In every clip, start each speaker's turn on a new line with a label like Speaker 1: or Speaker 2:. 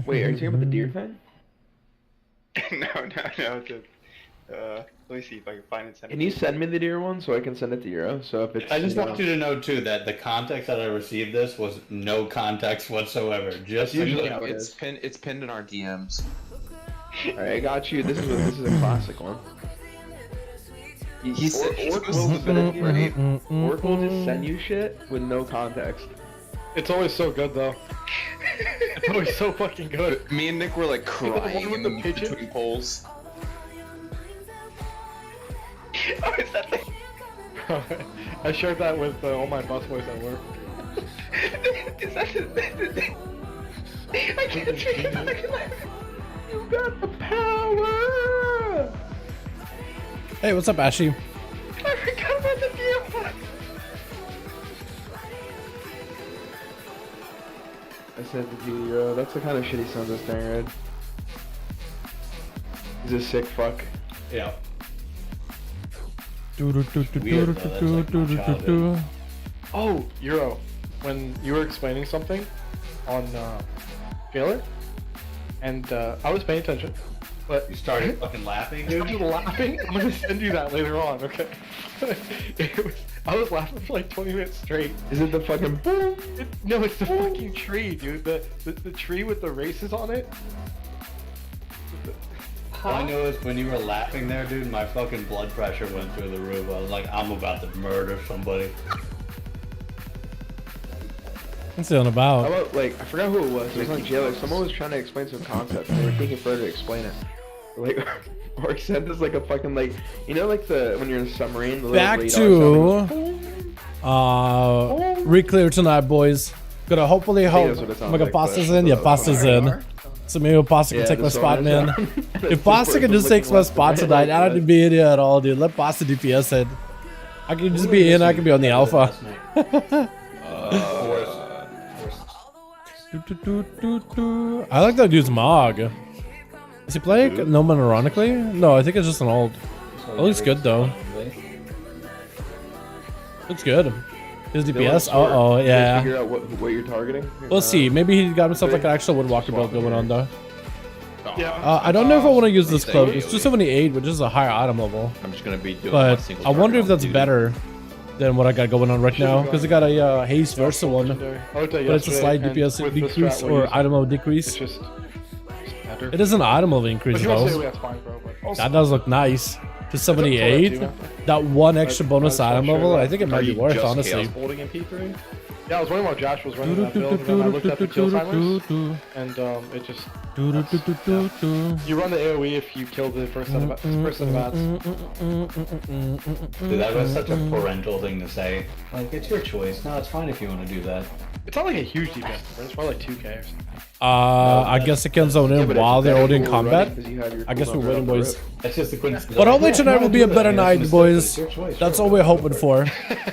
Speaker 1: Wait, are you talking about the deer thing?
Speaker 2: No. Let me see if I can find it.
Speaker 1: Can you send me the deer one so I can send it to Euro? So if it's
Speaker 3: I just want you to know too that the context that I received this was no context whatsoever. Just
Speaker 1: usually how it
Speaker 4: It's pinned in our DMs.
Speaker 1: Alright, I got you. This is a classic one.
Speaker 4: He's
Speaker 1: Orc will just send you shit with no context.
Speaker 5: It's always so good though. It's always so fucking good.
Speaker 4: Me and Nick were like crying
Speaker 5: with the pigeon?
Speaker 4: between polls.
Speaker 2: Oh, is that the...
Speaker 5: I shared that with all my busboys at work.
Speaker 2: Is that the... I can't take it.
Speaker 1: You got the power!
Speaker 6: Hey, what's up, Ashy?
Speaker 2: I forgot about the DM one.
Speaker 1: I said to Euro. That's the kind of shit he sends us during raid. He's a sick fuck.
Speaker 3: yeah.
Speaker 5: Oh, Euro, when you were explaining something on Jailer, and I was paying attention, but
Speaker 3: You started fucking laughing,
Speaker 5: I
Speaker 3: dude.
Speaker 5: started laughing. I'm gonna send you that later on, okay? I was laughing for like 20 minutes straight.
Speaker 1: Is it the fucking boom?
Speaker 5: No, it's the fucking tree, dude. The tree with the races on it.
Speaker 3: All I know is when you were laughing there, dude, my fucking blood pressure went through the roof. I was like, I'm about to murder somebody.
Speaker 6: What's it on
Speaker 1: How
Speaker 6: about?
Speaker 1: about, like, I forgot who it was. It was on Jailer. Someone was trying to explain some concept and they were taking forever to explain it. Like, or sent us like a fucking, like, you know, like when you're in a submarine, the
Speaker 6: Back
Speaker 1: little
Speaker 6: to re-clear tonight, boys. Gonna hopefully hope
Speaker 1: that's what it sounds
Speaker 6: my
Speaker 1: like,
Speaker 6: pasta's
Speaker 1: but-
Speaker 6: in. Yeah, pasta's in. So maybe Pasta can take my spot, man. If Pasta can just take my spot tonight, I don't need to be in here at all, dude. Let Pasta DPS it. I can just be in. I can be on the alpha. I like that dude's Mog. Is he playing no man ironically? No, I think it's just an old. It looks good though. Looks good. His DPS? Uh-oh, yeah.
Speaker 1: Figure out what you're targeting.
Speaker 6: We'll see. Maybe he got himself like an actual Woodwalker build going on though.
Speaker 5: Yeah.
Speaker 6: I don't know if I want to use this cloak. It's 278, which is a higher item level.
Speaker 4: I'm just gonna be doing
Speaker 6: But I wonder if that's better than what I got going on right now. Because I got a Haste Versa one. But it's a slight DPS decrease or item level decrease.
Speaker 5: It's just better.
Speaker 6: It is an item level increase
Speaker 5: But you want to say
Speaker 6: though.
Speaker 5: that's fine, bro. But also,
Speaker 6: That does look nice. To 78, that one extra bonus item level, I think it might be worth, honestly.
Speaker 2: Holding in P3?
Speaker 5: yeah, I was wondering why Josh was running that build, and then I looked at the kill timers, and it just... You run the AoE if you kill the first set of ads.
Speaker 3: Dude, that was such a parental thing to say. Like, it's your choice. No, it's fine if you want to do that.
Speaker 5: It's not like a huge DPS difference, it's probably like 2k or something.
Speaker 6: I guess it can zone in while they're already in combat. I guess we're waiting, boys.
Speaker 3: That's just the coincidence.
Speaker 6: But hopefully tonight will be a better night, boys. That's all we're hoping for.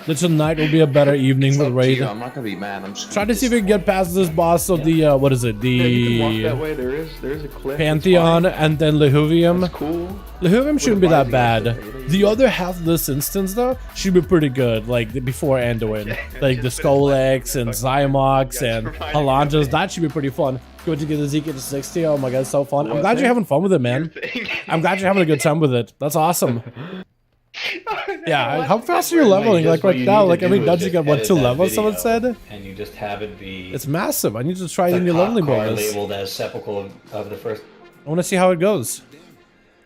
Speaker 6: That tonight will be a better evening with raid.
Speaker 4: I'm not gonna be mad. I'm just
Speaker 6: Try to see if we can get past this boss of the what is it?
Speaker 1: You can walk that
Speaker 6: The
Speaker 1: way. There's a cliff.
Speaker 6: Pantheon and then Lehuvium.
Speaker 1: That's cool.
Speaker 6: Lehuvium shouldn't be that bad. The other half of this instance though should be pretty good. Like before Anduin, like the Skolex and Zymox and Halanjas. That should be pretty fun. Going to get the Zeke to 60. Oh my god, it's so fun. I'm glad you're having fun with it, man. I'm glad you're having a good time with it. That's awesome. Yeah, how fast are you leveling? Like right now, like every dungeon got what, 2 levels? Someone said.
Speaker 3: And you just have it be.
Speaker 6: It's massive. I need to try the
Speaker 3: the
Speaker 6: new leveling
Speaker 3: cop car
Speaker 6: bonus.
Speaker 3: labeled as sepulchre of the first.
Speaker 6: I want to see how it goes.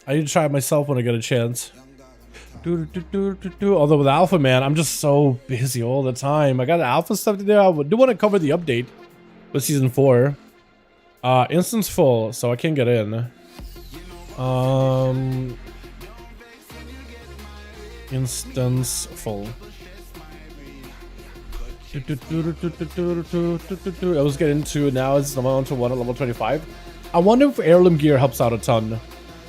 Speaker 6: I need to try it myself when I get a chance. Although with Alpha, man, I'm just so busy all the time. I got Alpha stuff to do. I do want to cover the update with Season 4. Instance full, so I can't get in. Instance full. I was getting to now. It's on to 1 at level 25. I wonder if heirloom gear helps out a ton.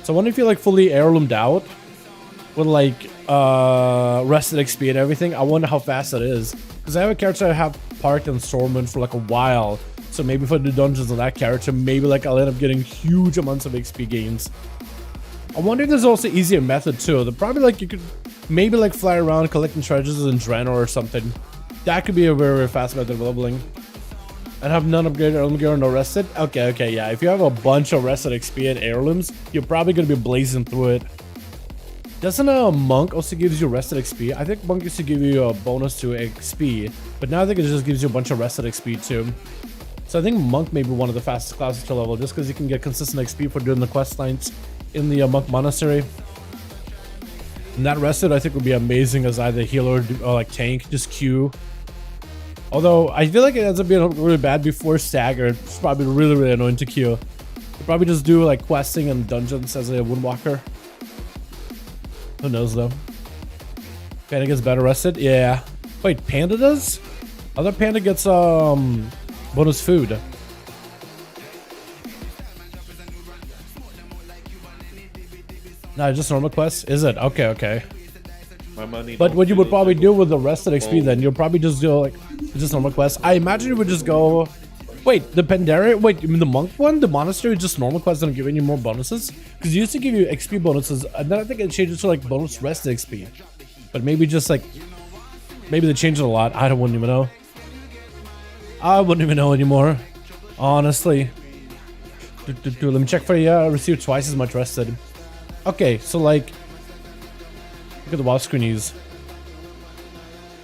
Speaker 6: So I wonder if you're like fully heirloomed out with like rested XP and everything. I wonder how fast that is. Because I have a character I have parked in Stormwind for like a while. So maybe for the dungeons on that character, maybe like I'll end up getting huge amounts of XP gains. I wonder if there's also easier method too. The probably like you could maybe like fly around collecting treasures in Draenor or something. That could be a very, very fast method of leveling. And have none upgraded heirloom gear or no rested? Okay, yeah. If you have a bunch of rested XP and heirlooms, you're probably gonna be blazing through it. Doesn't a monk also gives you rested XP? I think monk used to give you a bonus to XP, but now I think it just gives you a bunch of rested XP too. So I think monk may be one of the fastest classes to level, just because you can get consistent XP for doing the quest lines in the monk monastery. And that rested, I think, would be amazing as either healer or like tank, just Q. Although I feel like it ends up being really bad before stagger. It's probably really annoying to Q. You probably just do like questing and dungeons as a woodwalker. Who knows though? Panda gets better rested? Yeah. Wait, Panda does? Other Panda gets bonus food. No, just normal quests? Is it? Okay.
Speaker 7: My money
Speaker 6: But
Speaker 7: don't
Speaker 6: what you would
Speaker 7: feel
Speaker 6: probably
Speaker 7: like
Speaker 6: do with the rested XP then, you'll probably just do like just normal quests. I imagine you would just go. Wait, the Pandaria? Wait, you mean the monk one? The monastery just normal quests don't give any more bonuses? Because it used to give you XP bonuses, and then I think it changes to like bonus rested XP. But maybe just like maybe they changed it a lot. I wouldn't even know. I wouldn't even know anymore, honestly. Let me check for you. Received twice as much rested. Okay, so like, look at the WoW screenies.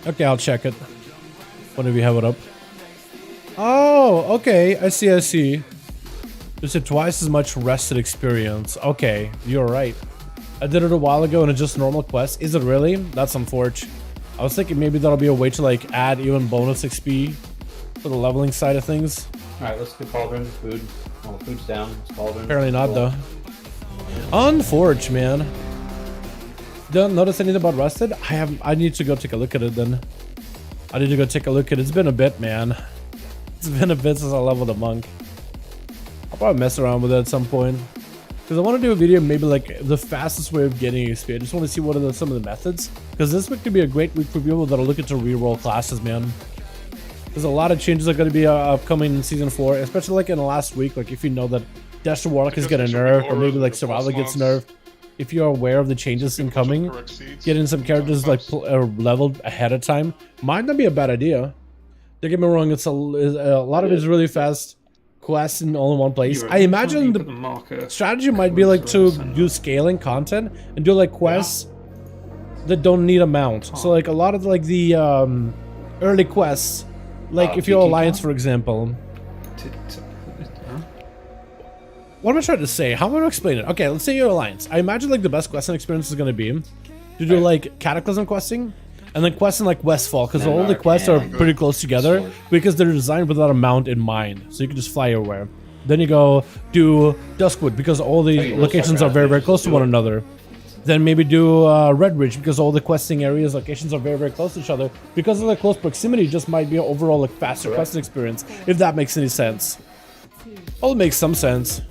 Speaker 6: Okay, I'll check it whenever you have it up. Oh, okay. I see. There's a twice as much rested experience. Okay, you're right. I did it a while ago and it's just normal quest. Is it really? That's unfortunate. I was thinking maybe that'll be a way to like add even bonus XP for the leveling side of things.
Speaker 3: Alright, let's get cauldron. Food. Oh, food's down. It's cauldron.
Speaker 6: Apparently not though. Unforge, man. Don't notice anything about rested? I need to go take a look at it then. I need to go take a look at it. It's been a bit, man. It's been a bit since I leveled a monk. I'll probably mess around with it at some point. Because I want to do a video maybe like the fastest way of getting XP. I just want to see what are some of the methods. Because this week could be a great week for people that are looking to reroll classes, man. There's a lot of changes that are going to be upcoming in Season 4. Especially like in the last week. Like if you know that Dash to Warlock is getting nerfed. Or maybe like Survival gets nerfed. If you're aware of the changes incoming, getting some characters like leveled ahead of time might not be a bad idea. Don't get me wrong, it's a lot of it is really fast quests in all in one place. I imagine the strategy might be like to do scaling content and do like quests that don't need a mount. So like a lot of like the early quests, like if you're Alliance for example. What am I trying to say? How am I going to explain it? Okay, let's say you're Alliance. I imagine like the best questing experience is going to be to do like Cataclysm questing and then questing like Westfall because all the quests are pretty close together because they're designed without a mount in mind. So you can just fly everywhere. Then you go do Duskwood because all the locations are very close to one another. Then maybe do Red Ridge because all the questing areas, locations are very close to each other. Because of the close proximity, just might be an overall like faster questing experience, if that makes any sense. Well, it makes some sense.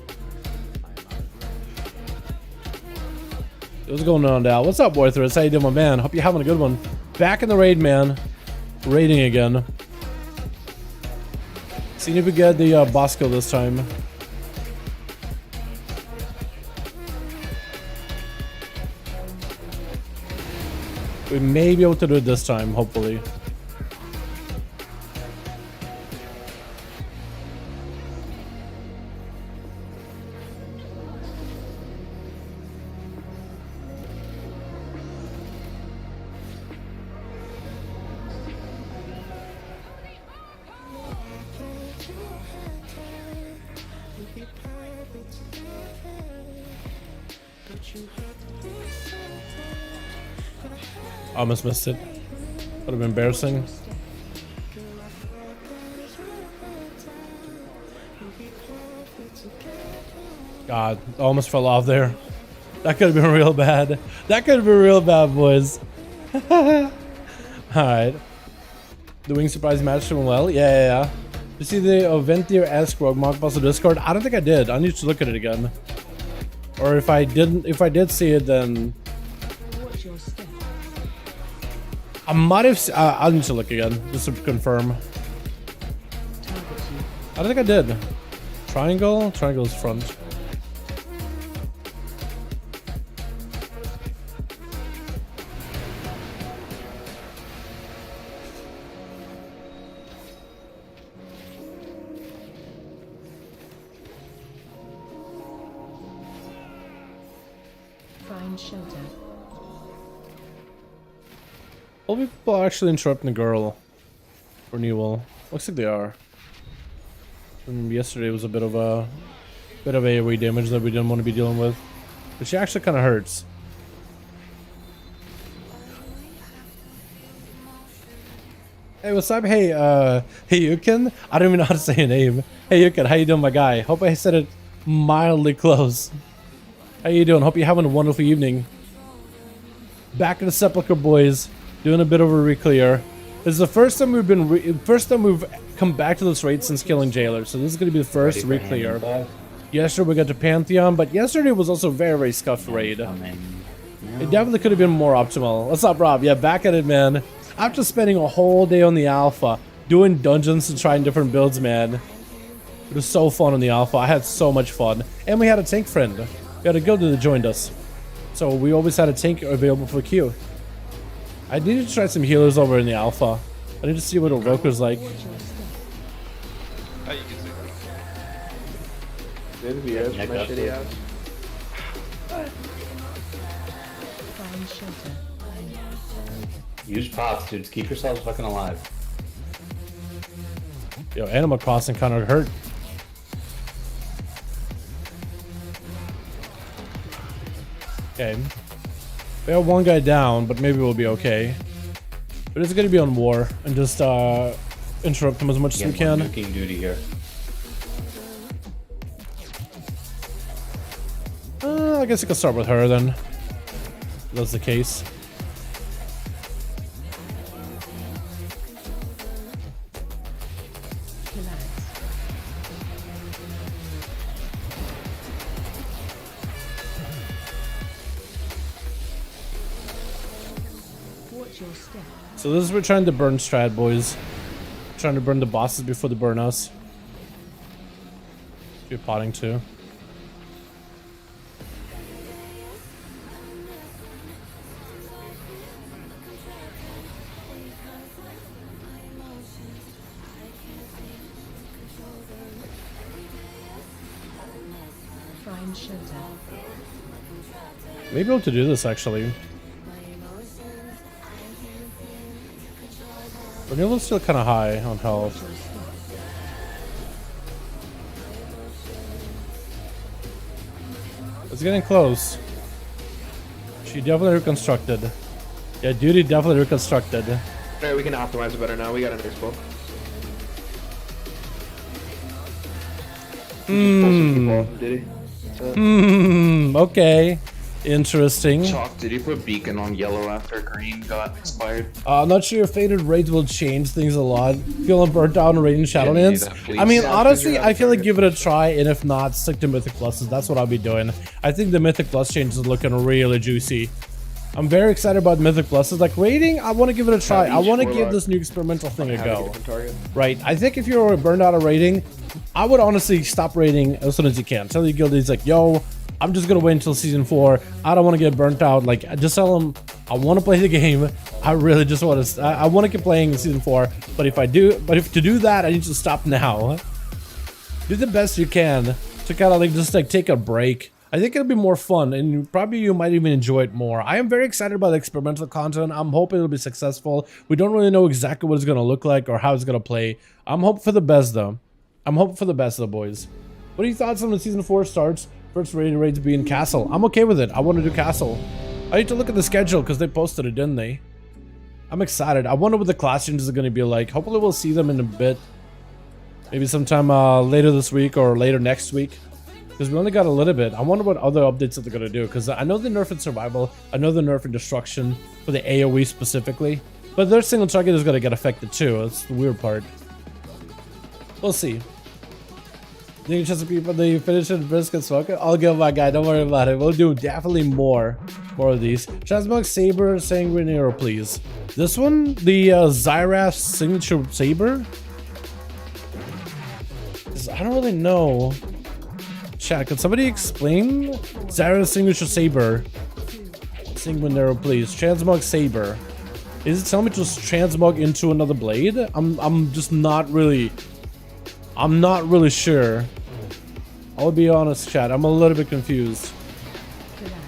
Speaker 6: What's going on, Dal? What's up, Boythris? How you doing, my man? Hope you're having a good one. Back in the raid, man. Raiding again. Seeing if we get the boss kill this time. We may be able to do it this time, hopefully. Almost missed it. Would have been embarrassing. God, almost fell off there. That could have been real bad. That could have been real bad, boys. Alright. The wing surprise match went well. Yeah. You see the Ventier Ask Rogue mock boss on Discord? I don't think I did. I need to look at it again. Or if I did see it, then I might have. I'll need to look again just to confirm. I don't think I did. Triangle? Triangle's front.
Speaker 7: Find shelter.
Speaker 6: All people are actually interrupting the girl for Newell. Looks like they are. Yesterday was a bit of AoE damage that we didn't want to be dealing with, but she actually kind of hurts. Hey, what's up? Hey, hey, Yukin. I don't even know how to say your name. Hey, Yukin, how you doing, my guy? Hope I said it mildly close. How you doing? Hope you're having a wonderful evening. Back in the Sepulcher, boys. Doing a bit of a re-clear. This is the first time we've come back to this raid since killing Jailer. So this is going to be the first re-clear. Yesterday we got to Pantheon, but yesterday was also a very, very scuffed raid. It definitely could have been more optimal. What's up, Rob? Yeah, back at it, man. After spending a whole day on the alpha, doing dungeons and trying different builds, man. It was so fun on the alpha. I had so much fun. And we had a tank friend. We had a guilder that joined us. So we always had a tank available for queue. I need to try some healers over in the alpha. I need to see what a Roker's like.
Speaker 2: Oh, you can see
Speaker 1: There's the edge,
Speaker 3: Yeah,
Speaker 1: my
Speaker 3: that's
Speaker 1: shitty
Speaker 3: it.
Speaker 1: ass.
Speaker 7: Find shelter.
Speaker 3: Use pots, dudes. Keep yourselves fucking alive.
Speaker 6: Yo, Animal Crossing kind of hurt. Okay. We have one guy down, but maybe we'll be okay. But it's gonna be on war and just interrupt him as much as we
Speaker 3: Get one
Speaker 6: can.
Speaker 3: nuking duty here.
Speaker 6: I guess you can start with her then. If that's the case.
Speaker 7: Relax. Watch your step.
Speaker 6: So this is we're trying to burn strat, boys. Trying to burn the bosses before they burn us. You're potting too.
Speaker 7: Find shelter.
Speaker 6: Maybe able to do this actually. Vanilla still kind of high on health. It's getting close. She definitely reconstructed. Yeah, duty definitely reconstructed.
Speaker 1: Alright, we can optimize it better now. We got an expo.
Speaker 6: Okay. Interesting.
Speaker 4: Chalk, did you put beacon on yellow after green got expired?
Speaker 6: I'm not sure your faded raids will change things a lot. Feeling burnt out on raiding Shadowlands.
Speaker 4: that, please.
Speaker 6: I mean,
Speaker 4: Yeah,
Speaker 6: honestly, I feel like give it a try, and if not, stick to Mythic Pluses. That's what I'll be doing. I think the Mythic Plus change is looking really juicy. I'm very excited about Mythic Pluses. Like raiding, I want to give it a try. I want to give this new experimental thing a go. Right. I think if you're burned out of raiding, I would honestly stop raiding as soon as you can. Tell your guildies like, yo, I'm just gonna wait until season 4. I don't want to get burnt out. Like, just tell them I want to play the game. I really just want to. I want to keep playing in season 4. But if to do that, I need to stop now. Do the best you can to kind of like just like take a break. I think it'll be more fun, and probably you might even enjoy it more. I am very excited about the experimental content. I'm hoping it'll be successful. We don't really know exactly what it's gonna look like or how it's gonna play. I'm hoping for the best though. I'm hoping for the best though, boys. What are your thoughts on when season 4 starts? First raid raids being Castle. I'm okay with it. I want to do Castle. I need to look at the schedule because they posted it, didn't they? I'm excited. I wonder what the class changes are going to be like. Hopefully we'll see them in a bit. Maybe sometime later this week or later next week. Because we only got a little bit. I wonder what other updates that they're going to do. Because I know they nerfed survival. I know they nerfed destruction for the AoE specifically. But their single target is going to get affected too. That's the weird part. We'll see. You just people they finish it brisket smoker. I'll go, my guy. Don't worry about it. We'll do definitely more of these. Transmog Saber Sanguinero, please. This one, the Zyrath signature saber. I don't really know. Chat, can somebody explain Zyrath signature saber? Sanguinero, please. Transmog Saber. Is it telling me to just transmog into another blade? I'm just not really. I'm not really sure. I'll be honest, chat. I'm a little bit confused.
Speaker 7: Relax.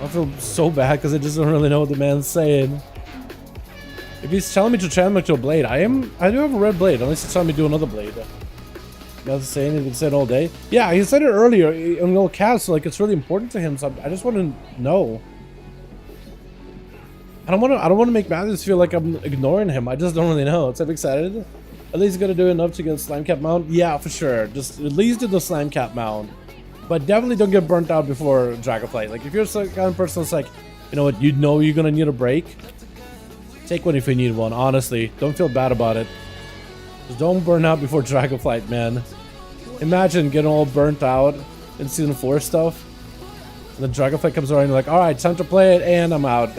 Speaker 6: I feel so bad because I just don't really know what the man's saying. If he's telling me to transmog to a blade, I do have a red blade, unless he's telling me to do another blade. That's saying he's been saying all day. Yeah, he said it earlier in little cast, so like it's really important to him. So I just want to know. I don't want to make Matthews feel like I'm ignoring him. I just don't really know. So I'm excited. At least gonna do enough to get a slime cap mount. Yeah, for sure. Just at least do the slime cap mount. But definitely don't get burnt out before Dragonflight. Like if you're the kind of person that's like, you know what, you know you're gonna need a break. Take one if you need one. Honestly, don't feel bad about it. Just don't burn out before Dragonflight, man. Imagine getting all burnt out in season 4 stuff. And then Dragonflight comes around and you're like, alright, time to play it, and I'm out.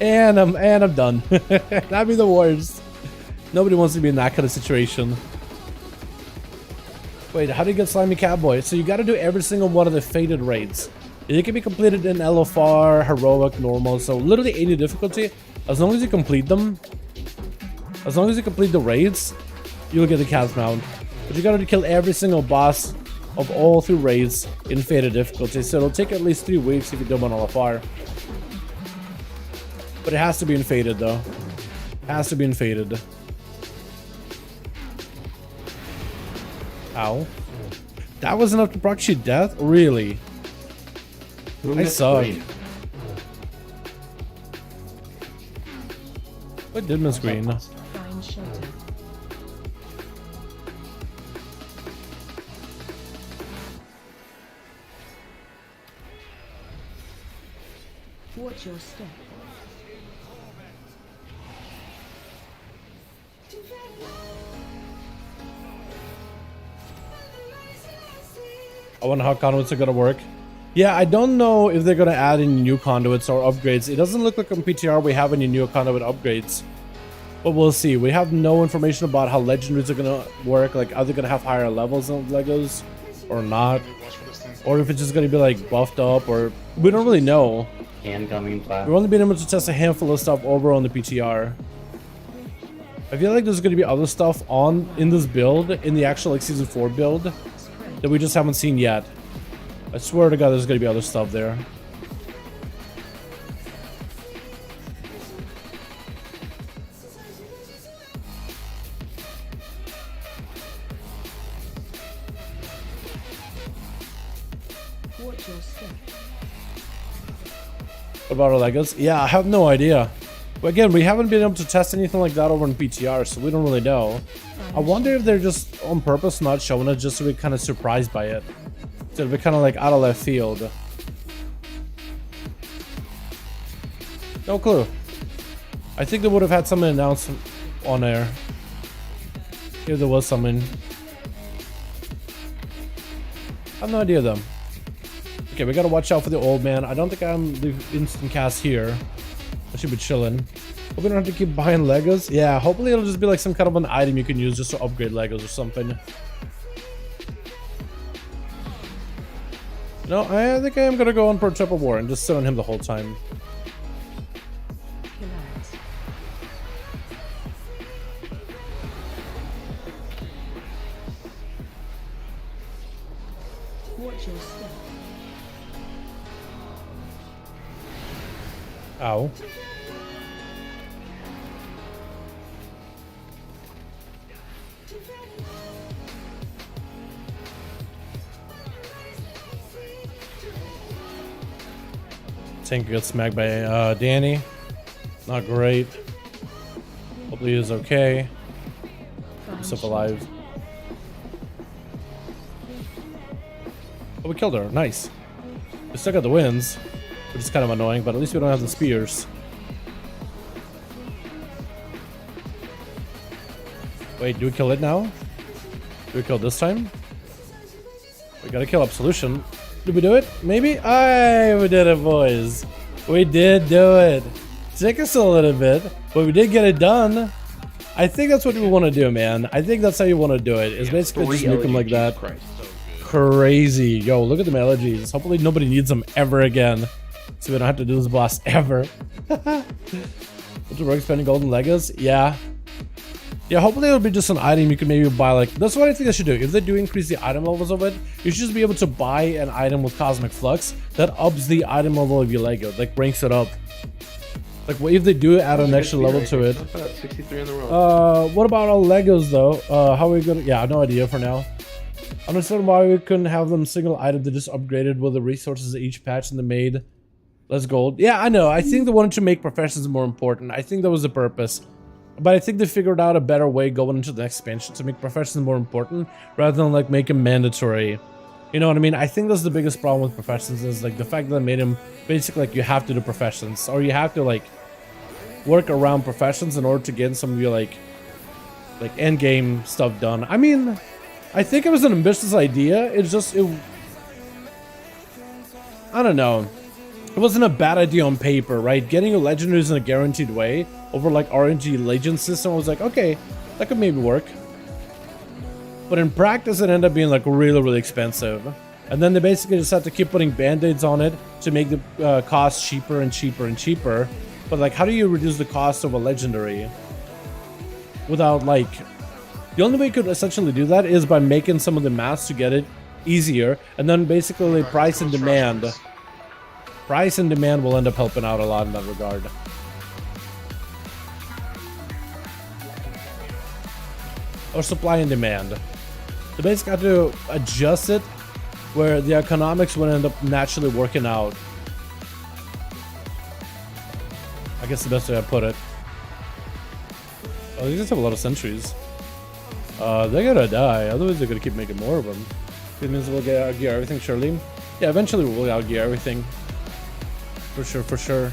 Speaker 6: and I'm done. That'd be the worst. Nobody wants to be in that kind of situation. Wait, how do you get Slimy Cowboy? So you gotta do every single one of the Fated raids. It can be completed in LFR, Heroic, Normal, so literally any difficulty. As long as you complete them, as long as you complete the raids, you'll get the Cat mount. But you gotta kill every single boss of all 3 raids in Fated difficulty, so it'll take at least 3 weeks if you do them on LFR. But it has to be in Fated though. It has to be in Fated. Ow. That was enough to proxy death? Really? I suck. What did miss green?
Speaker 7: Find shelter. Watch your step.
Speaker 6: I wonder how conduits are gonna work. Yeah, I don't know if they're gonna add any new conduits or upgrades. It doesn't look like on PTR we have any new conduit upgrades. But we'll see. We have no information about how legendaries are gonna work. Like, are they gonna have higher levels of Legos or not? Or if it's just gonna be like buffed up, or we don't really know.
Speaker 3: Incoming class.
Speaker 6: We've only been able to test a handful of stuff over on the PTR. I feel like there's gonna be other stuff in this build, in the actual like season 4 build, that we just haven't seen yet. I swear to God, there's gonna be other stuff there.
Speaker 7: Watch your step.
Speaker 6: What about our Legos? Yeah, I have no idea. But again, we haven't been able to test anything like that over in PTR, so we don't really know. I wonder if they're just on purpose not showing it just so we're kind of surprised by it. So we're kind of like out of left field. No clue. I think they would have had something announced on air. If there was something. I have no idea though. Okay, we gotta watch out for the old man. I don't think I'm the instant cast here. I should be chilling. Hope we don't have to keep buying Legos. Yeah, hopefully it'll just be like some kind of an item you can use just to upgrade Legos or something. No, I think I am gonna go on for a triple war and just sit on him the whole time.
Speaker 7: Relax. Watch your step.
Speaker 6: Ow. Tank gets smacked by Danny. Not great. Hopefully he's okay. Still alive. Oh, we killed her. Nice. We still got the wins, which is kind of annoying, but at least we don't have the spears. Wait, do we kill it now? Do we kill this time? We gotta kill Absolution. Did we do it? Maybe? Aye, we did it, boys. We did do it. Took us a little bit, but we did get it done. I think that's what we want to do, man. I think that's how you want to do it. Is basically just nuke them like that. Crazy. Yo, look at the melodies. Hopefully nobody needs them ever again, so we don't have to do this boss ever. Would you work spending golden Legos? Yeah. Yeah, hopefully it'll be just an item you can maybe buy. Like, that's what I think I should do. If they do increase the item levels of it, you should just be able to buy an item with Cosmic Flux that ups the item level of your Lego, like ranks it up. Like, what if they do add an extra level to it?
Speaker 1: 63 in the world.
Speaker 6: What about all Legos though? How are we gonna? Yeah, no idea for now. I understand why we couldn't have them single item that just upgraded with the resources of each patch in the made. Less gold. Yeah, I know. I think they wanted to make professions more important. I think that was the purpose. But I think they figured out a better way going into the next expansion to make professions more important rather than like make them mandatory. You know what I mean? I think that's the biggest problem with professions is like the fact that they made them basically like you have to do professions or you have to like work around professions in order to get some of your like end game stuff done. I mean, I think it was an ambitious idea. It's just I don't know. It wasn't a bad idea on paper, right? Getting your legendaries in a guaranteed way over like RNG legend system, I was like, okay, that could maybe work. But in practice, it ended up being like really, really expensive. And then they basically just had to keep putting band-aids on it to make the cost cheaper and cheaper and cheaper. But like, how do you reduce the cost of a legendary without like... The only way you could essentially do that is by making some of the maths to get it easier. And then basically price and demand. Price and demand will end up helping out a lot in that regard. Or supply and demand. They basically have to adjust it where the economics would end up naturally working out. I guess the best way I put it. Oh, these guys have a lot of sentries. They're gonna die, otherwise they're gonna keep making more of them. It means we'll get out gear everything, surely. Yeah, eventually we'll out gear everything. For sure, for sure.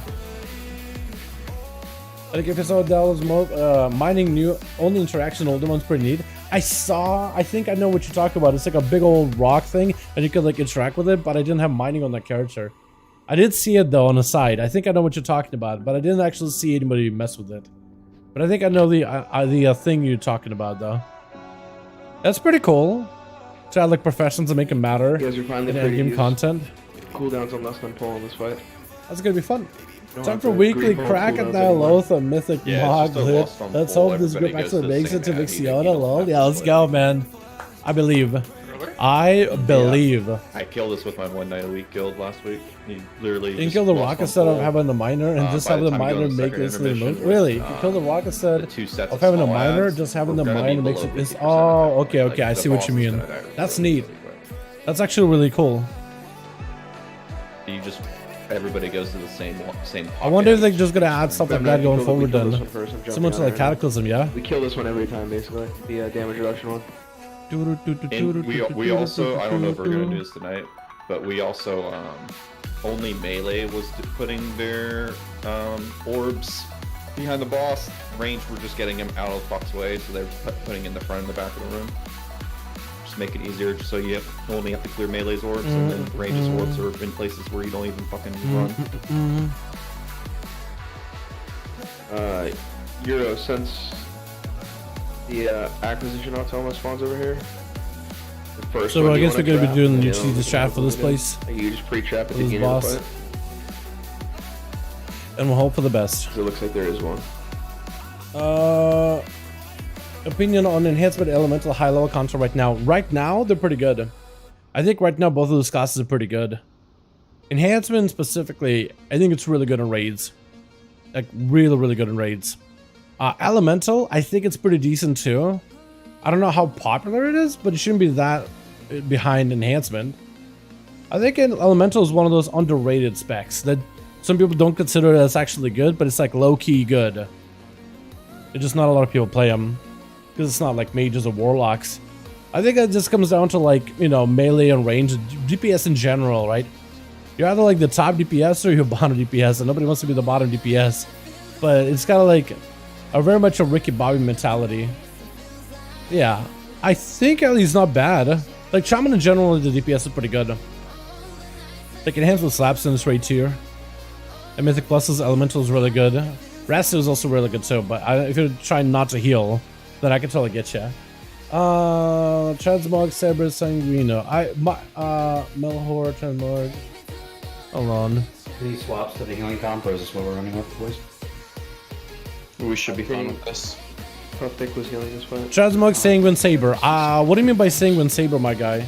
Speaker 6: I think if it's all Dallas more mining new only interaction, older one's pretty neat. I think I know what you're talking about. It's like a big old rock thing and you could like interact with it, but I didn't have mining on that character. I did see it though on the side. I think I know what you're talking about, but I didn't actually see anybody mess with it. But I think I know the thing you're talking about though. That's pretty cool. To add like professions and make them matter
Speaker 1: You guys are finally
Speaker 6: in
Speaker 1: free to
Speaker 6: game
Speaker 1: use
Speaker 6: content.
Speaker 1: cooldowns on less than pull in this fight.
Speaker 6: That's gonna be fun.
Speaker 1: Don't
Speaker 6: Time
Speaker 1: have
Speaker 6: for
Speaker 1: to
Speaker 6: weekly
Speaker 1: green
Speaker 6: crack
Speaker 1: pull
Speaker 6: at
Speaker 1: cooldowns
Speaker 6: that
Speaker 1: anymore.
Speaker 6: Loth of Mythic
Speaker 2: Yeah,
Speaker 6: Mog
Speaker 2: it's just a
Speaker 6: Lit.
Speaker 2: lost on
Speaker 6: Let's
Speaker 2: pull.
Speaker 6: hope this group
Speaker 2: Everybody
Speaker 6: actually
Speaker 2: goes to
Speaker 6: makes
Speaker 2: the
Speaker 6: it to
Speaker 2: same
Speaker 6: Vixiona,
Speaker 2: ad.
Speaker 6: lol. Yeah, let's go, man. I believe. I believe.
Speaker 8: I killed this with my one night a week guild last week. He literally
Speaker 6: You can
Speaker 8: just
Speaker 6: kill the
Speaker 8: lost
Speaker 6: rock
Speaker 8: on
Speaker 6: instead of
Speaker 8: pull.
Speaker 6: having the miner and just
Speaker 8: by
Speaker 6: having
Speaker 8: the
Speaker 6: the
Speaker 8: time you go
Speaker 6: miner
Speaker 8: to
Speaker 6: make
Speaker 8: second
Speaker 6: instantly
Speaker 8: intermission
Speaker 6: move. Really? You
Speaker 8: with,
Speaker 6: can kill the rock instead
Speaker 8: the two sets
Speaker 6: of having a
Speaker 8: small
Speaker 6: miner,
Speaker 8: ads,
Speaker 6: just having
Speaker 8: we're
Speaker 6: the
Speaker 8: gonna be
Speaker 6: miner makes
Speaker 8: below
Speaker 6: it.
Speaker 8: 50%
Speaker 6: Oh,
Speaker 8: attack.
Speaker 6: okay,
Speaker 8: Like,
Speaker 6: okay. I
Speaker 8: the
Speaker 6: see what
Speaker 8: boss
Speaker 6: you
Speaker 8: is
Speaker 6: mean.
Speaker 8: gonna die
Speaker 6: That's
Speaker 8: really,
Speaker 6: neat.
Speaker 8: really quick.
Speaker 6: That's actually really cool.
Speaker 8: You just everybody goes to the same
Speaker 6: I wonder if they're just gonna add stuff like that going
Speaker 1: We
Speaker 6: forward
Speaker 1: kill this
Speaker 6: then.
Speaker 1: one first, I'm jumping
Speaker 6: Similar to
Speaker 1: on
Speaker 6: like
Speaker 1: it right now.
Speaker 6: Cataclysm, yeah?
Speaker 1: We kill this one every time, basically. The damage reduction one.
Speaker 8: And we also, I don't know if we're gonna do this tonight, but we also only melee was putting their orbs behind the boss. Range, we're just getting them out of the fuck's way, so they're putting in the front and the back of the room. Just make it easier, just so you only have to clear melee's orbs, and then range's orbs are in places where you don't even fucking run.
Speaker 1: Euro, since the acquisition automa spawns over here. The first
Speaker 6: So
Speaker 1: one
Speaker 6: I
Speaker 1: you
Speaker 6: guess we're
Speaker 1: wanna
Speaker 6: gonna be
Speaker 1: trap,
Speaker 6: doing
Speaker 1: you
Speaker 6: the
Speaker 1: know,
Speaker 6: cheese
Speaker 1: you
Speaker 6: strat
Speaker 1: know
Speaker 6: for this
Speaker 1: what we do.
Speaker 6: place.
Speaker 1: Like, you just pre-trap at the
Speaker 6: This
Speaker 1: beginning of
Speaker 6: boss.
Speaker 1: the fight.
Speaker 6: And we'll hope for the best.
Speaker 1: 'Cause it looks like there is one.
Speaker 6: Opinion on enhancement elemental high level control right now. Right now, they're pretty good. I think right now both of those classes are pretty good. Enhancement specifically, I think it's really good in raids. Like really, really good in raids. Elemental, I think it's pretty decent too. I don't know how popular it is, but it shouldn't be that behind enhancement. I think elemental is one of those underrated specs that some people don't consider as actually good, but it's like low-key good. It's just not a lot of people play them because it's not like mages or warlocks. I think it just comes down to like, you know, melee and range, DPS in general, right? You're either like the top DPS or you're bottom DPS, and nobody wants to be the bottom DPS. But it's kind of like very much a Ricky Bobby mentality. Yeah, I think at least not bad. Like Shaman in general, the DPS is pretty good. Like enhanced with slaps in this raid tier. And Mythic Plus's Elemental is really good. Rastu is also really good too, but if you're trying not to heal, then I can totally get you. Transmog, Saber, Sanguino. Melhor, Transmog. Hold on.
Speaker 3: Any swaps to the healing comp, or is this what we're running with, boys?
Speaker 4: We should be fine with this.
Speaker 1: How thick was healing this fight?
Speaker 6: Transmog Sanguine Saber. What do you mean by Sanguine Saber, my guy?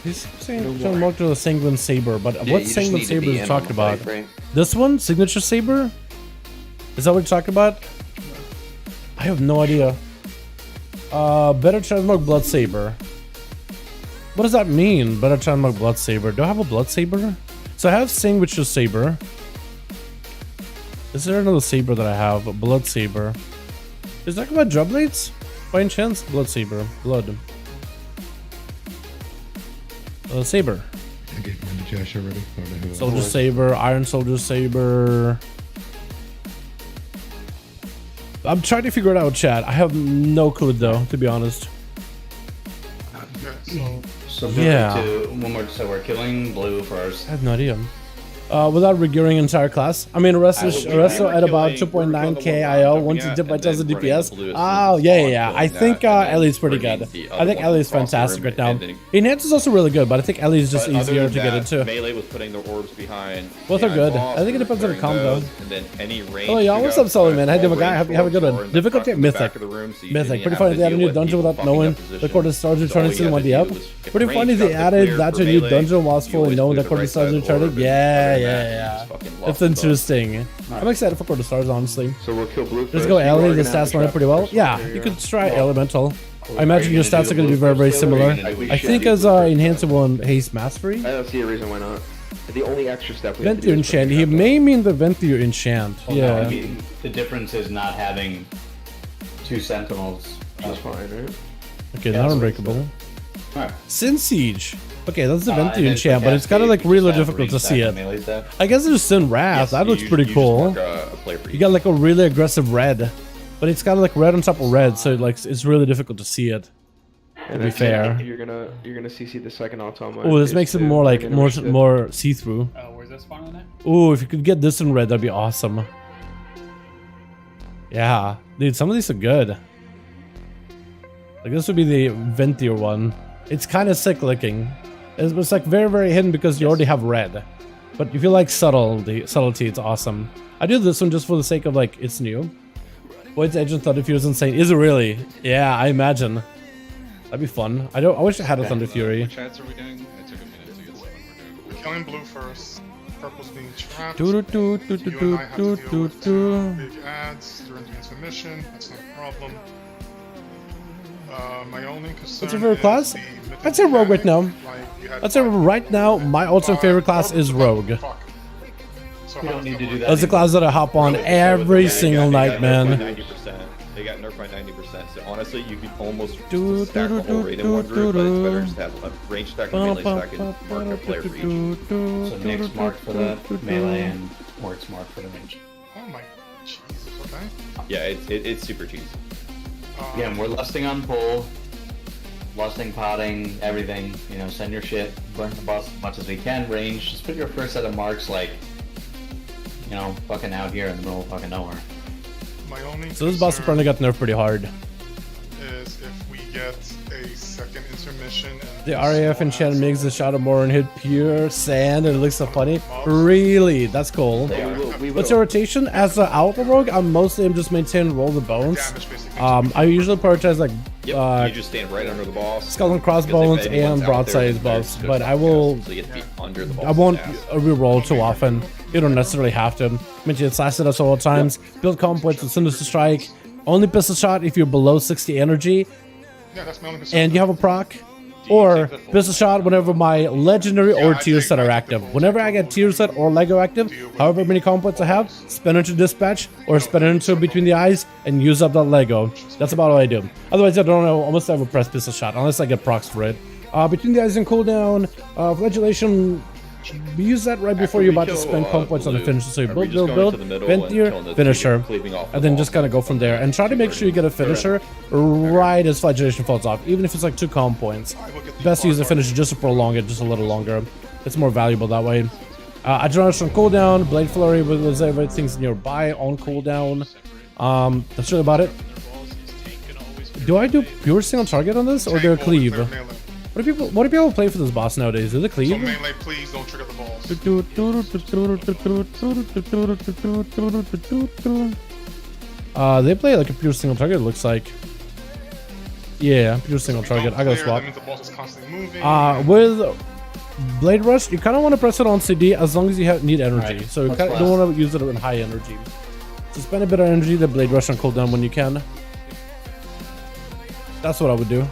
Speaker 6: He's saying Transmog to the Sanguine Saber, but
Speaker 4: Yeah,
Speaker 6: what
Speaker 4: you just
Speaker 6: Sanguine
Speaker 4: need to
Speaker 6: Saber
Speaker 4: be
Speaker 6: is
Speaker 4: in on
Speaker 6: talking
Speaker 4: the
Speaker 6: about?
Speaker 4: fight, right?
Speaker 6: This one? Signature Saber? Is that what you're talking about? I have no idea. Better Transmog Blood Saber. What does that mean? Better Transmog Blood Saber. Do I have a Blood Saber? So I have Signature Saber. Is there another saber that I have? A Blood Saber. Is that about Drum Blades? By any chance? Blood Saber. Blood. Saber.
Speaker 9: I gave mine to Josh already. I don't know who it
Speaker 6: Soldier
Speaker 9: was.
Speaker 6: Saber. Iron Soldier Saber. I'm trying to figure it out, chat. I have no clue though, to be honest.
Speaker 3: So
Speaker 6: Yeah.
Speaker 3: we're killing blue first.
Speaker 6: I have no idea. Without regearing entire class. I mean, Resto at about 2.9k IO, once you dip by 1000 DPS. Oh, yeah. I think Ellie's pretty good. I think Ellie's fantastic right now. Enhance is also really good, but I think Ellie's just
Speaker 8: But other
Speaker 6: easier
Speaker 8: than
Speaker 6: to get
Speaker 8: that,
Speaker 6: into.
Speaker 8: Melee was putting their orbs behind.
Speaker 6: Both are good.
Speaker 8: boss,
Speaker 6: I think it
Speaker 8: we were
Speaker 6: depends on the
Speaker 8: clearing
Speaker 6: combo.
Speaker 8: those, And then any range.
Speaker 6: Oh, yeah, what's up, Sully, man? How you doing, guy? Have a good one. Difficulty? Mythic. Mythic. Pretty funny they added a new dungeon without knowing the quarter stars returning to 1D up. Pretty funny they added that to a new dungeon whilst fully knowing the quarter stars returning. Yeah. It's interesting. I'm excited for quarter stars, honestly.
Speaker 1: So we'll kill blue
Speaker 6: Let's
Speaker 1: first.
Speaker 6: go
Speaker 1: You
Speaker 6: Ellie,
Speaker 1: are
Speaker 6: the
Speaker 1: gonna have
Speaker 6: stats
Speaker 1: to
Speaker 6: line
Speaker 1: trap
Speaker 6: pretty well.
Speaker 1: first
Speaker 6: Yeah,
Speaker 1: here.
Speaker 6: you could try Elemental. I imagine your stats are going to be very, very similar. I think as Enhancer one Haste Mastery.
Speaker 1: I don't see a reason why not. The only extra step we have to
Speaker 6: Venthyr
Speaker 1: do is put
Speaker 6: Enchant.
Speaker 1: the
Speaker 6: He
Speaker 1: trap
Speaker 6: may mean the Venthyr Enchant.
Speaker 3: Well, no, I
Speaker 6: Yeah.
Speaker 3: mean, the difference is not having two sentinels.
Speaker 1: up. That's fine, right?
Speaker 6: Okay, not unbreakable.
Speaker 3: Alright.
Speaker 6: Sin Siege. Okay, that's the
Speaker 3: And
Speaker 6: Venthyr
Speaker 3: then
Speaker 6: Enchant, but it's kind of like really difficult to see it. I guess there's Sin Wrath. That looks pretty cool. You got like a really aggressive red, but it's kind of like red on top of red, so like it's really difficult to see it. To be
Speaker 1: then
Speaker 6: fair.
Speaker 1: you're gonna CC the second automa.
Speaker 6: Oh, this makes it more like more see-through.
Speaker 3: Where's this spawn on it?
Speaker 6: Oh, if you could get this in red, that'd be awesome. Yeah, dude, some of these are good. Like this would be the Venthyr one. It's kind of sick looking. It's like very, very hidden because you already have red. But if you like subtlety, it's awesome. I do this one just for the sake of like it's new. Void's Agent Thunder Fury is insane. Is it really? Yeah, I imagine. That'd be fun. I wish I had a Thunder Fury.
Speaker 2: Which ads are we doing? It took a minute to get someone we're doing.
Speaker 9: Killing blue first. Purple's being trapped.
Speaker 6: Do, do, do, do, do,
Speaker 9: You and I have to
Speaker 6: do,
Speaker 9: deal
Speaker 6: do,
Speaker 9: with
Speaker 6: do.
Speaker 9: two big ads during the intermission. That's no problem. My only concern
Speaker 6: What's your favorite
Speaker 9: is
Speaker 6: class?
Speaker 9: the mythic
Speaker 6: I'd say Rogue right now.
Speaker 9: mechanic. Like, you had
Speaker 6: I'd say right now, my ultimate favorite class is Rogue.
Speaker 9: Fuck. So
Speaker 3: We
Speaker 9: how
Speaker 3: don't
Speaker 9: does
Speaker 3: need to do
Speaker 9: work?
Speaker 3: that.
Speaker 6: That's the class that I hop on every single night, man.
Speaker 8: 90%. They got nerfed by 90%. So honestly, you could almost
Speaker 6: Do,
Speaker 8: stack
Speaker 6: do,
Speaker 8: the whole
Speaker 6: do,
Speaker 8: raid
Speaker 6: do,
Speaker 8: in one
Speaker 6: do,
Speaker 8: group, but it's
Speaker 6: do.
Speaker 8: better just to have a range stack and melee stack and mark their player for each.
Speaker 3: So Nick's marked for the melee and Mort's marked for the range.
Speaker 9: Oh my Jesus, okay.
Speaker 8: Yeah, it's super cheesy.
Speaker 3: Again, we're lusting on pull, lusting, potting, everything. You know, send your shit, burn the boss as much as we can. Range, just put your first set of marks like, you know, fucking out here in the middle of fucking nowhere.
Speaker 9: My only
Speaker 6: So this boss
Speaker 9: concern
Speaker 6: apparently got nerfed pretty hard.
Speaker 9: is if we get a second intermission and
Speaker 6: The
Speaker 9: this
Speaker 6: RAF
Speaker 9: small
Speaker 6: enchant makes the
Speaker 9: asshole-
Speaker 6: Shadow Moran hit pure sand and it looks so funny. Really? That's cool.
Speaker 1: We
Speaker 6: What's your rotation? As an Alpha Rogue, I'm mostly just maintaining roll the bones.
Speaker 9: damage basically.
Speaker 6: I usually prioritize like
Speaker 8: Yep, you just stand right under the boss.
Speaker 6: skull and
Speaker 8: Because
Speaker 6: crossbones
Speaker 8: if anyone's
Speaker 6: and
Speaker 8: out there,
Speaker 6: broadside
Speaker 8: then
Speaker 6: buffs,
Speaker 8: there's
Speaker 6: but
Speaker 8: no
Speaker 6: I will.
Speaker 8: chance, so you have to be under the
Speaker 6: I
Speaker 8: boss's
Speaker 6: won't
Speaker 8: ass.
Speaker 6: reroll too often. You don't necessarily have to. Mention it's lasted us all times. Build comp points with Sinister Strike. Only pistol shot if you're below 60 energy
Speaker 9: Yeah, that's my only concern.
Speaker 6: and you have a proc. Or pistol shot whenever my legendary or tier set are active. Whenever I get tier set or Lego active, however many comp points I have, spin into dispatch or spin into between the eyes and use up that Lego. That's about all I do. Otherwise, I don't know, almost never press pistol shot unless I get procs for it. Between the eyes and cooldown, flagellation. Use that right before you're about to spend comp points on the finisher. So you
Speaker 8: Are we
Speaker 6: build,
Speaker 8: just
Speaker 6: build,
Speaker 8: going
Speaker 6: build,
Speaker 8: to the middle and killing
Speaker 6: Venthyr,
Speaker 8: the
Speaker 6: finisher,
Speaker 8: cleaving off the
Speaker 6: and then
Speaker 8: boss?
Speaker 6: just kind of go from there. And try to make sure you get a finisher right as flagellation falls off, even if it's like 2 comp points. Best to use the finisher just to prolong it just a little longer. It's more valuable that way. Adrenaline on cooldown, Blade Flurry with everything's nearby on cooldown. That's really about it. Do I do pure single target on this or do I cleave? What do people play for this boss nowadays? Is it
Speaker 9: So
Speaker 6: cleave?
Speaker 9: melee, please don't trigger the balls.
Speaker 6: They play like a pure single target, it looks like. Yeah, pure single
Speaker 9: If we
Speaker 6: target.
Speaker 9: don't
Speaker 6: I gotta
Speaker 9: clear,
Speaker 6: swap.
Speaker 9: That means the boss is constantly moving.
Speaker 6: With Blade Rush, you kind of want to press it on CD as long as you need energy.
Speaker 3: Right.
Speaker 6: So you
Speaker 3: What's
Speaker 6: kinda don't want to use it in high energy. So spend a bit of energy to Blade Rush on cooldown when you can. That's what I would do.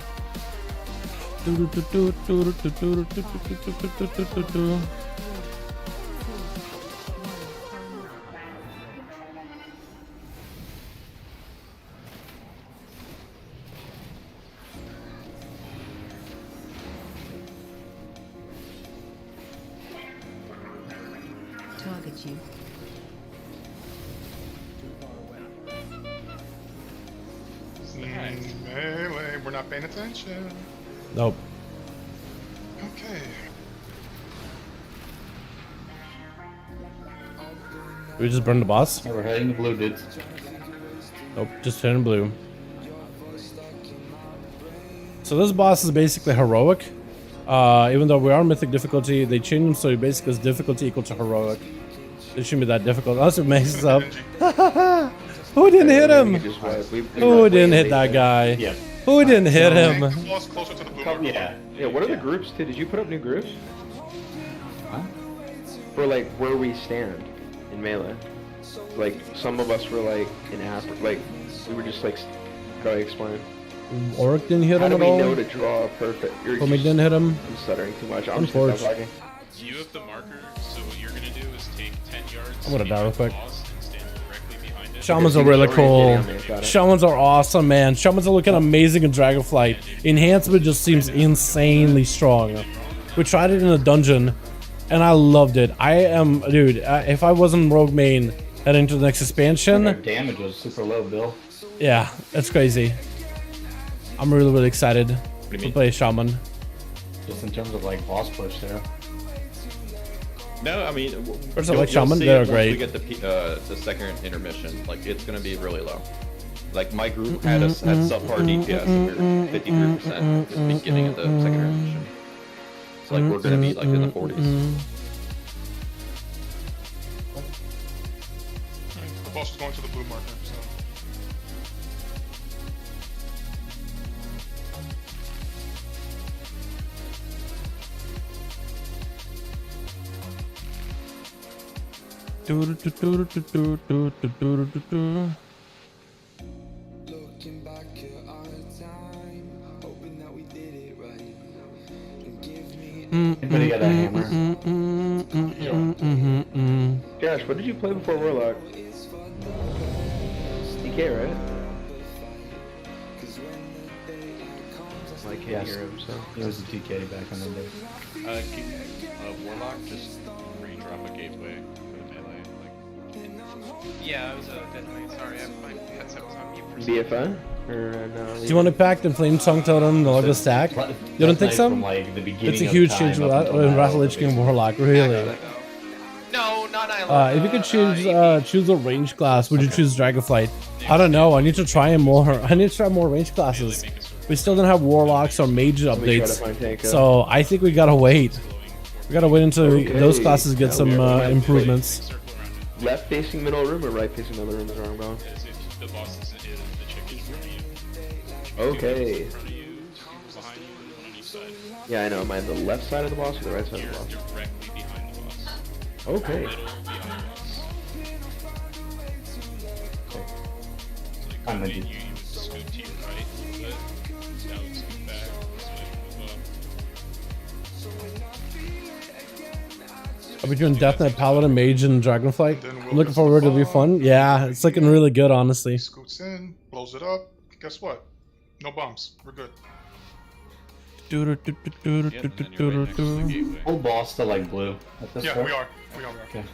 Speaker 7: Target you.
Speaker 9: Melee, we're not paying attention.
Speaker 6: Nope.
Speaker 9: Okay.
Speaker 6: We just burn the boss?
Speaker 3: Yeah, we're heading to blue, dudes.
Speaker 6: Nope, just turn blue. So this boss is basically heroic. Even though we are mythic difficulty, they changed them so basically it's difficulty equal to heroic. It shouldn't be that difficult unless it messes up. Who didn't hit him? Who didn't hit that guy?
Speaker 3: Yeah.
Speaker 6: Who didn't hit
Speaker 9: Take
Speaker 6: him?
Speaker 9: the boss closer to the blue marker.
Speaker 3: Yeah.
Speaker 1: Yeah, what are the groups too? Did you put up new groups?
Speaker 3: Huh?
Speaker 1: For like where we stand in melee. Like some of us were like in like we were just like go ahead, explain.
Speaker 6: Oric didn't hit
Speaker 1: How
Speaker 6: him
Speaker 1: do
Speaker 6: at
Speaker 1: we know
Speaker 6: all.
Speaker 1: to draw a perfect?
Speaker 6: Homie didn't hit him.
Speaker 1: I'm stuttering too much. I'm just
Speaker 6: Unforged.
Speaker 1: gonna stop talking.
Speaker 2: You have the marker, so what you're gonna do is take 10 yards.
Speaker 6: I'm gonna die real quick.
Speaker 2: And stand directly behind it.
Speaker 6: Shamans
Speaker 1: Okay,
Speaker 6: are really
Speaker 1: so
Speaker 6: cool.
Speaker 1: we're getting on there, got it.
Speaker 6: Shamans are awesome, man. Shamans are looking amazing in Dragonflight. Enhancement just seems insanely strong. We tried it in a dungeon, and I loved it. I am, dude. If I wasn't rogue main heading to the next
Speaker 3: Our
Speaker 6: expansion,
Speaker 3: damage was super low, Bill.
Speaker 6: yeah, it's crazy. I'm really excited
Speaker 8: do you
Speaker 6: to
Speaker 8: mean?
Speaker 6: play Shaman.
Speaker 3: Just in terms of like boss push there.
Speaker 8: No, I mean,
Speaker 6: First of all, like Shaman, they're great.
Speaker 8: We get the second intermission, like it's gonna be really low. Like my group had us at subpar DPS, and we were 53% at the beginning of the second intermission. So like we're gonna be like in the 40s.
Speaker 9: The boss is going to the blue marker, so.
Speaker 3: Anybody got a hammer?
Speaker 1: Josh, what did you play before Warlock? DK, right? I can't
Speaker 3: Yes.
Speaker 1: hear him, so.
Speaker 3: It was a TK back in the day.
Speaker 2: Warlock just re-drop a gateway for the melee. Yeah, I was dead late. Sorry, my headset was on mute for a second.
Speaker 1: BFI? Or no?
Speaker 6: Do you want to pack the flame tongue totem, the Lego stack? You don't think so?
Speaker 3: From, like, the beginning
Speaker 6: It's a
Speaker 3: of
Speaker 6: huge
Speaker 3: time
Speaker 6: change in
Speaker 3: up until now,
Speaker 6: Rattle
Speaker 3: the
Speaker 6: Lich King
Speaker 3: biggest-
Speaker 6: Warlock, really.
Speaker 2: No, not Island.
Speaker 6: If you could choose a range class, would you choose Dragonflight? I don't know. I need to try more. I need to try more range classes. We still don't have warlocks or mage
Speaker 1: Let me try to
Speaker 6: updates,
Speaker 1: find Tanko.
Speaker 6: so I think we gotta wait. We gotta wait until those classes get
Speaker 1: Yeah,
Speaker 6: some
Speaker 1: we are.
Speaker 6: improvements.
Speaker 1: Left facing middle room or right facing middle room is where I'm going.
Speaker 2: As if the boss is in the chick in front of you.
Speaker 1: Okay.
Speaker 2: In front of you, two behind you, and one on each side.
Speaker 1: Yeah, I know. Am I the left side of the boss or the right side
Speaker 2: You're
Speaker 1: of the boss?
Speaker 2: directly behind the boss.
Speaker 1: Okay.
Speaker 2: Middle behind the boss.
Speaker 3: I'm
Speaker 2: So
Speaker 3: with you.
Speaker 2: you would scoot to your right a little bit. That would scoot back. So it would move up.
Speaker 6: Are we doing Death Knight, Paladin, Mage, and Dragonflight?
Speaker 9: Then we'll
Speaker 6: I'm looking
Speaker 9: just
Speaker 6: forward to be
Speaker 9: fall.
Speaker 6: fun. Yeah, it's looking really good, honestly.
Speaker 9: Scoots in, blows it up. Guess what? No bombs. We're good.
Speaker 2: Yeah, and then you're right next to the gateway.
Speaker 3: Full boss to like blue at this
Speaker 9: Yeah,
Speaker 3: point.
Speaker 9: we are. We are.
Speaker 3: Okay.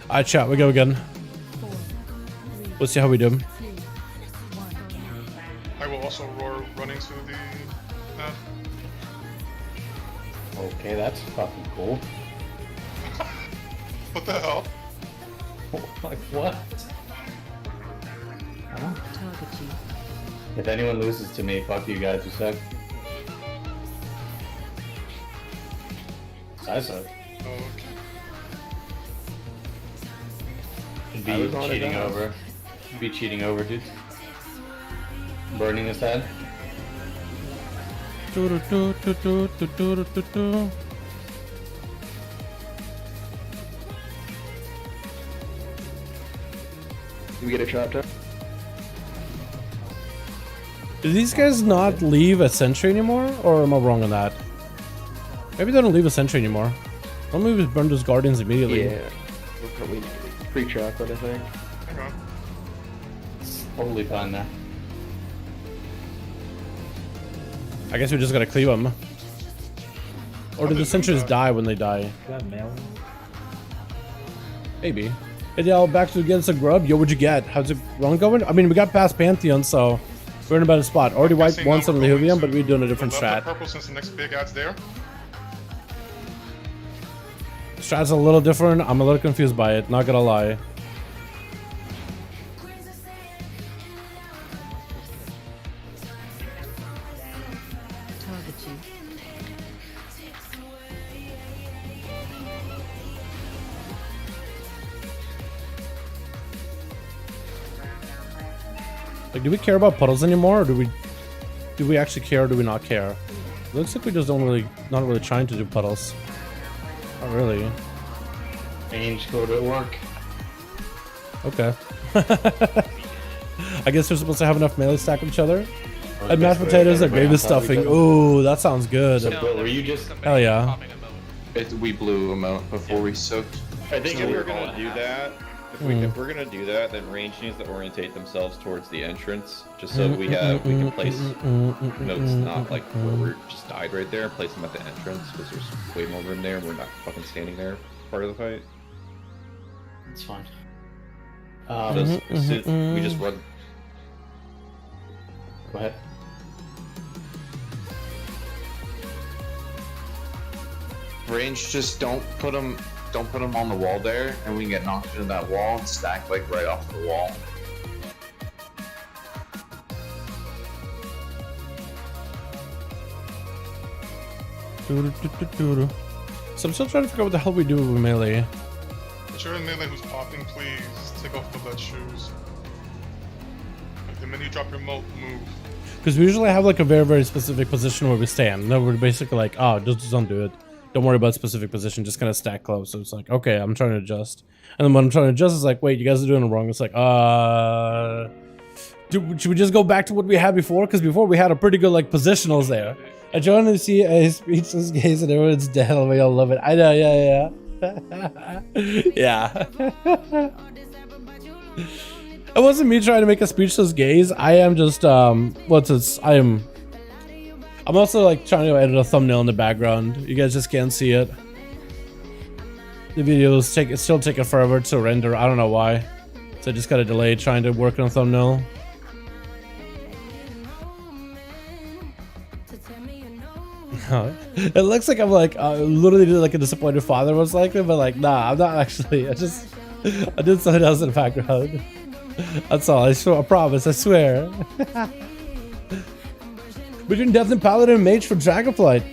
Speaker 6: Alright, chat, we go again.
Speaker 7: 4, 3,
Speaker 6: We'll see how we do.
Speaker 7: 2, 1.
Speaker 9: I will also roar running to the.
Speaker 3: Okay, that's fucking cool.
Speaker 9: What the hell?
Speaker 3: Like what? Huh?
Speaker 7: Target you.
Speaker 3: If anyone loses to me, fuck you guys, you suck. I suck.
Speaker 9: Okay.
Speaker 3: You'd be
Speaker 1: I was on it
Speaker 3: cheating
Speaker 1: now.
Speaker 3: over. You'd be cheating over, dude. Burning his head.
Speaker 1: Did we get a trap down?
Speaker 6: Do these guys not leave a sentry anymore? Or am I wrong on that? Maybe they don't leave a sentry anymore. Don't we just burn those guardians immediately?
Speaker 1: Yeah. We're probably pre-trap, but I think.
Speaker 9: Hang on.
Speaker 3: It's totally fine there.
Speaker 6: I guess we just gotta cleave them. Or do the sentries die when they die? Maybe. Hey, y'all, back to get some grub. Yo, what'd you get? How's it run going? I mean, we got past Pantheon, so we're in a better spot. Already wiped
Speaker 9: Guessing
Speaker 6: once
Speaker 9: now
Speaker 6: on
Speaker 9: we're
Speaker 6: the
Speaker 9: going
Speaker 6: Hivium, but
Speaker 9: to
Speaker 6: we're doing a
Speaker 9: the
Speaker 6: different
Speaker 9: left of
Speaker 6: strat.
Speaker 9: purple since the next big ad's there.
Speaker 6: Strat's a little different. I'm a little confused by it, not gonna lie.
Speaker 7: Target you.
Speaker 6: Like, do we care about puddles anymore, or do we actually care, or do we not care? It looks like we just not really trying to do puddles. Not really.
Speaker 3: Range go to work.
Speaker 6: Okay. I guess we're supposed to have enough melee stack with each other. And mashed potatoes and gravy stuffing. Ooh, that sounds good.
Speaker 3: So, were you just?
Speaker 6: Hell yeah.
Speaker 4: We blew him out before we soaked.
Speaker 8: I think
Speaker 4: So
Speaker 8: if we're
Speaker 4: we're
Speaker 8: gonna
Speaker 4: all
Speaker 8: do that, if we're gonna do that, then range needs to orientate themselves towards the entrance, just so we can place notes not like where we're just died right there, place them at the entrance because there's way more room there. And we're not fucking standing there part of the fight.
Speaker 3: It's fine.
Speaker 8: We just run.
Speaker 3: Go ahead.
Speaker 4: Range, just don't put them on the wall there, and we can get knocked into that wall and stack like right off the wall.
Speaker 6: So I'm still trying to figure out what the hell we do with melee.
Speaker 9: If you're in melee who's popping, please take off the lead shoes. Like, the minute you drop your move.
Speaker 6: Because we usually have like a very, very specific position where we stand. No, we're basically like, oh, just don't do it. Don't worry about specific position, just kind of stack close. So it's like, okay, I'm trying to adjust. And then when I'm trying to adjust, it's like, wait, you guys are doing it wrong. It's like, should we just go back to what we had before? Because before we had a pretty good like positionals there. I joined to see a speechless gaze and everyone's dead. We all love it. I know, yeah. Yeah. It wasn't me trying to make a speechless gaze. I am just, I'm also like trying to edit a thumbnail in the background. You guys just can't see it. The videos still taking forever to render. I don't know why. So I just got a delay trying to work on a thumbnail. It looks like I'm like literally like a disappointed father most likely, but like nah, I'm not actually. I did something else in the background. That's all. I promise. I swear. Between Death and Paladin and Mage for Dragonflight,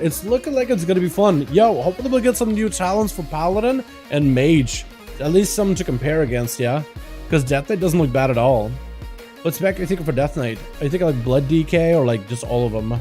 Speaker 6: it's looking like it's gonna be fun. Yo, hopefully we'll get some new talents for Paladin and Mage. At least something to compare against, yeah. Because Death Knight doesn't look bad at all. What spec are you thinking for Death Knight? Are you thinking like Blood DK or like just all of them?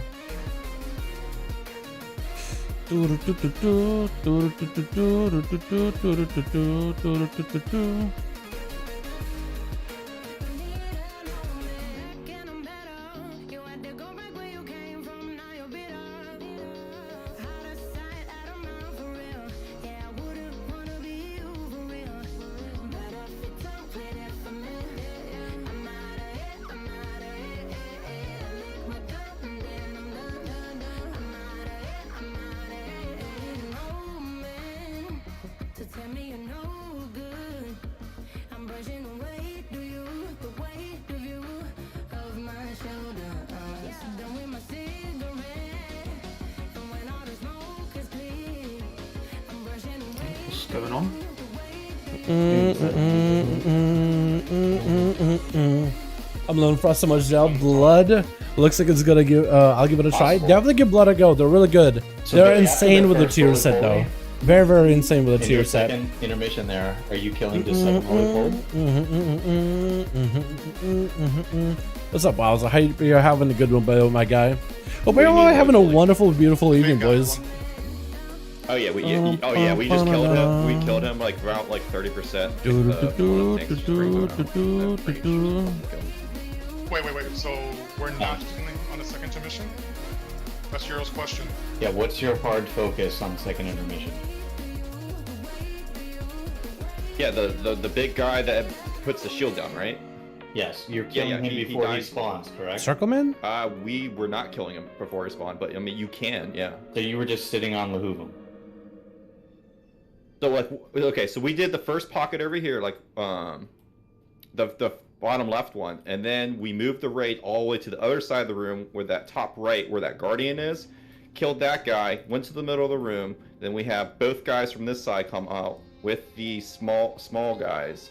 Speaker 4: What's going on?
Speaker 6: I'm learning Frost so much gel. Blood looks like it's gonna give. I'll give it a try. Definitely give Blood a go. They're really good.
Speaker 3: So
Speaker 6: They're
Speaker 3: after
Speaker 6: insane
Speaker 3: the
Speaker 6: with the
Speaker 3: first
Speaker 6: tier
Speaker 3: roll
Speaker 6: set
Speaker 3: for
Speaker 6: though.
Speaker 3: me,
Speaker 6: Very, very insane with a
Speaker 3: In
Speaker 6: tier
Speaker 3: your
Speaker 6: set.
Speaker 3: second intermission there, are you killing just 7 holy pole?
Speaker 6: What's up, Wowza? How you're having a good one, my guy? Hope
Speaker 8: do you
Speaker 6: you're
Speaker 8: mean,
Speaker 6: having a
Speaker 8: like-
Speaker 6: wonderful, beautiful evening, boys.
Speaker 8: Oh yeah, we just killed him. We killed him like around like 30%.
Speaker 9: Wait. So we're not on the second intermission? That's Euro's question.
Speaker 3: Yeah, what's your hard focus on second intermission?
Speaker 8: Yeah, the big guy that puts the shield down, right?
Speaker 3: Yes, you're killing him
Speaker 8: he
Speaker 3: before he
Speaker 8: dies.
Speaker 3: spawns, correct?
Speaker 6: Circleman?
Speaker 8: We were not killing him before he spawned, but I mean you can, yeah.
Speaker 3: So you were just sitting on Lahuvum.
Speaker 8: So like, okay, so we did the first pocket over here, like the bottom left one, and then we moved the raid all the way to the other side of the room where that top right, where that guardian is, killed that guy, went to the middle of the room, then we have both guys from this side come out with the small guys.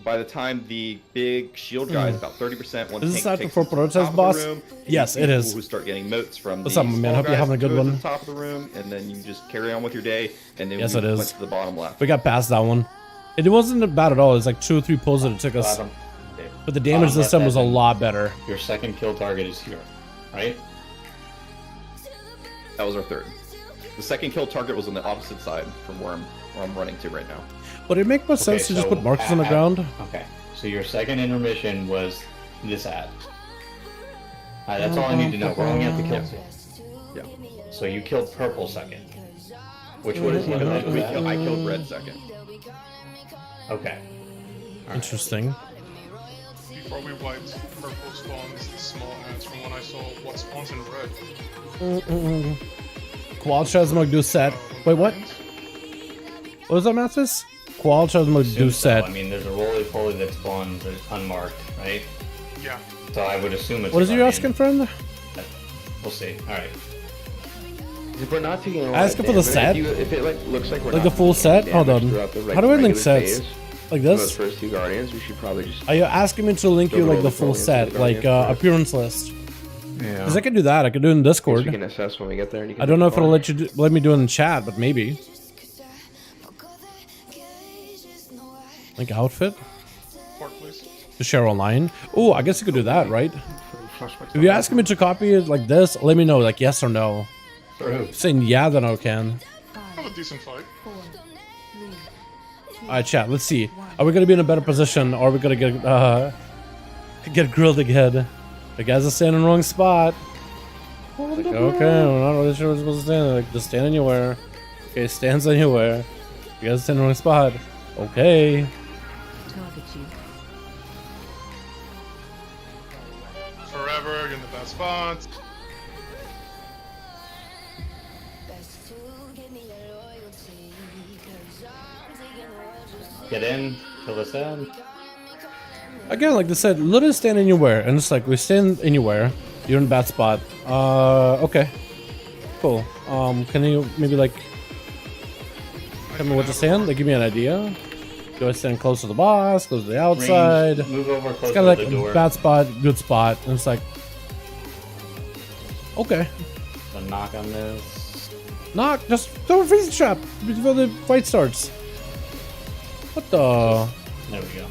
Speaker 8: By the time the big shield guy is about 30%, one
Speaker 6: Is this
Speaker 8: tank
Speaker 6: after
Speaker 8: takes
Speaker 6: for
Speaker 8: it to the
Speaker 6: protest
Speaker 8: top of the
Speaker 6: boss?
Speaker 8: room,
Speaker 6: Yes,
Speaker 8: you
Speaker 6: it
Speaker 8: people
Speaker 6: is.
Speaker 8: Who start getting motes from
Speaker 6: What's
Speaker 8: the
Speaker 6: up, man?
Speaker 8: small
Speaker 6: Hope you're
Speaker 8: guys
Speaker 6: having a good
Speaker 8: go to
Speaker 6: one.
Speaker 8: the top of the room, and then you just carry on with your day, and then
Speaker 6: Yes,
Speaker 8: we
Speaker 6: it is.
Speaker 8: went to the bottom left.
Speaker 6: We got past that one. It wasn't bad at all. It's like 2 or 3 pulls that it took us.
Speaker 3: Bottom-
Speaker 6: But the damage
Speaker 3: bottom
Speaker 6: this time
Speaker 3: left
Speaker 6: was a
Speaker 3: admin.
Speaker 6: lot better.
Speaker 3: Your second kill target is here, right?
Speaker 8: That was our third. The second kill target was on the opposite side from where I'm running to right now.
Speaker 6: But it makes more sense to just put markers on the ground.
Speaker 3: Okay, so your second intermission was this ad. That's all I need to know. We're only at the kill field.
Speaker 8: Yeah.
Speaker 3: So you killed purple second. Which
Speaker 8: What
Speaker 3: one
Speaker 8: is
Speaker 3: is
Speaker 8: he?
Speaker 3: what was that?
Speaker 8: I killed red second.
Speaker 3: Okay.
Speaker 6: Interesting.
Speaker 9: Before we wiped, purple spawns the small ants from when I saw what spawns in red.
Speaker 6: Qual Transmog do set. Wait, what? What was that, Mathis? Qual Transmog do
Speaker 3: Assume so.
Speaker 6: set.
Speaker 3: I mean, there's a roly-poly that spawns unmarked, right?
Speaker 9: Yeah.
Speaker 3: So I would assume it's
Speaker 6: What is it
Speaker 3: a
Speaker 6: you're
Speaker 3: guardian.
Speaker 6: asking, friend?
Speaker 3: We'll see. Alright.
Speaker 1: If we're not taking a lot
Speaker 6: Asking
Speaker 1: of
Speaker 6: for the
Speaker 1: damage,
Speaker 6: set?
Speaker 1: if it like looks like we're
Speaker 6: Like
Speaker 1: not
Speaker 6: the full
Speaker 1: taking
Speaker 6: set? Hold
Speaker 1: damage
Speaker 6: on.
Speaker 1: throughout the
Speaker 6: How do I link
Speaker 1: regular
Speaker 6: sets?
Speaker 1: phase,
Speaker 6: Like
Speaker 1: those
Speaker 6: this?
Speaker 1: first 2 guardians, we should probably just.
Speaker 6: Are you asking me to link you
Speaker 1: Go
Speaker 6: like
Speaker 1: roll
Speaker 6: the
Speaker 1: the
Speaker 6: full
Speaker 1: Guardians
Speaker 6: set,
Speaker 1: to the
Speaker 6: like
Speaker 1: Guardians first.
Speaker 6: appearance list?
Speaker 3: Yeah.
Speaker 6: Because I could do that. I could do it in Discord.
Speaker 1: We can assess when we get there. And you can
Speaker 6: I don't know if it'll
Speaker 1: let.
Speaker 6: let me do it in chat, but maybe. Like outfit
Speaker 9: Port, please.
Speaker 6: to share online. Oh, I guess you could do that, right? If you're asking me to copy it like this, let me know, like yes or no.
Speaker 3: True.
Speaker 6: Saying yeah, then I can.
Speaker 9: Have a decent fight.
Speaker 7: 4, 3,
Speaker 6: Alright, chat. Let's see. Are we gonna be in a better position, or are we gonna get grilled again? The guys are standing in the wrong spot. Like, okay, we're not really sure we're supposed to stand. Like, just stand anywhere. Okay, stands anywhere. You guys stand in the wrong spot. Okay.
Speaker 7: target you.
Speaker 9: Forever, you're in the best spot.
Speaker 3: Get in, kill this ad.
Speaker 6: Again, like they said, literally stand anywhere, and it's like we stand anywhere. You're in a bad spot. Okay. Cool. Can you maybe like tell me what to stand? Like give me an idea. Do I stand close to the boss? Close to the outside?
Speaker 3: Range, move over
Speaker 6: It's
Speaker 3: closer
Speaker 6: kind of
Speaker 3: to
Speaker 6: like
Speaker 3: the door.
Speaker 6: bad spot, good spot, and it's like okay.
Speaker 3: So knock on this.
Speaker 6: Knock, just throw a freezing trap before the fight starts. What the?
Speaker 3: There we go.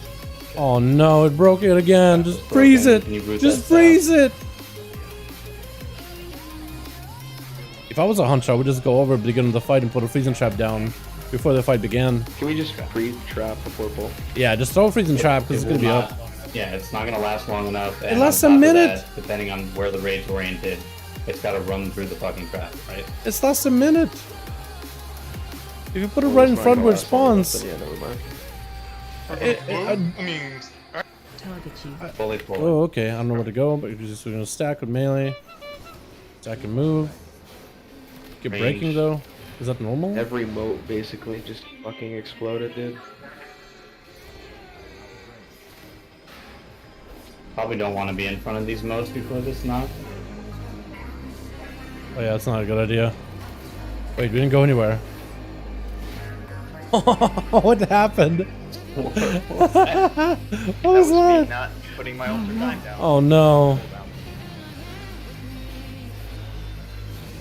Speaker 6: Oh no, it broke it again. Just
Speaker 3: it's
Speaker 6: freeze
Speaker 3: broken.
Speaker 6: it.
Speaker 3: Can you root
Speaker 6: Just
Speaker 3: that
Speaker 6: freeze it. If I was a hunter, I would just go over at the beginning of the fight and put a freezing trap down before the fight began.
Speaker 1: Can we just freeze trap before pull?
Speaker 6: Yeah, just throw a freezing trap because it's
Speaker 3: It
Speaker 6: gonna
Speaker 3: will
Speaker 6: be
Speaker 3: not-
Speaker 6: up.
Speaker 3: Yeah, it's not gonna last long enough.
Speaker 6: It
Speaker 3: and
Speaker 6: lasts
Speaker 3: on
Speaker 6: a
Speaker 3: top of
Speaker 6: minute.
Speaker 3: that, depending on where the raid's oriented, it's gotta run through the fucking trap, right?
Speaker 6: It's less a minute. If you put it right in front where it spawns.
Speaker 1: Yeah, never mind.
Speaker 9: I mean,
Speaker 7: Target you.
Speaker 3: Fully pull.
Speaker 6: Oh, okay. I don't know where to go, but you're just gonna stack with melee. Stack and move. Get
Speaker 3: Range.
Speaker 6: breaking though. Is that normal?
Speaker 1: Every moat basically just fucking exploded, dude.
Speaker 3: Probably don't want to be in front of these modes before this knock.
Speaker 6: Oh yeah, that's not a good idea. Wait, we didn't go anywhere. What happened? What was that?
Speaker 2: Not putting my ultra time down.
Speaker 6: Oh no.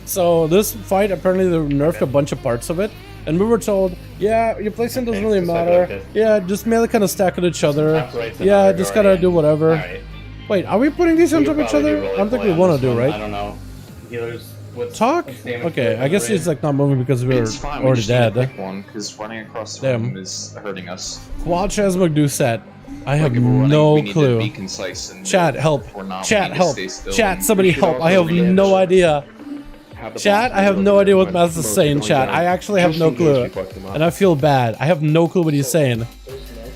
Speaker 6: So this fight, apparently they nerfed a bunch of parts of it. And we were told, yeah, your placement doesn't really
Speaker 3: just like
Speaker 6: matter.
Speaker 3: this.
Speaker 6: Yeah, just merely kind of stack at each other.
Speaker 3: Uprights and
Speaker 6: Yeah,
Speaker 3: other
Speaker 6: just gotta
Speaker 3: guardian.
Speaker 6: do whatever.
Speaker 3: Alright.
Speaker 6: Wait, are we putting these on top of each other? I don't think we want to do,
Speaker 3: I
Speaker 6: right?
Speaker 3: don't know. Healers, what's
Speaker 6: Talk?
Speaker 3: what's damage
Speaker 6: Okay,
Speaker 3: per
Speaker 6: I guess
Speaker 3: raid?
Speaker 6: he's like not moving because we're
Speaker 4: It's fine. We
Speaker 6: already
Speaker 4: just need to
Speaker 6: dead.
Speaker 4: pick one because running across the
Speaker 6: Damn.
Speaker 4: room is hurting us.
Speaker 6: Quad Transmog do set. I have
Speaker 4: Like, if we're running,
Speaker 6: no
Speaker 4: we need to be
Speaker 6: clue.
Speaker 4: concise and
Speaker 6: Chat, help.
Speaker 4: if we're not, we
Speaker 6: Chat,
Speaker 4: need to
Speaker 6: help.
Speaker 4: stay still
Speaker 6: Chat,
Speaker 4: and-
Speaker 6: somebody
Speaker 1: we should
Speaker 6: help. I
Speaker 1: also
Speaker 6: have
Speaker 1: manage
Speaker 6: no idea.
Speaker 1: Have the
Speaker 6: Chat,
Speaker 1: boss
Speaker 6: I have
Speaker 1: over
Speaker 6: no
Speaker 1: there
Speaker 6: idea what
Speaker 1: when
Speaker 6: Matt's
Speaker 1: most
Speaker 6: saying,
Speaker 1: going
Speaker 6: chat.
Speaker 1: down,
Speaker 6: I actually have
Speaker 1: just
Speaker 6: no
Speaker 1: in case
Speaker 6: clue.
Speaker 1: we fucked them up.
Speaker 6: And I feel bad. I have no clue what he's saying.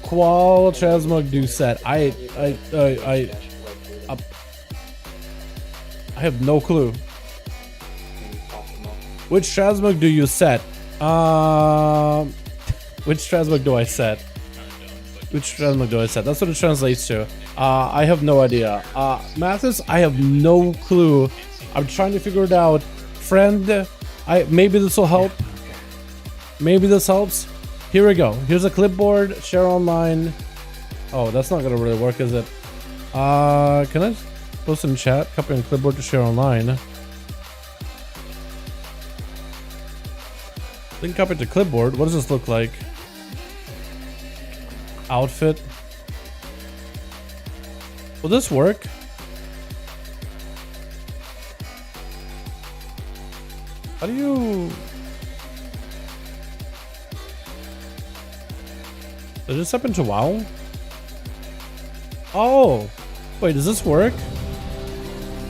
Speaker 6: Qual Transmog do set. I have no clue. Which transmog do you set? Which transmog do I set? Which transmog do I set? That's what it translates to. I have no idea. Mathis, I have no clue. I'm trying to figure it out. Friend, maybe this will help. Maybe this helps. Here we go. Here's a clipboard. Share online. Oh, that's not gonna really work, is it? Can I post in chat? Copy on clipboard to share online. Link copy to clipboard. What does this look like? Outfit. Will this work? How do you... Did this happen to WoW? Oh! Wait, does this work?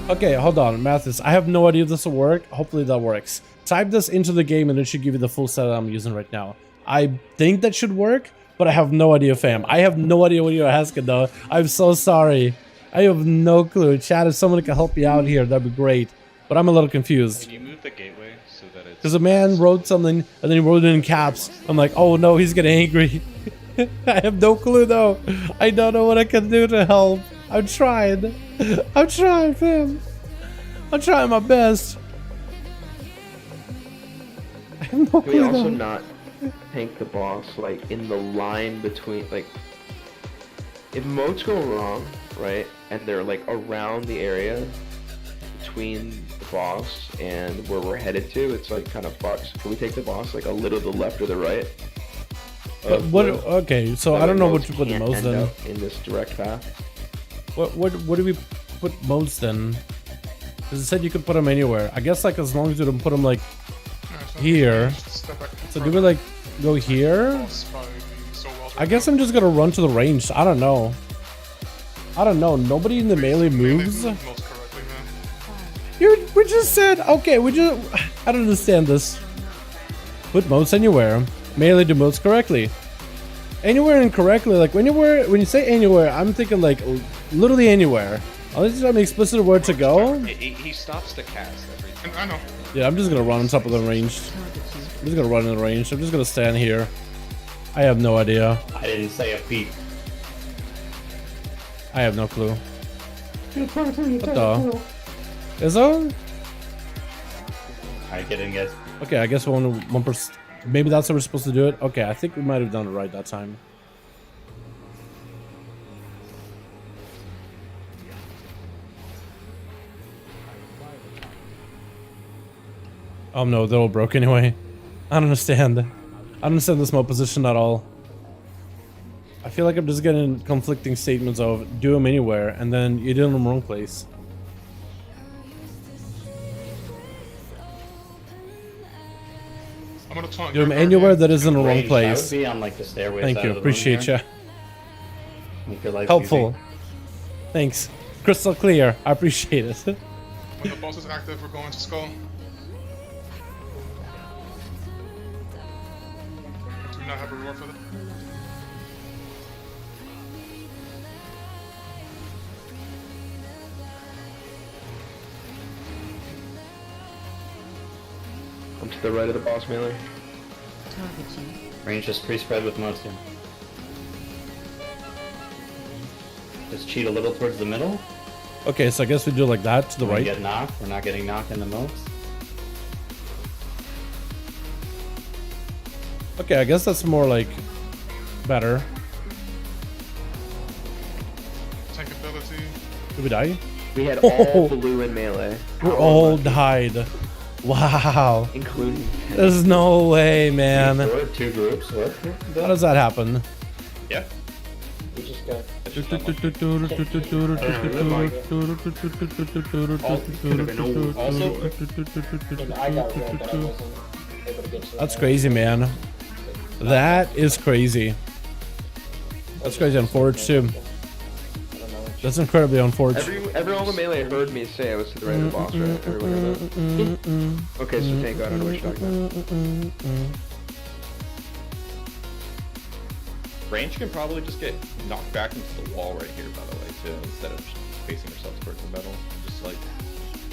Speaker 6: Okay, hold on, Mathis. I have no idea if this will work. Hopefully that works. Type this into the game and it should give you the full set that I'm using right now. I think that should work, but I have no idea, fam. I have no idea what you're asking, though. I'm so sorry. I have no clue. Chat, if someone can help me out here, that'd be great. But I'm a little confused.
Speaker 2: Can you move the gateway so that it's...
Speaker 6: Because a man wrote something and then he wrote it in caps. I'm like, oh no, he's getting angry. I have no clue, though. I don't know what I can do to help. I'm trying. I'm trying, fam. I'm trying my best. I have no
Speaker 1: Can we
Speaker 6: clue,
Speaker 1: also
Speaker 6: though.
Speaker 1: not tank the boss like in the line between like if modes go wrong, right, and they're like around the area between the boss and where we're headed to, it's like kind of fucked. Can we take the boss like a little to the left or the right?
Speaker 6: But what? Okay, so I don't know what to put the
Speaker 1: most
Speaker 6: modes then.
Speaker 1: in this direct path.
Speaker 6: What do we put modes then? Because it said you could put them anywhere. I guess like as long as you don't put them like
Speaker 9: Yeah, so
Speaker 6: here.
Speaker 9: just step back
Speaker 6: So do we like go here?
Speaker 9: boss by being so well
Speaker 6: I guess I'm just gonna run to the range. I don't know. I don't know. Nobody in the melee moves.
Speaker 9: Most correctly, man.
Speaker 6: We just said okay. I don't understand this. Put modes anywhere. Melee do modes correctly. Anywhere incorrectly, like when you say anywhere, I'm thinking like literally anywhere. Unless you have an explicit word to go.
Speaker 2: He stops to cast every time.
Speaker 9: And I know.
Speaker 6: Yeah, I'm just gonna run on top of the range. I'm just gonna run in the range. I'm just gonna stand here. I have no idea.
Speaker 3: I didn't say a peep.
Speaker 6: I have no clue. What the? Is that?
Speaker 3: I didn't guess.
Speaker 6: Okay, I guess one person. Maybe that's how we're supposed to do it. Okay, I think we might have done it right that time. Oh no, they're all broke anyway. I don't understand. I don't understand this mode position at all. I feel like I'm just getting conflicting statements of do them anywhere and then you did them in the wrong place.
Speaker 9: I'm gonna taunt
Speaker 6: Do them
Speaker 9: your
Speaker 6: anywhere
Speaker 9: guardian.
Speaker 6: that isn't the wrong
Speaker 3: Range, I
Speaker 6: place.
Speaker 3: would be on like the stairway.
Speaker 6: Thank
Speaker 3: side
Speaker 6: you,
Speaker 3: of the room
Speaker 6: appreciate
Speaker 3: here.
Speaker 6: you.
Speaker 3: Make your life
Speaker 6: Helpful.
Speaker 3: easy.
Speaker 6: Thanks. Crystal clear. I appreciate it.
Speaker 9: When the boss is active, we're going to skull. Do we not have a reward for that?
Speaker 1: I'm to the right of the boss melee.
Speaker 7: Target you.
Speaker 3: Range just pre-spread with modes here. Just cheat a little towards the middle.
Speaker 6: Okay, so I guess we do like that to the
Speaker 3: When we
Speaker 6: right.
Speaker 3: get knocked, we're not getting knocked in the modes.
Speaker 6: Okay, I guess that's more like better.
Speaker 9: Tank ability.
Speaker 6: Did we die?
Speaker 1: We had
Speaker 6: Oh.
Speaker 1: all blue in melee.
Speaker 6: We're
Speaker 1: How
Speaker 6: all
Speaker 1: unlucky.
Speaker 6: died. Wow.
Speaker 1: including.
Speaker 6: There's no way, man.
Speaker 3: We're 2 groups. What?
Speaker 6: How does that happen?
Speaker 8: Yeah.
Speaker 4: We just got.
Speaker 6: That's crazy, man. That is crazy. That's crazy on Forge too. That's incredibly unfortunate.
Speaker 1: Everyone in Melee heard me say I was to the right of the boss, right? Everyone heard that? Okay, so thank God I know what you're talking about.
Speaker 8: Range can probably just get knocked back into the wall right here, by the way, too, instead of just facing ourselves towards the metal. Just like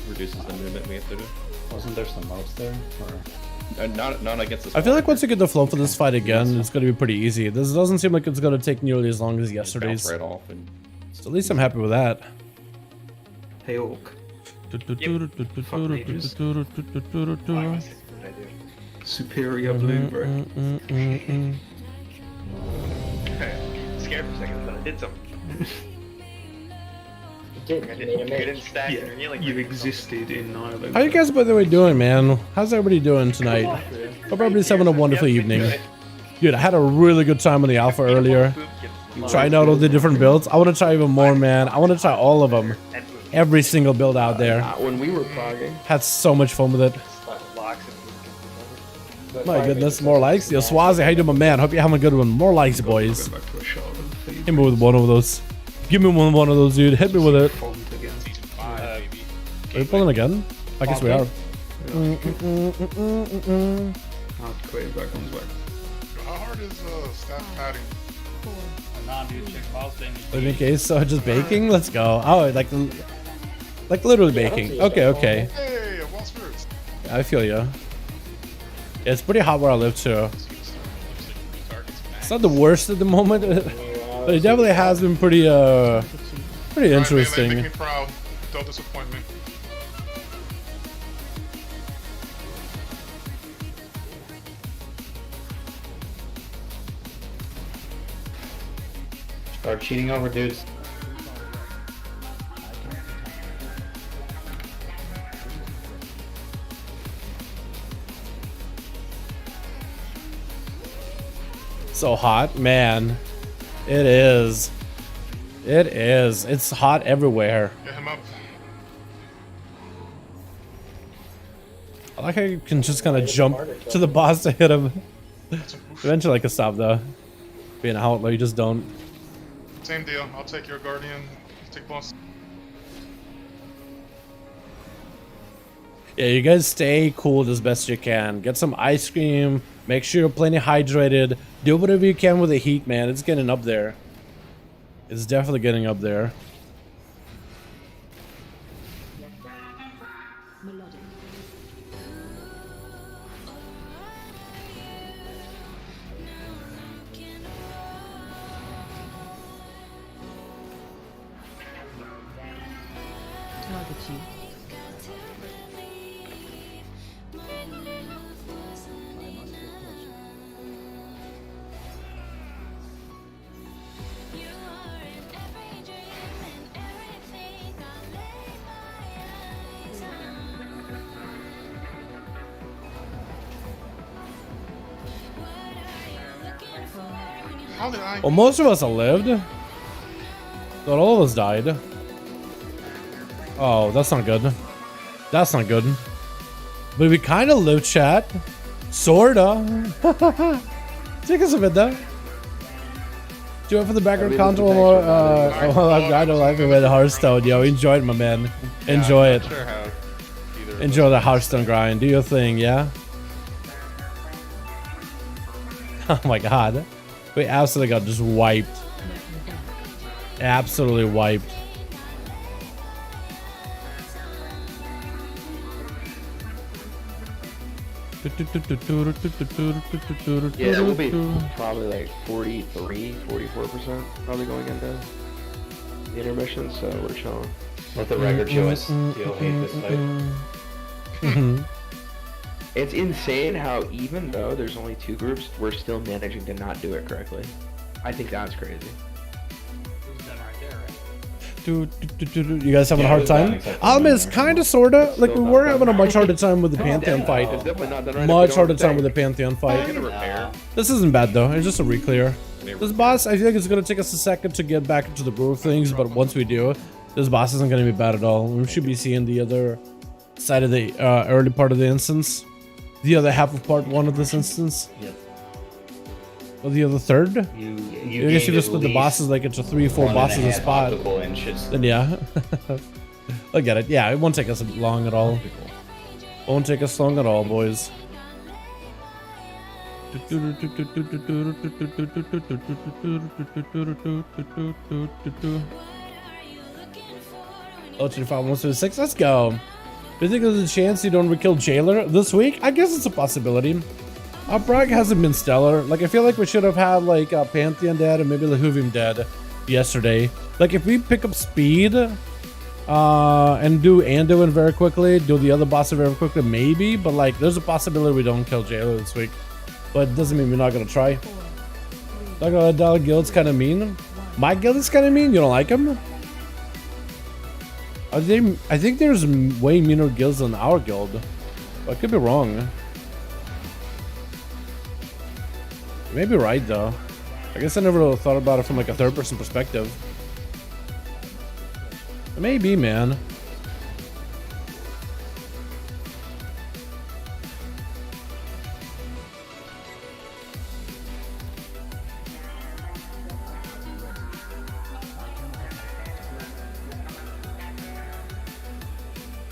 Speaker 8: reduces the movement we have to do.
Speaker 3: Wasn't there some mouse there? Or...
Speaker 8: Not against this.
Speaker 6: I feel like once you get the flow for this fight again, it's gonna be pretty easy. This doesn't seem like it's gonna take nearly as long as yesterday's.
Speaker 8: Right off and...
Speaker 6: So at least I'm happy with that.
Speaker 1: Hey, Oak. Superior blue, bro.
Speaker 2: Scared for a second, but I did something.
Speaker 4: You
Speaker 2: didn't stack your healing.
Speaker 10: You existed in Ireland.
Speaker 6: How you guys, by the way, doing, man? How's everybody doing tonight? Hope everybody's having a wonderful evening. Dude, I had a really good time on the alpha earlier. Trying out all the different builds. I want to try even more, man. I want to try all of them. Every single build out there.
Speaker 1: When we were progging.
Speaker 6: Had so much fun with it. My goodness, more likes. Yo, Swazi, how you doing, my man? Hope you're having a good one. More likes, boys. Hit me with one of those. Give me one of those, dude. Hit me with it. Are we pulling again? I guess we are.
Speaker 9: How hard is staff padding?
Speaker 6: In case, so just baking? Let's go. Oh, like literally baking. Okay, okay.
Speaker 9: Hey, I lost first.
Speaker 6: I feel you. Yeah, it's pretty hot where I live too. It's not the worst at the moment, but it definitely has been pretty pretty interesting.
Speaker 9: Make me proud. Don't disappoint me.
Speaker 3: Start cheating over dudes.
Speaker 6: So hot, man. It is. It is. It's hot everywhere.
Speaker 9: Get him up.
Speaker 6: I like how you can just kind of jump to the boss to hit him. Eventually I can stop though. Being out, like you just don't.
Speaker 9: Same deal. I'll take your guardian. You take boss.
Speaker 6: Yeah, you guys stay cool as best you can. Get some ice cream. Make sure you're plenty hydrated. Do whatever you can with the heat, man. It's getting up there. It's definitely getting up there.
Speaker 7: Target you.
Speaker 9: How did I?
Speaker 6: Well, most of us have lived. Not all of us died. Oh, that's not good. That's not good. But we kind of lived, chat. Sorta. Take us a bit though. Do it for the background content more. I don't like it with Hearthstone. Yo, enjoy it, my man. Enjoy it. Enjoy the Hearthstone grind. Do your thing, yeah? Oh my god. We absolutely got just wiped. Absolutely wiped.
Speaker 1: Yeah, it will be probably like 43, 44% probably going into the intermission, so we're chilling.
Speaker 3: Let the record show us. You'll hate this fight.
Speaker 1: It's insane how even though there's only 2 groups, we're still managing to not do it correctly. I think that's crazy.
Speaker 6: You guys having a hard time? I'll admit, kinda, sorta. Like, we were having a much harder time with the Pantheon fight.
Speaker 1: It's definitely not done right.
Speaker 6: Much harder time with the Pantheon fight.
Speaker 2: Get a repair.
Speaker 6: This isn't bad though. It's just a re-clear. This boss, I feel like it's gonna take us a second to get back into the groove of things, but once we do, this boss isn't gonna be bad at all. We should be seeing the other side of the early part of the instance. The other half of part 1 of this instance.
Speaker 3: Yep.
Speaker 6: Or the other third?
Speaker 3: You
Speaker 6: I guess you just split the bosses like into 3 or 4 bosses a spot. Then yeah. I get it. Yeah, it won't take us long at all. Won't take us long at all, boys. Oh, 126. Let's go. Do you think there's a chance you don't re-kill Jailer this week? I guess it's a possibility. Our Bragg hasn't been stellar. Like, I feel like we should have had, like, Pantheon dead and maybe Lehuvium dead yesterday. Like, if we pick up speed and do Anduin very quickly, do the other boss very quickly, maybe. But, like, there's a possibility we don't kill Jailer this week. But it doesn't mean we're not going to try. Not gonna let guild's kind of mean. My guild is kind of mean? You don't like him? I think there's way meaner guilds than our guild. But I could be wrong. You may be right though. I guess I never thought about it from like a third-person perspective. It may be, man.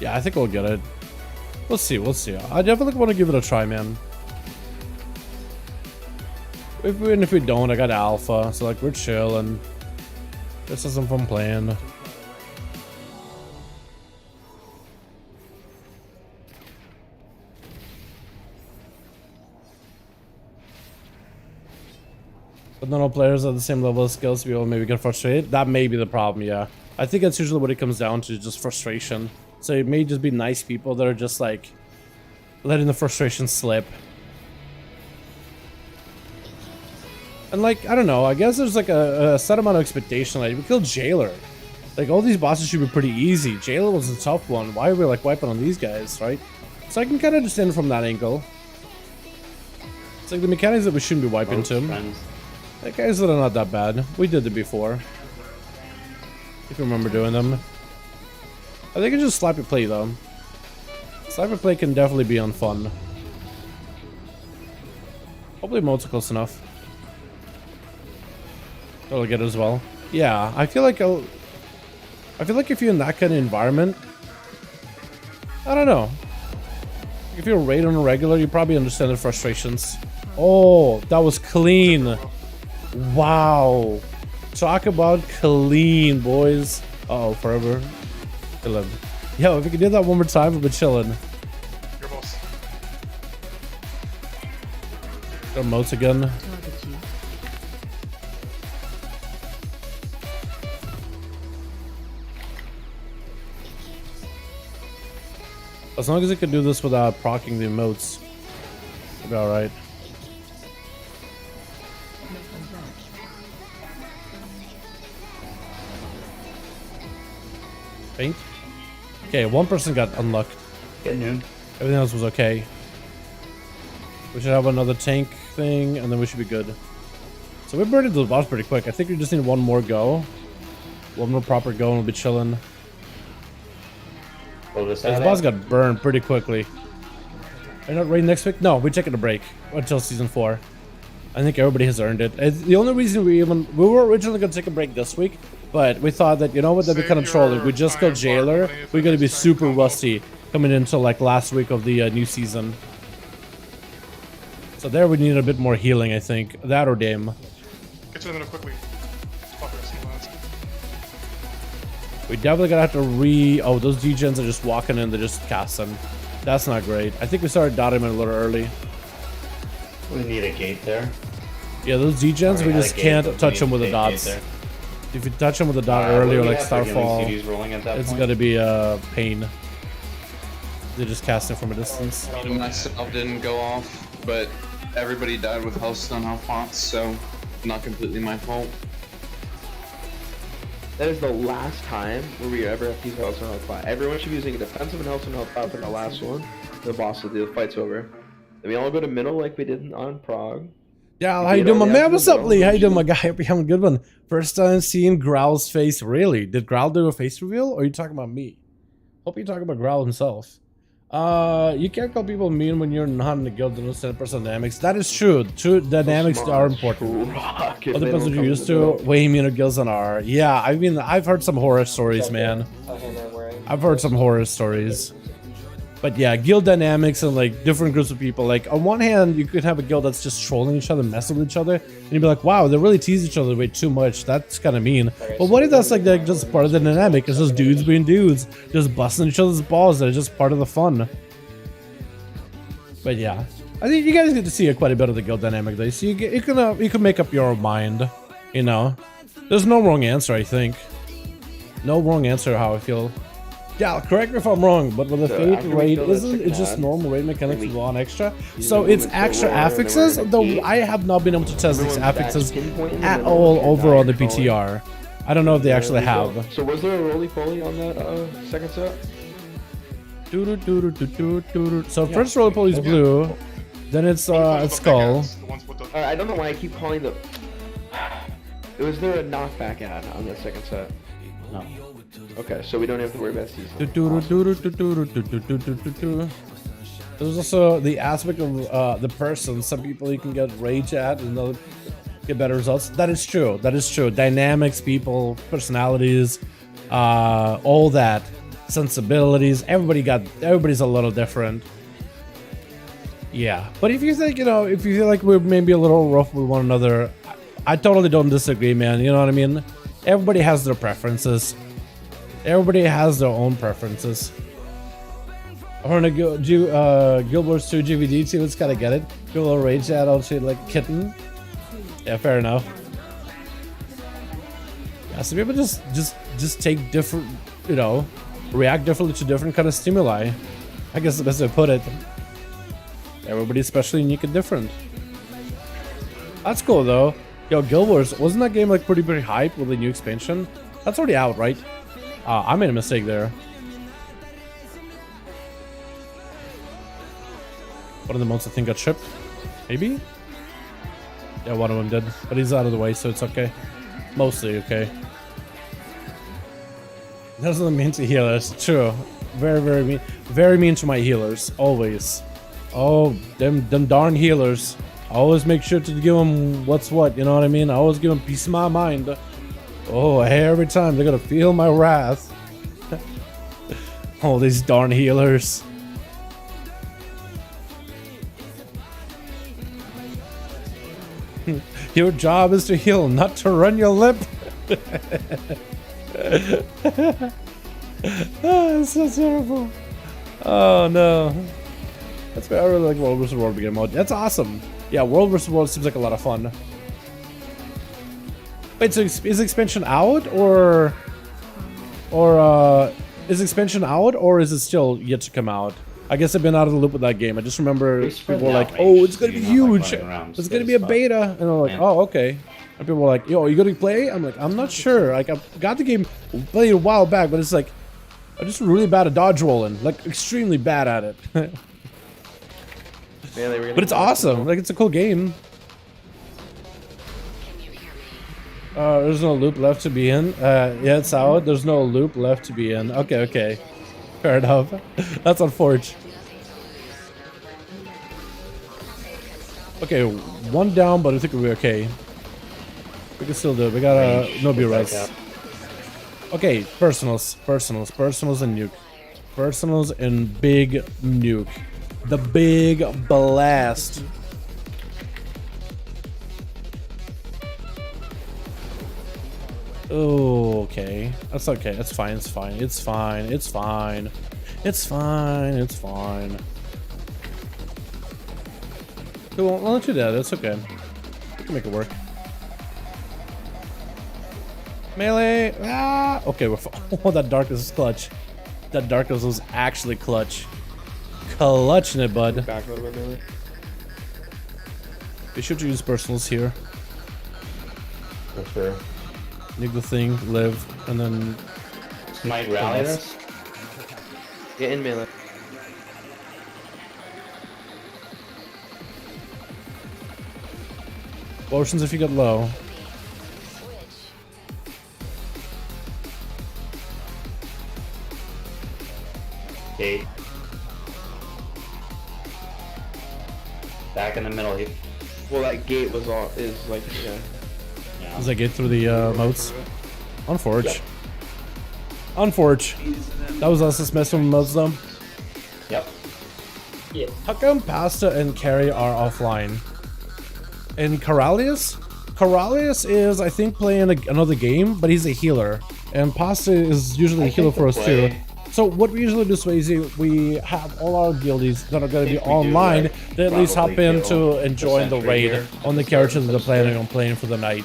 Speaker 6: Yeah, I think we'll get it. We'll see, we'll see. I definitely want to give it a try, man. Even if we don't, I got Alpha, so like we're chilling. This is some fun playing. But not all players are the same level of skills, people maybe get frustrated. That may be the problem, yeah. I think that's usually what it comes down to, just frustration. So it may just be nice people that are just like letting the frustration slip. And like, I don't know, I guess there's like a set amount of expectation. Like, we killed Jailer. Like, all these bosses should be pretty easy. Jailer was a tough one. Why are we like wiping on these guys, right? So I can kind of understand from that angle. It's like the mechanics that we shouldn't be wiping to. Like, guys that are not that bad. We did it before. If you remember doing them. I think it's just sloppy play though. Sloppy play can definitely be unfun. Hopefully modes are close enough. I'll get it as well. Yeah, I feel like if you're in that kind of environment, I don't know. If you're raid on a regular, you probably understand the frustrations. Oh, that was clean. Wow. Talk about clean, boys. Uh oh, forever. Chillin'. Yo, if we could do that one more time, we'll be chilling.
Speaker 9: Your boss.
Speaker 6: Got moats again.
Speaker 7: Target you.
Speaker 6: As long as it can do this without proccing the emotes, it'll be alright. Faint? Okay, one person got unlocked.
Speaker 3: Get noon.
Speaker 6: Everything else was okay. We should have another tank thing, and then we should be good. So we burned into the boss pretty quick. I think we just need one more go. One more proper go, and we'll be chilling. This boss got burned pretty quickly. Are you not raiding next week? No, we're taking a break until season 4. I think everybody has earned it. The only reason we were originally going to take a break this week, but we thought that, you know what, that'd be kind of trolling. We just killed Jailer. We're going to be super rusty coming into like last week of the new season. So there we need a bit more healing, I think. That or Dame.
Speaker 9: Get to them quickly. Fuck us, lads.
Speaker 6: We definitely gonna have to oh, those degens are just walking in, they're just casting. That's not great. I think we started dotting them a little early.
Speaker 3: We need a gate there.
Speaker 6: Yeah, those degens, we just can't touch them with the dots. If you touch them with a dot early or like Starfall, it's gonna be a pain. They're just casting from a distance.
Speaker 4: Myself didn't go off, but everybody died with health stun off pots, so not completely my fault.
Speaker 1: That is the last time where we ever have people health and health pot. Everyone should be using a defensive and health and health pot for the last one. The boss will do. The fight's over. Then we all go to middle like we did on Prague.
Speaker 6: Yeah, how you doing, my man? What's up, Lee? How you doing, my guy? Hope you're having a good one. First time seeing Growl's face. Really? Did Growl do a face reveal, or are you talking about me? Hope you're talking about Growl himself. You can't call people mean when you're not in the guild to understand personal dynamics. That is true. True dynamics are important. What depends what you're used to. Way meaner guilds than are. Yeah, I mean, I've heard some horror stories, man. I've heard some horror stories. But yeah, guild dynamics and like different groups of people. Like on one hand, you could have a guild that's just trolling each other, messing with each other, and you'd be like, wow, they really tease each other way too much. That's kind of mean. But what if that's like just part of the dynamic? It's just dudes being dudes, just busting each other's balls. They're just part of the fun. But yeah, I think you guys get to see quite a bit of the guild dynamic. Though. So you can make up your own mind. You know, there's no wrong answer. I think no wrong answer. How I feel. Yeah, correct me if I'm wrong, but with the fate raid, isn't it just normal raid mechanics with on extra? So it's extra affixes, though I have not been able to test these affixes at all over on the PTR. I don't know if they actually have.
Speaker 1: So was there a roly-poly on that second set?
Speaker 6: So first roly-poly is blue, then it's skull.
Speaker 1: I don't know why I keep calling the... Was there a knockback ad on the second set?
Speaker 3: No.
Speaker 1: Okay, so we don't have to worry about season.
Speaker 6: There's also the aspect of the person. Some people you can get rage at and they'll get better results. That is true. That is true. Dynamics, people, personalities, all that, sensibilities. Everybody's a little different. Yeah, but if you think, if you feel like we're maybe a little rough with one another, I totally don't disagree, man. You know what I mean? Everybody has their preferences. Everybody has their own preferences. I want to go do Guild Wars 2 GVD too. Let's gotta get it. Do a little rage at all shit like kitten. Yeah, fair enough. Yeah, so people just take different, react differently to different kind of stimuli. I guess the best way to put it. Everybody's especially unique and different. That's cool though. Yo, Guild Wars, wasn't that game like pretty hype with the new expansion? That's already out, right? I made a mistake there. One of the months I think got shipped. Maybe? Yeah, one of them did. But he's out of the way, so it's okay. Mostly okay. That's what I mean to healers. True. Very mean. Very mean to my healers. Always. Oh, them darn healers. I always make sure to give them what's what, you know what I mean? I always give them peace of my mind. Oh, every time they're gonna feel my wrath. All these darn healers. Your job is to heal, not to run your lip. Oh, it's so terrible. Oh no. That's why I really like World vs. World beginner mode. That's awesome. Yeah, World vs. World seems like a lot of fun. Wait, so is expansion out or is expansion out or is it still yet to come out? I guess I've been out of the loop with that game. I just remember people were like, "Oh, it's gonna be huge. It's gonna be a beta," and I'm like, "Oh, okay." And people were like, "Yo, are you gonna play?" I'm like, "I'm not sure. Like, I got the game played a while back, but it's like I'm just really bad at dodge rolling, like extremely bad at it." But it's awesome. Like, it's a cool game. There's no loop left to be in. Yeah, it's out. There's no loop left to be in. Okay. Fair enough. That's unfortunate. Okay, one down, but I think we'll be okay. We can still do it. We got no B-res. Okay, personals and nuke. Personals and big nuke. The big blast. Oh, okay. That's okay. That's fine. It's fine. It's fine. It's fine. It's fine. It's fine. Cool. I'll let you do that. It's okay. We can make it work. Melee. Ah. Okay. We're oh, that darkness is clutch. That darkness was actually clutch. Clutching it, bud. We should use personals here.
Speaker 3: For sure.
Speaker 6: Nuke the thing, live, and then
Speaker 3: Might rally us.
Speaker 1: Get in melee.
Speaker 6: potions if you get low.
Speaker 3: Gate. Back in the middle here.
Speaker 1: Well, that gate was all is like
Speaker 6: As I get through the moats. Unforge.
Speaker 3: Yep.
Speaker 6: Unforge. That was us just messing with moats though.
Speaker 3: Yep.
Speaker 6: How come Pasta and Carry are offline? And Corralius? Corralius is, I think, playing another game, but he's a healer. And Pasta is usually a healer for us too. So what we usually do, Swayze, we have all our guildies that are going to be online. They at least hop in to enjoy the raid on the characters that they're planning on playing for the night.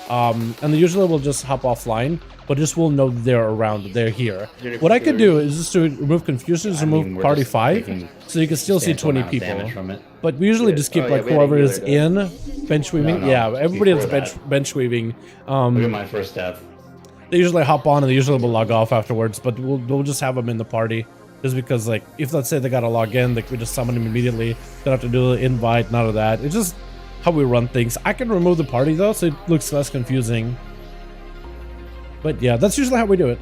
Speaker 6: And they usually will just hop offline, but just will know they're around, they're here. What I could do is just to remove confusion, remove party 5, so you can still see 20 people. But we usually just keep like whoever is in bench weaving. Yeah, everybody is bench weaving.
Speaker 3: Look at my first death.
Speaker 6: They usually hop on and they usually will log off afterwards, but we'll just have them in the party. Just because, like, if let's say they gotta log in, like, we just summon them immediately. Don't have to do the invite, none of that. It's just how we run things. I can remove the party though, so it looks less confusing. But yeah, that's usually how we do it.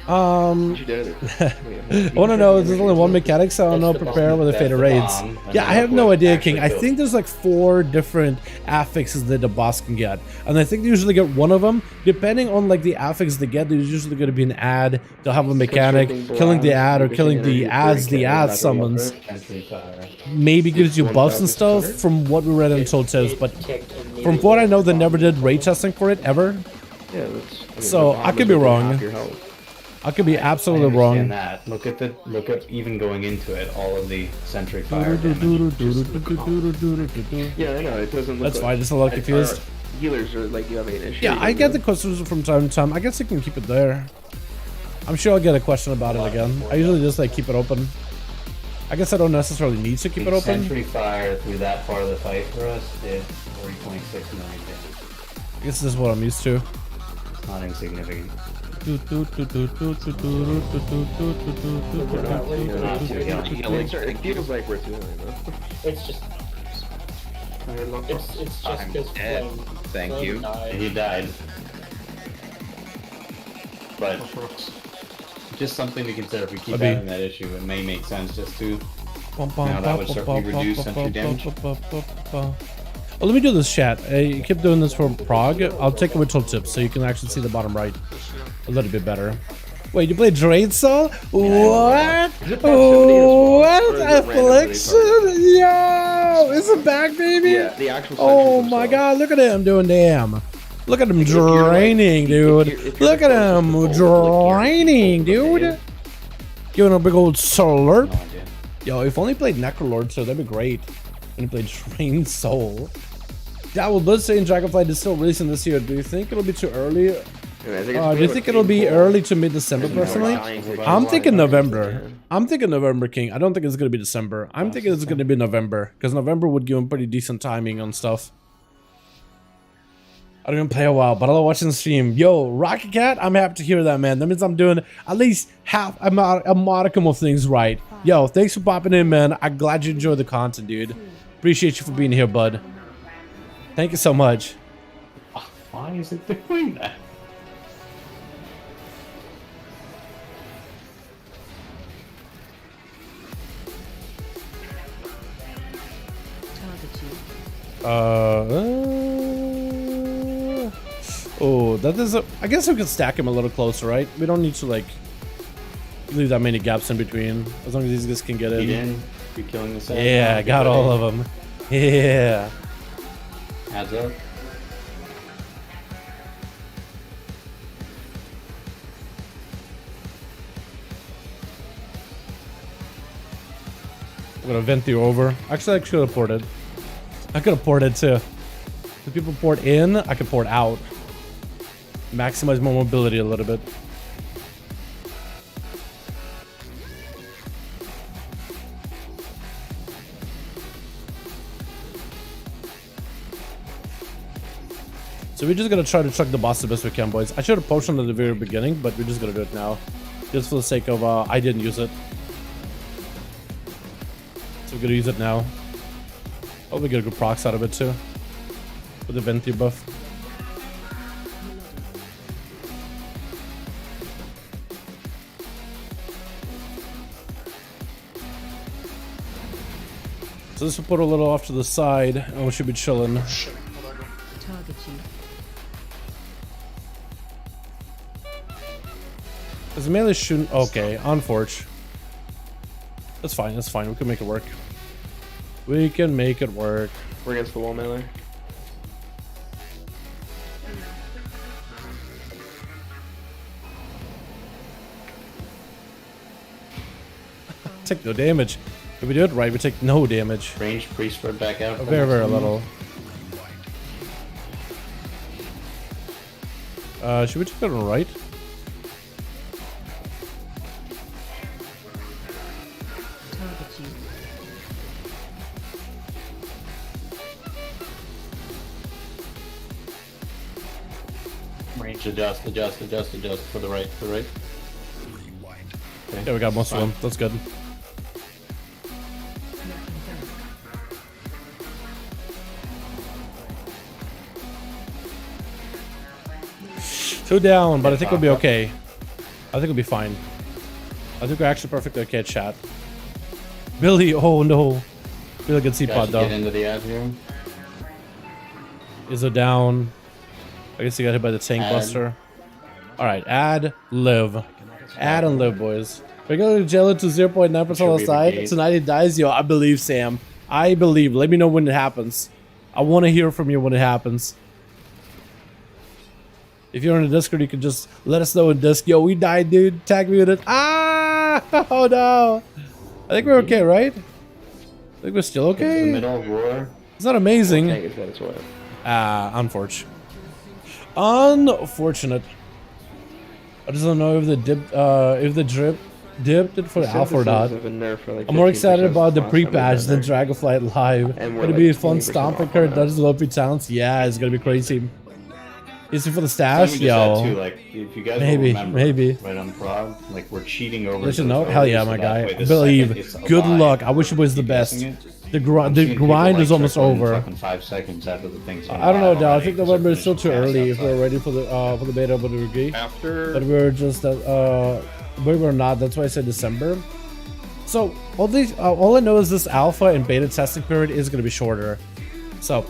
Speaker 6: I want to know, there's only one mechanic, so I don't know, prepare with the fader raids. Yeah, I have no idea, King. I think there's like 4 different affixes that the boss can get. And I think they usually get one of them. Depending on like the affix they get, there's usually going to be an ad. They'll have a mechanic, killing the ad or killing the ads summons. Maybe gives you buffs and stuff from what we read in Soul Tips, but from what I know, they never did raid testing for it, ever.
Speaker 1: Yeah,
Speaker 6: so I could be wrong. I could be absolutely wrong.
Speaker 3: That. Look at even going into it, all of the sentry fire damage.
Speaker 1: Yeah, I know, it doesn't look
Speaker 6: That's fine, just a little confused.
Speaker 1: Healers are like, you have an issue.
Speaker 6: Yeah, I get the questions from time to time. I guess you can keep it there. I'm sure I'll get a question about it again. I usually just like keep it open. I guess I don't necessarily need to keep it open.
Speaker 3: Sentry fire through that part of the fight for us did 40.6 million damage.
Speaker 6: I guess this is what I'm used to.
Speaker 3: It's not insignificant.
Speaker 1: It's like we're doing it.
Speaker 11: It's just. It's just this
Speaker 4: dead. Thank you.
Speaker 3: He died. But just something to consider if we keep having that issue. It may make sense just to. Now that would certainly reduce sentry damage.
Speaker 6: Well, let me do this, chat. You keep doing this for Prague. I'll take away tooltips so you can actually see the bottom right a little bit better. Wait, you played Draid Soul? What? What? Affliction? Yo! Is it back, baby?
Speaker 1: Yeah, the actual.
Speaker 6: Oh my god, look at him doing damn. Look at him draining, dude. Look at him draining, dude. Giving a big old slurp. Yo, if only played Necrolord, so that'd be great. And he played Drain Soul. Yeah, well, Bloodstain and Dragonflight is still releasing this year. Do you think it'll be too early? Do you think it'll be early to mid-December, personally? I'm thinking November. I'm thinking November, King. I don't think it's going to be December. I'm thinking it's going to be November. Because November would give him pretty decent timing on stuff. I don't even play a while, but I love watching the stream. Yo, Rocket Cat, I'm happy to hear that, man. That means I'm doing at least half a modicum of things right. Yo, thanks for popping in, man. I'm glad you enjoyed the content, dude. Appreciate you for being here, bud. Thank you so much.
Speaker 3: Why is it doing that?
Speaker 6: Oh, that is a. I guess we could stack him a little closer, right? We don't need to like leave that many gaps in between, as long as these guys can get in.
Speaker 3: You're killing the
Speaker 6: Yeah, I got all of them. Yeah.
Speaker 3: Adds up.
Speaker 6: I'm gonna vent you over. Actually, I should have ported. I could have ported too. If people port in, I can port out. Maximize my mobility a little bit. So we're just gonna try to chuck the boss the best we can, boys. I should have potioned at the very beginning, but we're just gonna do it now. Just for the sake of, I didn't use it. So we're gonna use it now. Oh, we get a good procs out of it too. With the Venti buff. So this will put a little off to the side, and we should be chilling.
Speaker 9: Shit, whatever.
Speaker 7: Target you.
Speaker 6: Because melee shouldn't. Okay, unforge. That's fine, that's fine. We can make it work. We can make it work.
Speaker 1: We're against the wall melee.
Speaker 6: Take no damage. If we do it right, we take no damage.
Speaker 3: Range priest spread back out.
Speaker 6: Very, very little. Should we take it on the right?
Speaker 7: Target you.
Speaker 3: Range adjust for the right, Okay.
Speaker 6: Yeah, we got most of them. That's good. Two down, but I think we'll be okay. I think we'll be fine. I think we're actually perfectly okay at chat. Billy, oh no. Really good
Speaker 3: Guys,
Speaker 6: C-pod though.
Speaker 3: get into the ad here.
Speaker 6: Izzo down. I guess he got hit by the tank
Speaker 3: Add.
Speaker 6: buster. Alright, add, live. Add and live, boys. We're going to Jello to 0.9% on the
Speaker 3: Should
Speaker 6: side.
Speaker 3: be
Speaker 6: Tonight he dies. Yo, I believe, Sam. I believe. Let me know when it happens. I want to hear from you when it happens. If you're in the Discord, you can just let us know in Disc. Yo, we died, dude. Tag me with it. Ah! Oh, no. I think we're okay, right? I think we're still
Speaker 3: Get to the
Speaker 6: okay.
Speaker 3: middle, roar.
Speaker 6: It's not amazing.
Speaker 1: Tank is at its way.
Speaker 6: Unfortunate. Unfortunate. I just don't know if the dipped it for the alpha or not. I'm more excited about the pre-patch than Dragonflight Live.
Speaker 1: And we're
Speaker 6: It'll be a
Speaker 1: like
Speaker 6: fun
Speaker 1: 20%
Speaker 6: stomping
Speaker 1: off
Speaker 6: card.
Speaker 1: on
Speaker 6: Does low talents. Yeah, it's gonna be crazy. Is it for the stash?
Speaker 3: Something we just had too,
Speaker 6: Yo.
Speaker 3: like, if you guys
Speaker 6: Maybe,
Speaker 3: remember,
Speaker 6: maybe.
Speaker 3: right on prod, like we're cheating over.
Speaker 6: Let you
Speaker 3: those
Speaker 6: know.
Speaker 3: early,
Speaker 6: Hell yeah,
Speaker 3: so
Speaker 6: my
Speaker 3: that
Speaker 6: guy.
Speaker 3: way
Speaker 6: I
Speaker 3: the
Speaker 6: believe.
Speaker 3: second it's
Speaker 6: Good
Speaker 3: alive,
Speaker 6: luck. I wish it was the
Speaker 3: keep
Speaker 6: best.
Speaker 3: guessing it.
Speaker 6: The
Speaker 3: I've seen people,
Speaker 6: grind
Speaker 3: like,
Speaker 6: is almost
Speaker 3: start going
Speaker 6: over.
Speaker 3: fucking 5 seconds after the thing's
Speaker 6: I don't know, Dal. I think
Speaker 3: the
Speaker 6: November is still too early if we're ready for the beta, but we agree.
Speaker 8: After
Speaker 6: But we're just we were not. That's why I said December. So all I know is this alpha and beta testing period is going to be shorter. So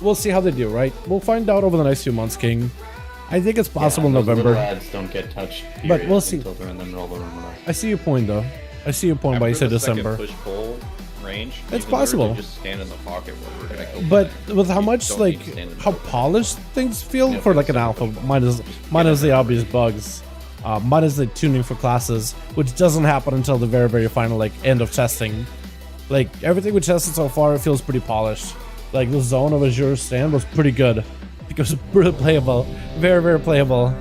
Speaker 6: we'll see how they do. Right? We'll find out over the next few months, King. I think it's possible in November.
Speaker 3: Ads don't get touched.
Speaker 6: But we'll
Speaker 3: period,
Speaker 6: see.
Speaker 3: Until they're in the middle of the room.
Speaker 6: I see your point, though. I see your point. Why you said December.
Speaker 8: Push pull range.
Speaker 6: It's
Speaker 8: you can
Speaker 6: possible.
Speaker 8: literally Just stand in the pocket where we're gonna go.
Speaker 6: But
Speaker 8: for
Speaker 6: with how
Speaker 8: You
Speaker 6: much
Speaker 8: don't
Speaker 6: like
Speaker 8: need to stand in the
Speaker 6: how
Speaker 8: middle.
Speaker 6: polished things feel
Speaker 8: Yeah,
Speaker 6: for like an
Speaker 8: so
Speaker 6: alpha, minus the obvious bugs, minus the tuning for classes, which doesn't happen until the very final like end of testing. Like everything we tested so far, it feels pretty polished. Like the zone of Azure stand was pretty good. It was really playable, very playable.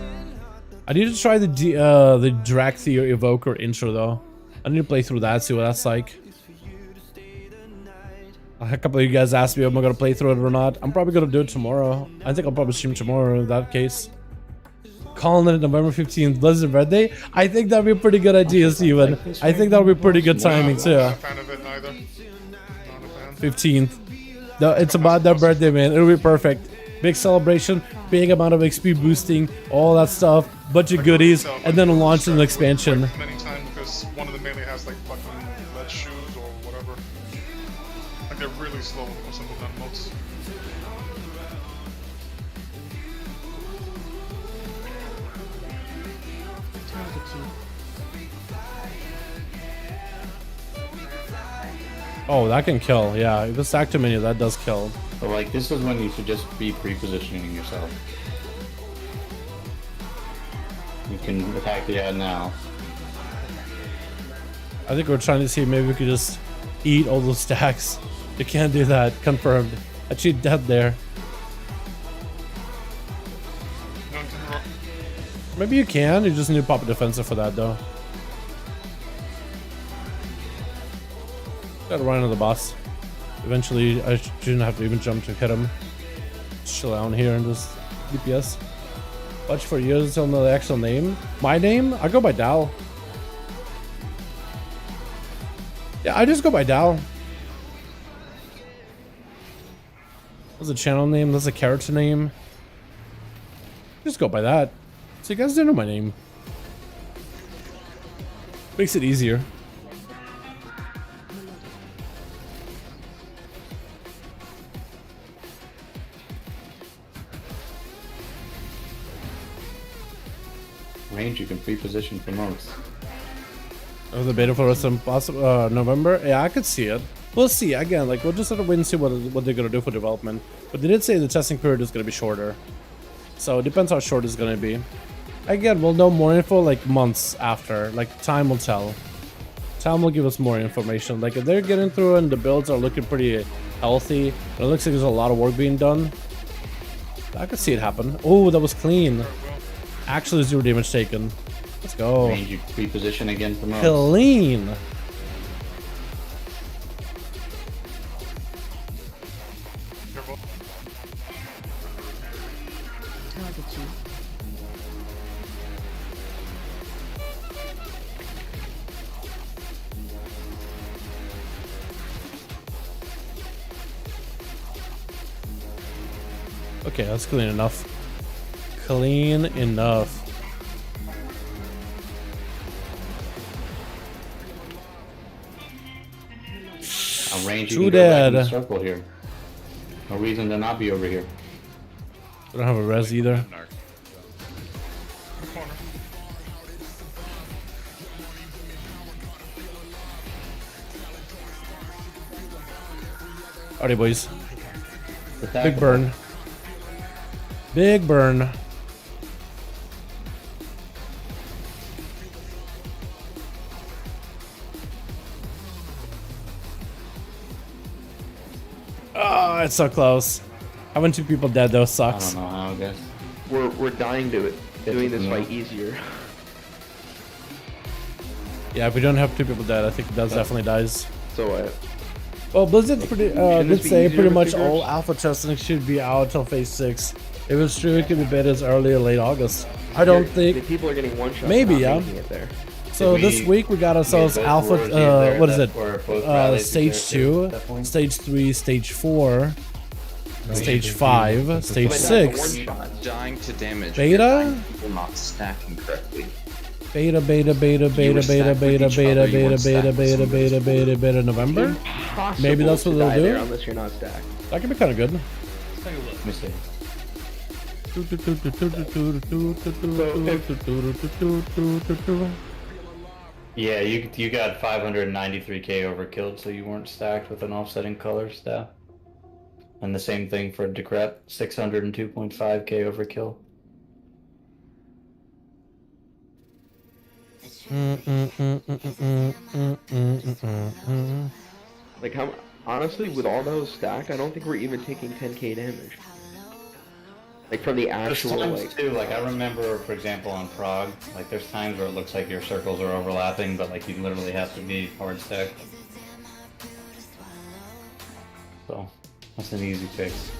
Speaker 6: I need to try the Drag Theo Evoker intro though. I need to play through that, see what that's like. A couple of you guys asked me if I'm gonna play through it or not. I'm probably gonna do it tomorrow. I think I'll probably stream tomorrow in that case. Calling it November 15th, Blizzard birthday. I think that'd be a pretty good idea, Steven. I think that'll be pretty good timing
Speaker 9: Not
Speaker 6: too.
Speaker 9: a fan of it neither. Not a fan.
Speaker 6: 15th. No, it's about that birthday, man. It'll be perfect. Big celebration, big amount of XP boosting, all that stuff, bunch of goodies, and then launch an expansion.
Speaker 9: Many times because one of the melee has like fucking lead shoes or whatever. Like they're really slow with some of them modes.
Speaker 7: Target you.
Speaker 6: Oh, that can kill. Yeah, if it's stacked too many, that does kill.
Speaker 3: But like this is when you should just be pre-positioning yourself. You can attack the ad now.
Speaker 6: I think we're trying to see if maybe we could just eat all those stacks. You can't do that. Confirmed. Actually dead there. Maybe you can. You just need to pop a defensive for that though. Gotta run into the boss. Eventually, I shouldn't have to even jump to hit him. Just chill out here and just DPS. Watch for years on the actual name. My name? I go by Dal. Yeah, I just go by Dal. That's a channel name. That's a character name. Just go by that. So you guys don't know my name. Makes it easier.
Speaker 3: Range, you can pre-position promotes.
Speaker 6: Oh, the beta for us in November? Yeah, I could see it. We'll see. Again, like, we'll just have to wait and see what they're going to do for development. But they did say the testing period is going to be shorter. So it depends how short it's going to be. Again, we'll know more info like months after. Like, time will tell. Time will give us more information. Like, if they're getting through and the builds are looking pretty healthy, and it looks like there's a lot of work being done, I could see it happen. Oh, that was clean. Actually, 0 damage taken. Let's go.
Speaker 3: Range, you pre-position again promotes.
Speaker 6: Clean.
Speaker 7: Target you.
Speaker 6: Okay, that's clean enough. Clean enough.
Speaker 3: A range, you
Speaker 6: True
Speaker 3: can go back in the
Speaker 6: dead.
Speaker 3: circle here. No reason to not be over here.
Speaker 6: I don't have a res either.
Speaker 2: Narc.
Speaker 9: Corner.
Speaker 6: Alrighty, boys.
Speaker 3: Attack
Speaker 6: Big burn. Big burn. Oh, it's so close. Having 2 people dead though
Speaker 3: I
Speaker 6: sucks.
Speaker 3: don't know how, I guess.
Speaker 1: We're dying to it. Doing this fight easier.
Speaker 6: Yeah, if we don't have 2 people dead, I think it does definitely dies.
Speaker 1: So what?
Speaker 6: Well, Blizzard did
Speaker 1: this be
Speaker 6: say
Speaker 1: easier
Speaker 6: pretty
Speaker 1: with
Speaker 6: much
Speaker 1: two
Speaker 6: all
Speaker 1: groups?
Speaker 6: alpha testing should be out till phase 6. If it's true, it could be better as early or late August. I don't
Speaker 1: The
Speaker 6: think.
Speaker 1: people are getting one shot.
Speaker 6: Maybe,
Speaker 1: not
Speaker 6: yeah.
Speaker 1: making it there.
Speaker 6: So
Speaker 3: Did
Speaker 6: this
Speaker 3: we
Speaker 6: week we got ourselves
Speaker 3: get both
Speaker 6: alpha.
Speaker 3: wars in there
Speaker 6: What is
Speaker 3: that
Speaker 6: it?
Speaker 3: were both rallies
Speaker 6: Stage
Speaker 3: together
Speaker 6: 2,
Speaker 3: at that point?
Speaker 6: stage 3, stage 4, stage
Speaker 3: should
Speaker 6: 5,
Speaker 3: be-
Speaker 6: stage
Speaker 1: But that's
Speaker 6: 6.
Speaker 1: a one shot.
Speaker 4: Dying to damage.
Speaker 6: Beta?
Speaker 4: People not stacking correctly.
Speaker 6: Beta, beta, beta, beta, beta,
Speaker 4: stacked with
Speaker 6: beta,
Speaker 4: each
Speaker 6: beta,
Speaker 4: other, you
Speaker 6: beta,
Speaker 4: weren't stacked
Speaker 6: beta,
Speaker 4: with
Speaker 6: beta,
Speaker 4: somebody.
Speaker 6: beta, beta, beta, November.
Speaker 1: Impossible
Speaker 6: Maybe that's what
Speaker 1: to
Speaker 6: they'll
Speaker 1: die
Speaker 6: do.
Speaker 1: there unless you're not stacked.
Speaker 6: That could be kind of good.
Speaker 3: Let me see. Yeah, you got 593k overkilled, so you weren't stacked with an offsetting color staff. And the same thing for Decrep, 602.5k overkill.
Speaker 1: Like how? Honestly, with all those stacked, I don't think we're even taking 10k damage. Like from the
Speaker 3: There's
Speaker 1: actual
Speaker 3: times
Speaker 1: like.
Speaker 3: too, like I remember, for example, on Prague, like there's times where it looks like your circles are overlapping, but like you literally have to be hard stacked. So that's an easy fix.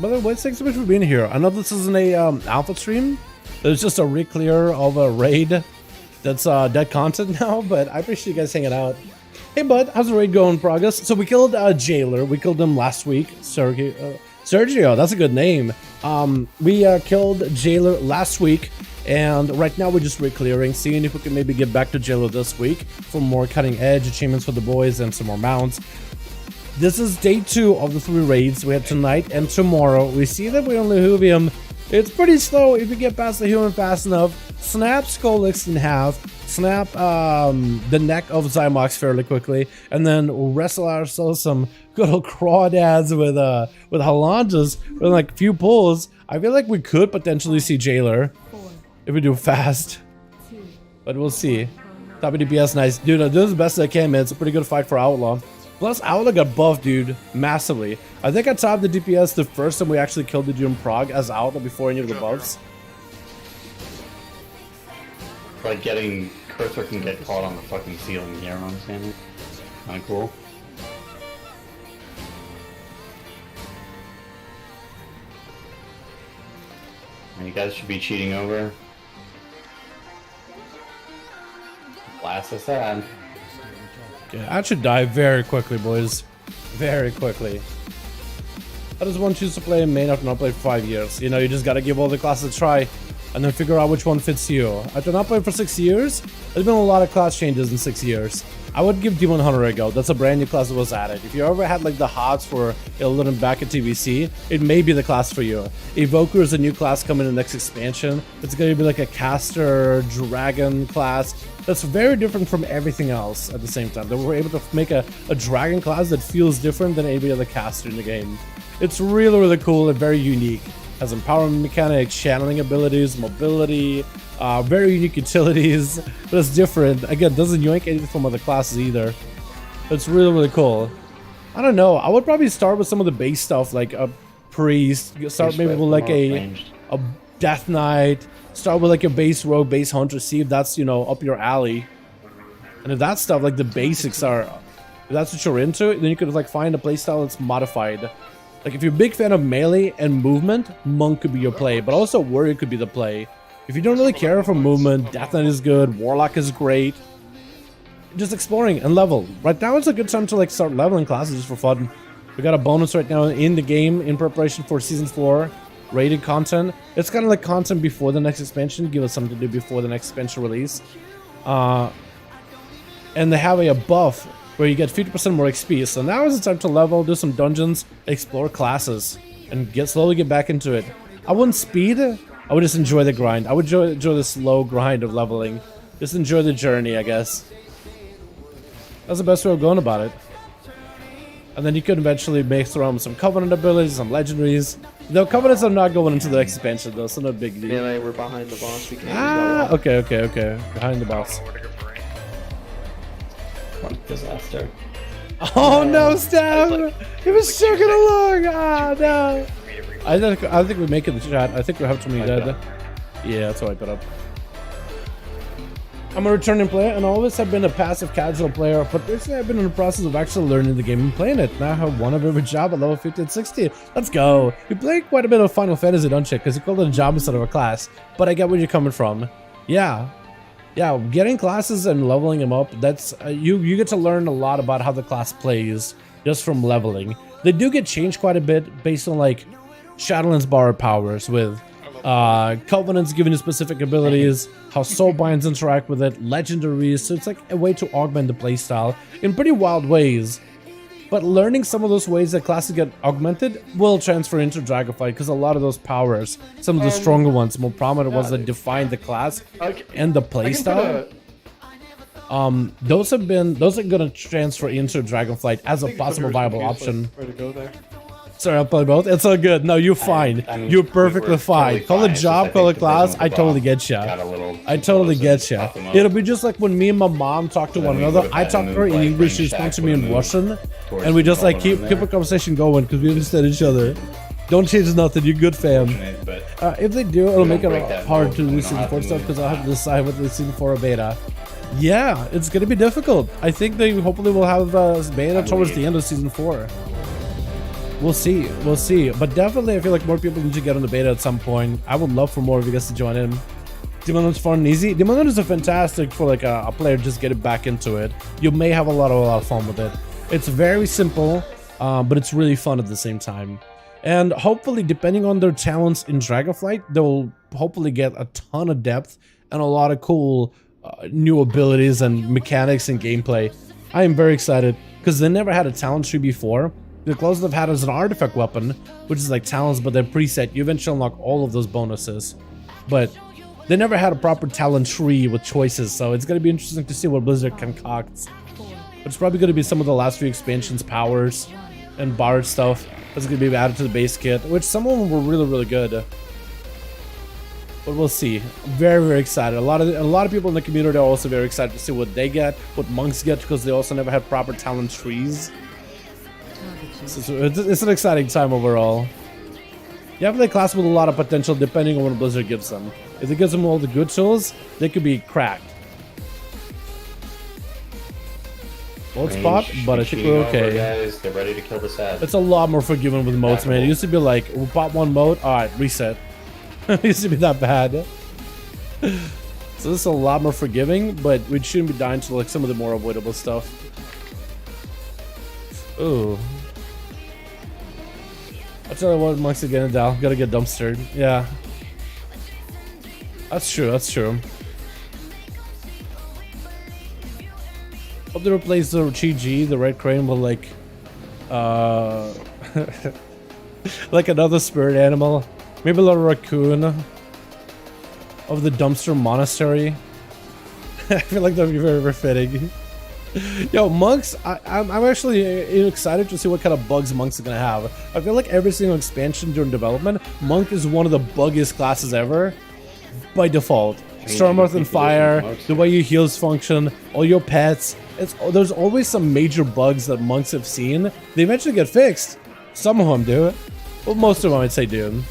Speaker 6: By the way, thanks so much for being here. I know this isn't a alpha stream. There's just a re-clear of a raid that's dead content now, but I appreciate you guys hanging out. Hey bud, how's the raid going in progress? So we killed Jailer. We killed him last week. Sergio, that's a good name. We killed Jailer last week, and right now we're just re-clearing, seeing if we can maybe get back to Jailer this week for more cutting edge achievements for the boys and some more mounts. This is day 2 of the 3 raids we had tonight and tomorrow. We see that we only Huvium. It's pretty slow if you get past the human fast enough. Snap Skolix in half, snap the neck of Zymox fairly quickly, and then wrestle ourselves some good old crawdads with Halanjas with like few pulls. I feel like we could potentially see Jailer
Speaker 7: 4,
Speaker 6: if we do fast,
Speaker 7: 2,
Speaker 6: but we'll see. Top of DPS, nice. Dude, I'm doing the best I can, man. It's a pretty good fight for Outlaw. Plus, Outlaw got buffed, dude, massively. I think I topped the DPS the first time we actually killed the dude in Prague as Outlaw before any of the buffs.
Speaker 3: Like getting cursor can get caught on the fucking ceiling here, I'm saying. Kinda cool. You guys should be cheating over. Blast us on.
Speaker 6: Yeah, I should die very quickly, boys. Very quickly. I just want you to play a main after not played for 5 years. You know, you just gotta give all the classes a try and then figure out which one fits you. After not playing for 6 years, there's been a lot of class changes in 6 years. I would give Demon Hunter a go. That's a brand new class that was added. If you ever had like the hots for Illidan back at TVC, it may be the class for you. Evoker is a new class coming in the next expansion. It's gonna be like a caster dragon class that's very different from everything else at the same time. That we're able to make a dragon class that feels different than any other caster in the game. It's really, really cool and very unique. Has empowerment mechanics, channeling abilities, mobility, very unique utilities, but it's different. Again, doesn't yoink anything from other classes either. It's really, really cool. I don't know. I would probably start with some of the base stuff, like a priest. Start maybe with like a death knight. Start with like a base rogue, base hunter. See if that's, you know, up your alley. And if that stuff, like the basics are, if that's what you're into, then you could like find a playstyle that's modified. Like if you're a big fan of melee and movement, monk could be your play, but also warrior could be the play. If you don't really care for movement, death knight is good, warlock is great. Just exploring and level. Right now it's a good time to like start leveling classes just for fun. We got a bonus right now in the game in preparation for season 4 rated content. It's kind of like content before the next expansion, give us something to do before the next expansion release. And they have a buff where you get 50% more XP. So now is the time to level, do some dungeons, explore classes, and slowly get back into it. I wouldn't speed, I would just enjoy the grind. I would enjoy the slow grind of leveling. Just enjoy the journey, I guess. That's the best way of going about it. And then you could eventually make throw some Covenant abilities, some legendaries. The Covenants are not going into the expansion though, so no big deal.
Speaker 1: Melee, we're behind the boss. We can't
Speaker 6: Ah, okay. Behind the boss.
Speaker 3: Disaster.
Speaker 6: Oh no, Stab! He was chugging along! Ah, no! I think we make it in the chat. I think we have too many dead. Yeah, that's what I put up. I'm a returning player and always have been a passive casual player, but recently I've been in the process of actually learning the game and playing it. Now I have one of every job at level 50 and 60. Let's go! You play quite a bit of Final Fantasy, don't you? Because you call it a job instead of a class. But I get where you're coming from. Yeah, getting classes and leveling them up, that's you get to learn a lot about how the class plays just from leveling. They do get changed quite a bit based on like Shadowlands borrowed powers with Covenants giving you specific abilities, how Soulbinds interact with it, legendaries, so it's like a way to augment the playstyle in pretty wild ways. But learning some of those ways that classes get augmented will transfer into Dragonflight because a lot of those powers, some of the stronger ones, more prominent ones that define the class and the playstyle, those are gonna transfer into Dragonflight as a possible viable option.
Speaker 5: Where to go there?
Speaker 6: Sorry, I'll play both. It's all good. No, you're fine. You're perfectly fine. Call it job, call it class. I totally get ya. I totally get ya. It'll be just like when me and my mom talk to one another. I talk to her in English, she responds to me in Russian, and we just like keep a conversation going because we understand each other. Don't change nothing. You're good, fam. If they do, it'll make it hard to do season 4 stuff because I'll have to decide whether it's season 4 or beta. Yeah, it's gonna be difficult. I think they hopefully will have beta towards the end of season 4. We'll see, but definitely I feel like more people need to get on the beta at some point. I would love for more of you guys to join in. Demon Hunter's fun and easy. Demon Hunters are fantastic for like a player just getting back into it. You may have a lot of fun with it. It's very simple, but it's really fun at the same time. And hopefully, depending on their talents in Dragonflight, they'll hopefully get a ton of depth and a lot of cool new abilities and mechanics and gameplay. I am very excited because they never had a talent tree before. The closest they've had is an artifact weapon, which is like talents, but they're preset. You eventually unlock all of those bonuses. But they never had a proper talent tree with choices, so it's going to be interesting to see what Blizzard concocts. It's probably going to be some of the last few expansions, powers, and bard stuff that's going to be added to the base kit, which some of them were really, really good. But we'll see. Very, very excited. A lot of people in the community are also very excited to see what they get, what monks get, because they also never had proper talent trees. So it's an exciting time overall. You have a class with a lot of potential depending on what Blizzard gives them. If it gives them all the good tools, they could be cracked. Old spot, but I think we're okay.
Speaker 3: Guys, get ready to kill the set.
Speaker 6: It's a lot more forgiving with modes, man. It used to be like, we'll pop one mode, alright, reset. It used to be that bad. So this is a lot more forgiving, but we shouldn't be dying to like some of the more avoidable stuff. Ooh. I'll tell you what, Monks again, Dal. Gotta get dumpstered. Yeah. That's true, that's true. Hope they replace the GG, the red crane, with like like another spirit animal. Maybe a little raccoon of the dumpster monastery. I feel like that would be very, very fitting. Yo, Monks, I'm actually excited to see what kind of bugs Monks are gonna have. I feel like every single expansion during development, Monk is one of the buggiest classes ever by default. Storm, Earth, and Fire, the way your heals function, all your pets. There's always some major bugs that Monks have seen. They eventually get fixed. Some of them do. Well, most of them I'd say do.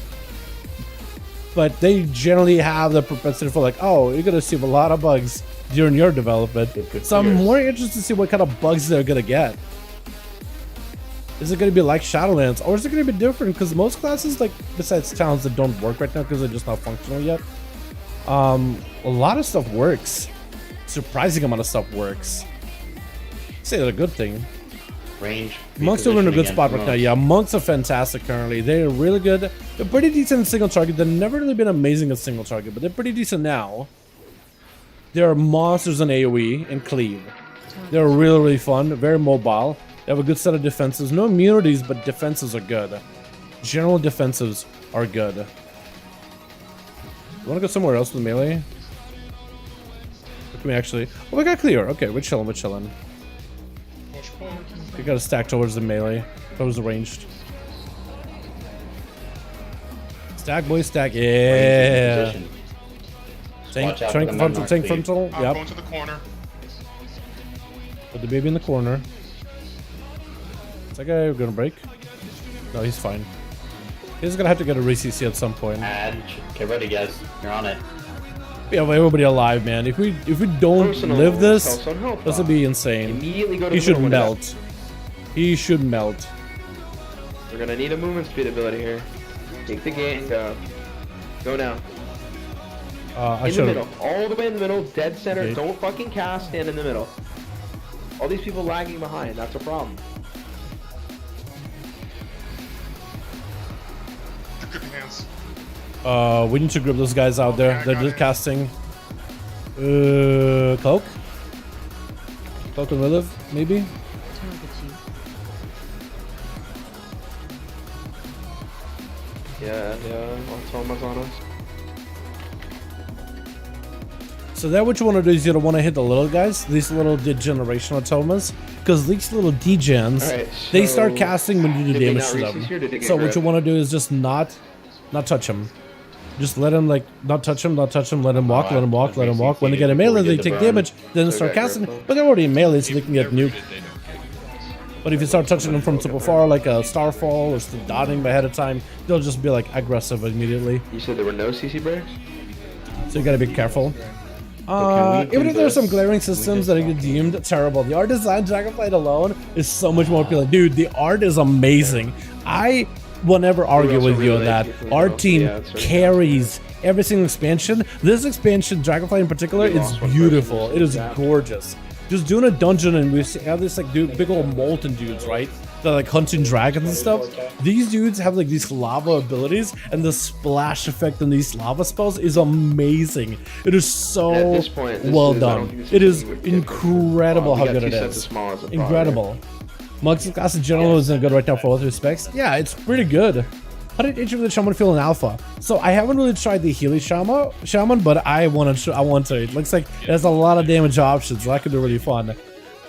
Speaker 6: But they generally have the propensity for like, oh, you're gonna see a lot of bugs during your development. So I'm more interested to see what kind of bugs they're gonna get. Is it gonna be like Shadowlands, or is it gonna be different? Because most classes, like besides towns that don't work right now because they're just not functional yet, a lot of stuff works. Surprising amount of stuff works. Say that's a good thing.
Speaker 3: Range.
Speaker 6: Monks are in a good spot right now. Yeah, Monks are fantastic currently. They're really good. They're pretty decent in single target. They've never really been amazing at single target, but they're pretty decent now. They're monsters in AoE and cleave. They're really, really fun. Very mobile. They have a good set of defenses. No immunities, but defenses are good. General defenses are good. You want to go somewhere else with melee? Or can we actually... Oh, we got clear. Okay, we're chilling, we're chilling. We gotta stack towards the melee. Towards the ranged. Stack, boys, stack. Yeah. Tank frontal, tank frontal.
Speaker 9: I'm
Speaker 6: Yep.
Speaker 9: going to the corner.
Speaker 6: Put the baby in the corner. Is that guy gonna break? No, he's fine. He's gonna have to get a re-CC at some point.
Speaker 3: And get ready, guys. You're on it.
Speaker 6: We have everybody alive, man. If we don't
Speaker 1: Personal
Speaker 6: live this,
Speaker 1: Telson help
Speaker 6: this would be insane.
Speaker 1: Immediately go to
Speaker 6: He
Speaker 1: the
Speaker 6: should
Speaker 1: middle
Speaker 6: melt. He should melt.
Speaker 1: We're gonna need a movement speed ability here. Take the gate and go. Go now.
Speaker 6: I
Speaker 1: In the
Speaker 6: should.
Speaker 1: middle. All the way in the middle. Dead center.
Speaker 6: Okay.
Speaker 1: Don't fucking cast. Stand in the middle. All these people lagging behind. That's a problem.
Speaker 9: Good hands.
Speaker 6: We need to grip those guys out there. They're just casting. Cloak? Cloak and Relive, maybe?
Speaker 7: Target you.
Speaker 1: Yeah. Automa's on us.
Speaker 6: So that what you want to do is you don't want to hit the little guys, these little degenerational automas, because these little degens,
Speaker 1: Alright,
Speaker 6: they start
Speaker 1: so
Speaker 6: casting when you do
Speaker 1: did we
Speaker 6: damage
Speaker 1: not
Speaker 6: to
Speaker 1: reach
Speaker 6: them.
Speaker 1: these here? Did it get
Speaker 6: So what
Speaker 1: gripped?
Speaker 6: you want to do is just not touch them. Just let them like not touch them, let them walk, let them walk, let them walk. When they get a melee, they take damage, then start casting. But they're already in melee, so they can get nuked. But if you start touching them from super far, like a Starfall or dotting ahead of time, they'll just be like aggressive immediately.
Speaker 1: You said there were no CC breaks?
Speaker 6: So you gotta be careful. Even if there's some glaring systems that are deemed terrible, the art design Dragonflight alone is so much more appealing. Dude, the art is amazing. I will never argue with you on that. Our team carries every single expansion. This expansion, Dragonflight in particular, is beautiful. It is gorgeous. Just doing a dungeon and we have this like big old molten dudes, right? They're like hunting dragons and stuff. These dudes have like these lava abilities, and the splash effect on these lava spells is amazing. It is so
Speaker 1: At this point,
Speaker 6: well
Speaker 1: I don't
Speaker 6: done.
Speaker 1: think this
Speaker 6: It is
Speaker 1: would get
Speaker 6: incredible
Speaker 1: we
Speaker 6: how
Speaker 1: got
Speaker 6: good
Speaker 1: two
Speaker 6: it
Speaker 1: sets
Speaker 6: is.
Speaker 1: of small as a problem.
Speaker 6: Incredible. Mugs class in general isn't good right now for all respects. Yeah, it's pretty good. How did each of the shaman feel in alpha? So I haven't really tried the Healy shaman, but I want to. It looks like it has a lot of damage options, so that could be really fun.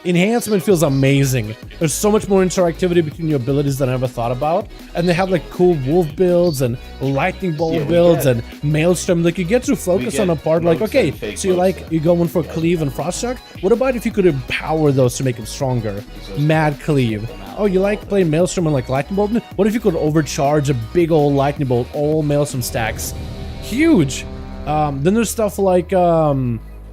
Speaker 6: Enhancement feels amazing. There's so much more interactivity between your abilities than I ever thought about. And they have like cool wolf builds and lightning bolt builds and maelstrom. Like you get to focus on a part like, okay, so you're going for cleave and frost shock. What about if you could empower those to make them stronger? Mad cleave. Oh, you like playing maelstrom and like lightning bolt? What if you could overcharge a big old lightning bolt, all maelstrom stacks? Huge. Then there's stuff like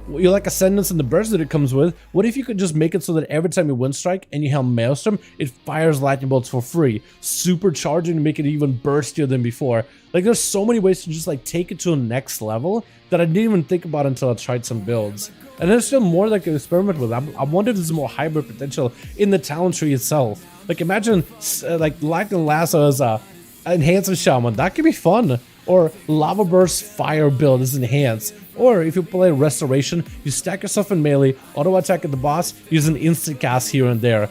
Speaker 6: you like Ascendance and the burst that it comes with. What if you could just make it so that every time you wind strike and you have Maelstrom, it fires lightning bolts for free, supercharging to make it even burstier than before. Like, there's so many ways to just like take it to a next level that I didn't even think about until I tried some builds. And there's still more that I can experiment with. I wonder if there's more hybrid potential in the talent tree itself. Like, imagine like Lightning Lasso as a enhanced shaman. That could be fun. Or Lava Burst Fire build is enhanced. Or if you play Restoration, you stack yourself in melee, auto attack at the boss, use an instant cast here and there.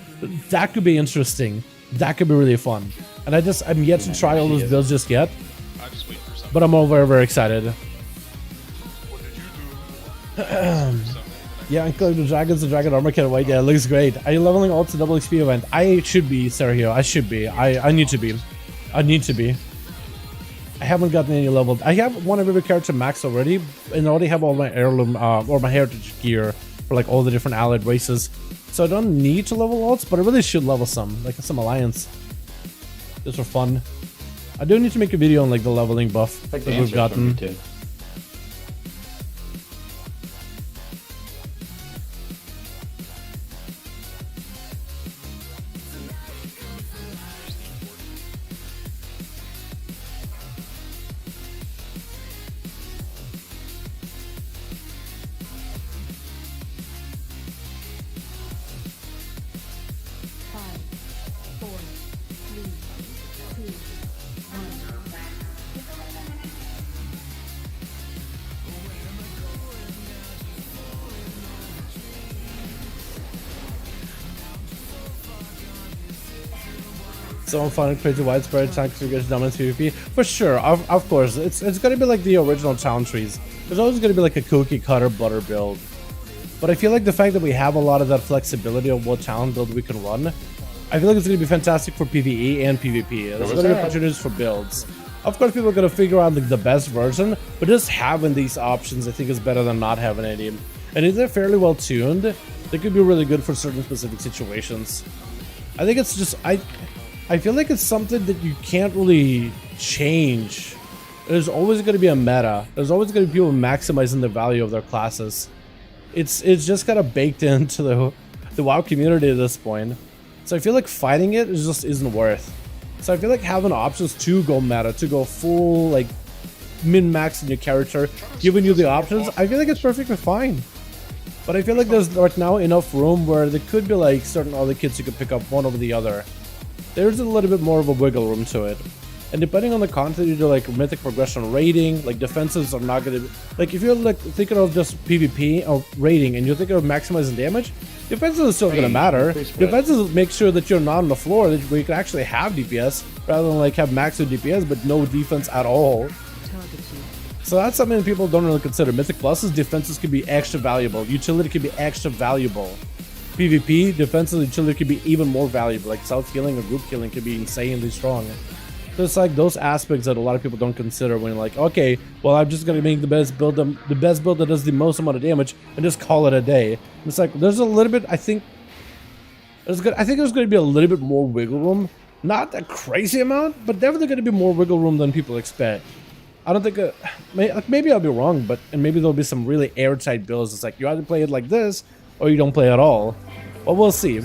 Speaker 6: That could be interesting. That could be really fun. And I'm yet to try all those builds just yet.
Speaker 2: I just wait for something.
Speaker 6: But I'm all very, very excited.
Speaker 2: What did you do?
Speaker 6: Yeah, including the dragons, the dragon armor can't wait. Yeah, it looks great. Are you leveling all to double XP event? I should be, Sergio. I should be. I need to be. I need to be. I haven't gotten any leveled. I have one of every character max already, and I already have all my heirloom or my heritage gear for like all the different allied races. So I don't need to level alts, but I really should level some, like some alliance. Just for fun. I do need to make a video on like the leveling buff that we've gotten. So fun, crazy widespread tank figures dominant PvP for sure. Of course, it's gonna be like the original town trees. There's always gonna be like a cookie cutter butter build, but I feel like the fact that we have a lot of that flexibility of what town build we can run, I feel like it's gonna be fantastic for PvE and PvP. There's gonna be opportunities for builds. Of course, people are gonna figure out like the best version, but just having these options, I think, is better than not having any. And if they're fairly well tuned, they could be really good for certain specific situations. I think it's just I feel like it's something that you can't really change. There's always going to be a meta. There's always going to be people maximizing the value of their classes. It's just kind of baked into the WoW community at this point. So I feel like fighting it just isn't worth. So I feel like having options to go meta, to go full like min-max in your character, giving you the options, I feel like it's perfectly fine. But I feel like there's right now enough room where there could be like certain other kits you could pick up one over the other. There's a little bit more of a wiggle room to it. And depending on the content you do, like mythic progression rating, like defenses are not going to be... Like if you're like thinking of just PvP or rating and you're thinking of maximizing damage, defenses are still going to matter. Defenses make sure that you're not on the floor, where you can actually have DPS, rather than like have max DPS but no defense at all. So that's something that people don't really consider. Mythic pluses, defenses can be extra valuable. Utility can be extra valuable. PvP, defensive utility could be even more valuable, like self-healing or group healing could be insanely strong. So it's like those aspects that a lot of people don't consider when you're like, okay, well, I'm just gonna make the best build that does the most amount of damage and just call it a day. And it's like there's a little bit, I think there's gonna be a little bit more wiggle room. Not a crazy amount, but definitely gonna be more wiggle room than people expect. I don't think maybe I'll be wrong, and maybe there'll be some really airtight builds. It's like you either play it like this or you don't play at all. Well, we'll see.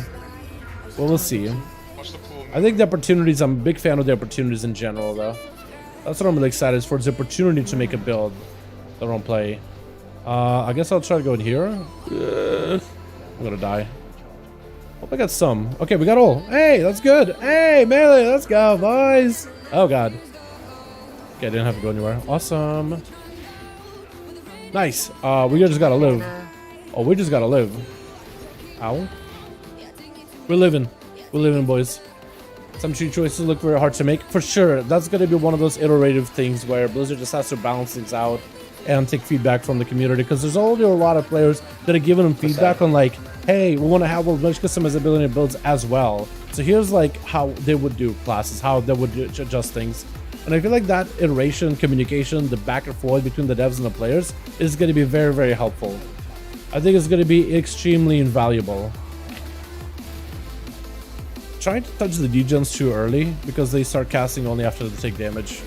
Speaker 6: We'll see. I think the opportunities, I'm a big fan of the opportunities in general, though. That's what I'm really excited for, is the opportunity to make a build that I don't play. I guess I'll try to go in here. I'm gonna die. Hope I got some. Okay, we got all. Hey, that's good. Hey, melee, let's go, boys. Oh, God. Okay, I didn't have to go anywhere. Awesome. Nice. We just gotta live. Oh, we just gotta live. Ow. We're living, boys. Some tree choices look very hard to make. For sure, that's gonna be one of those iterative things where Blizzard just has to balance things out and take feedback from the community, because there's already a lot of players that are giving them feedback on like, hey, we want to have as much customizability in builds as well. So here's like how they would do classes, how they would adjust things. And I feel like that iteration, communication, the back and forth between the devs and the players is going to be very, very helpful. I think it's going to be extremely invaluable. Trying to touch the degens too early because they start casting only after they take damage.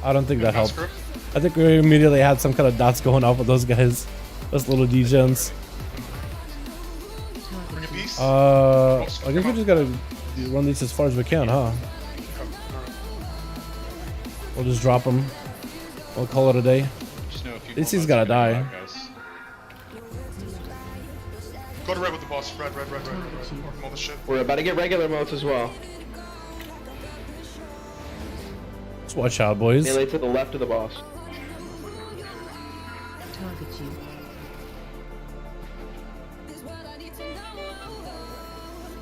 Speaker 6: I don't think that helped.
Speaker 9: Script?
Speaker 6: I think we immediately had some kind of dots going off with those guys. Those little degens.
Speaker 9: Bring a piece?
Speaker 6: I guess we just gotta run these as far as we can, huh? We'll just drop them. We'll call it a day.
Speaker 2: Just know if you
Speaker 6: This thing's gotta die.
Speaker 9: Go to red with the boss. Red. Working all the shit.
Speaker 1: We're about to get regular modes as well.
Speaker 6: Let's watch out, boys.
Speaker 1: Melee to the left of the boss.
Speaker 7: Target you.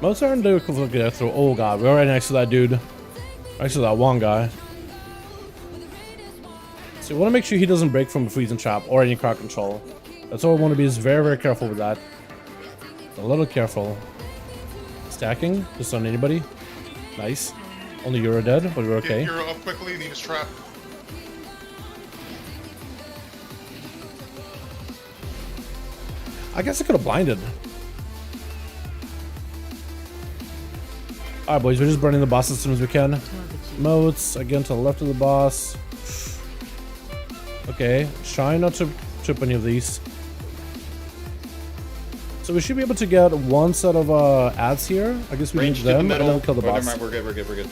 Speaker 6: Most aren't difficult to get through. Oh god, we're right next to that dude. Next to that one guy. So we want to make sure he doesn't break from a freezing trap or any crowd control. That's all we want to be, is very, very careful with that. A little careful. Stacking, just on anybody. Nice. Only Euro dead, but we're okay.
Speaker 9: Get Euro up quickly, need his trap.
Speaker 6: I guess I could have blinded. Alright boys, we're just burning the boss as soon as we can. Moats, again to the left of the boss. Okay, try not to trip any of these. So we should be able to get one set of ads here. I guess we need
Speaker 8: Range to the
Speaker 6: them and
Speaker 8: middle.
Speaker 6: then we'll kill the
Speaker 8: Oh,
Speaker 6: boss.
Speaker 8: never mind, we're good.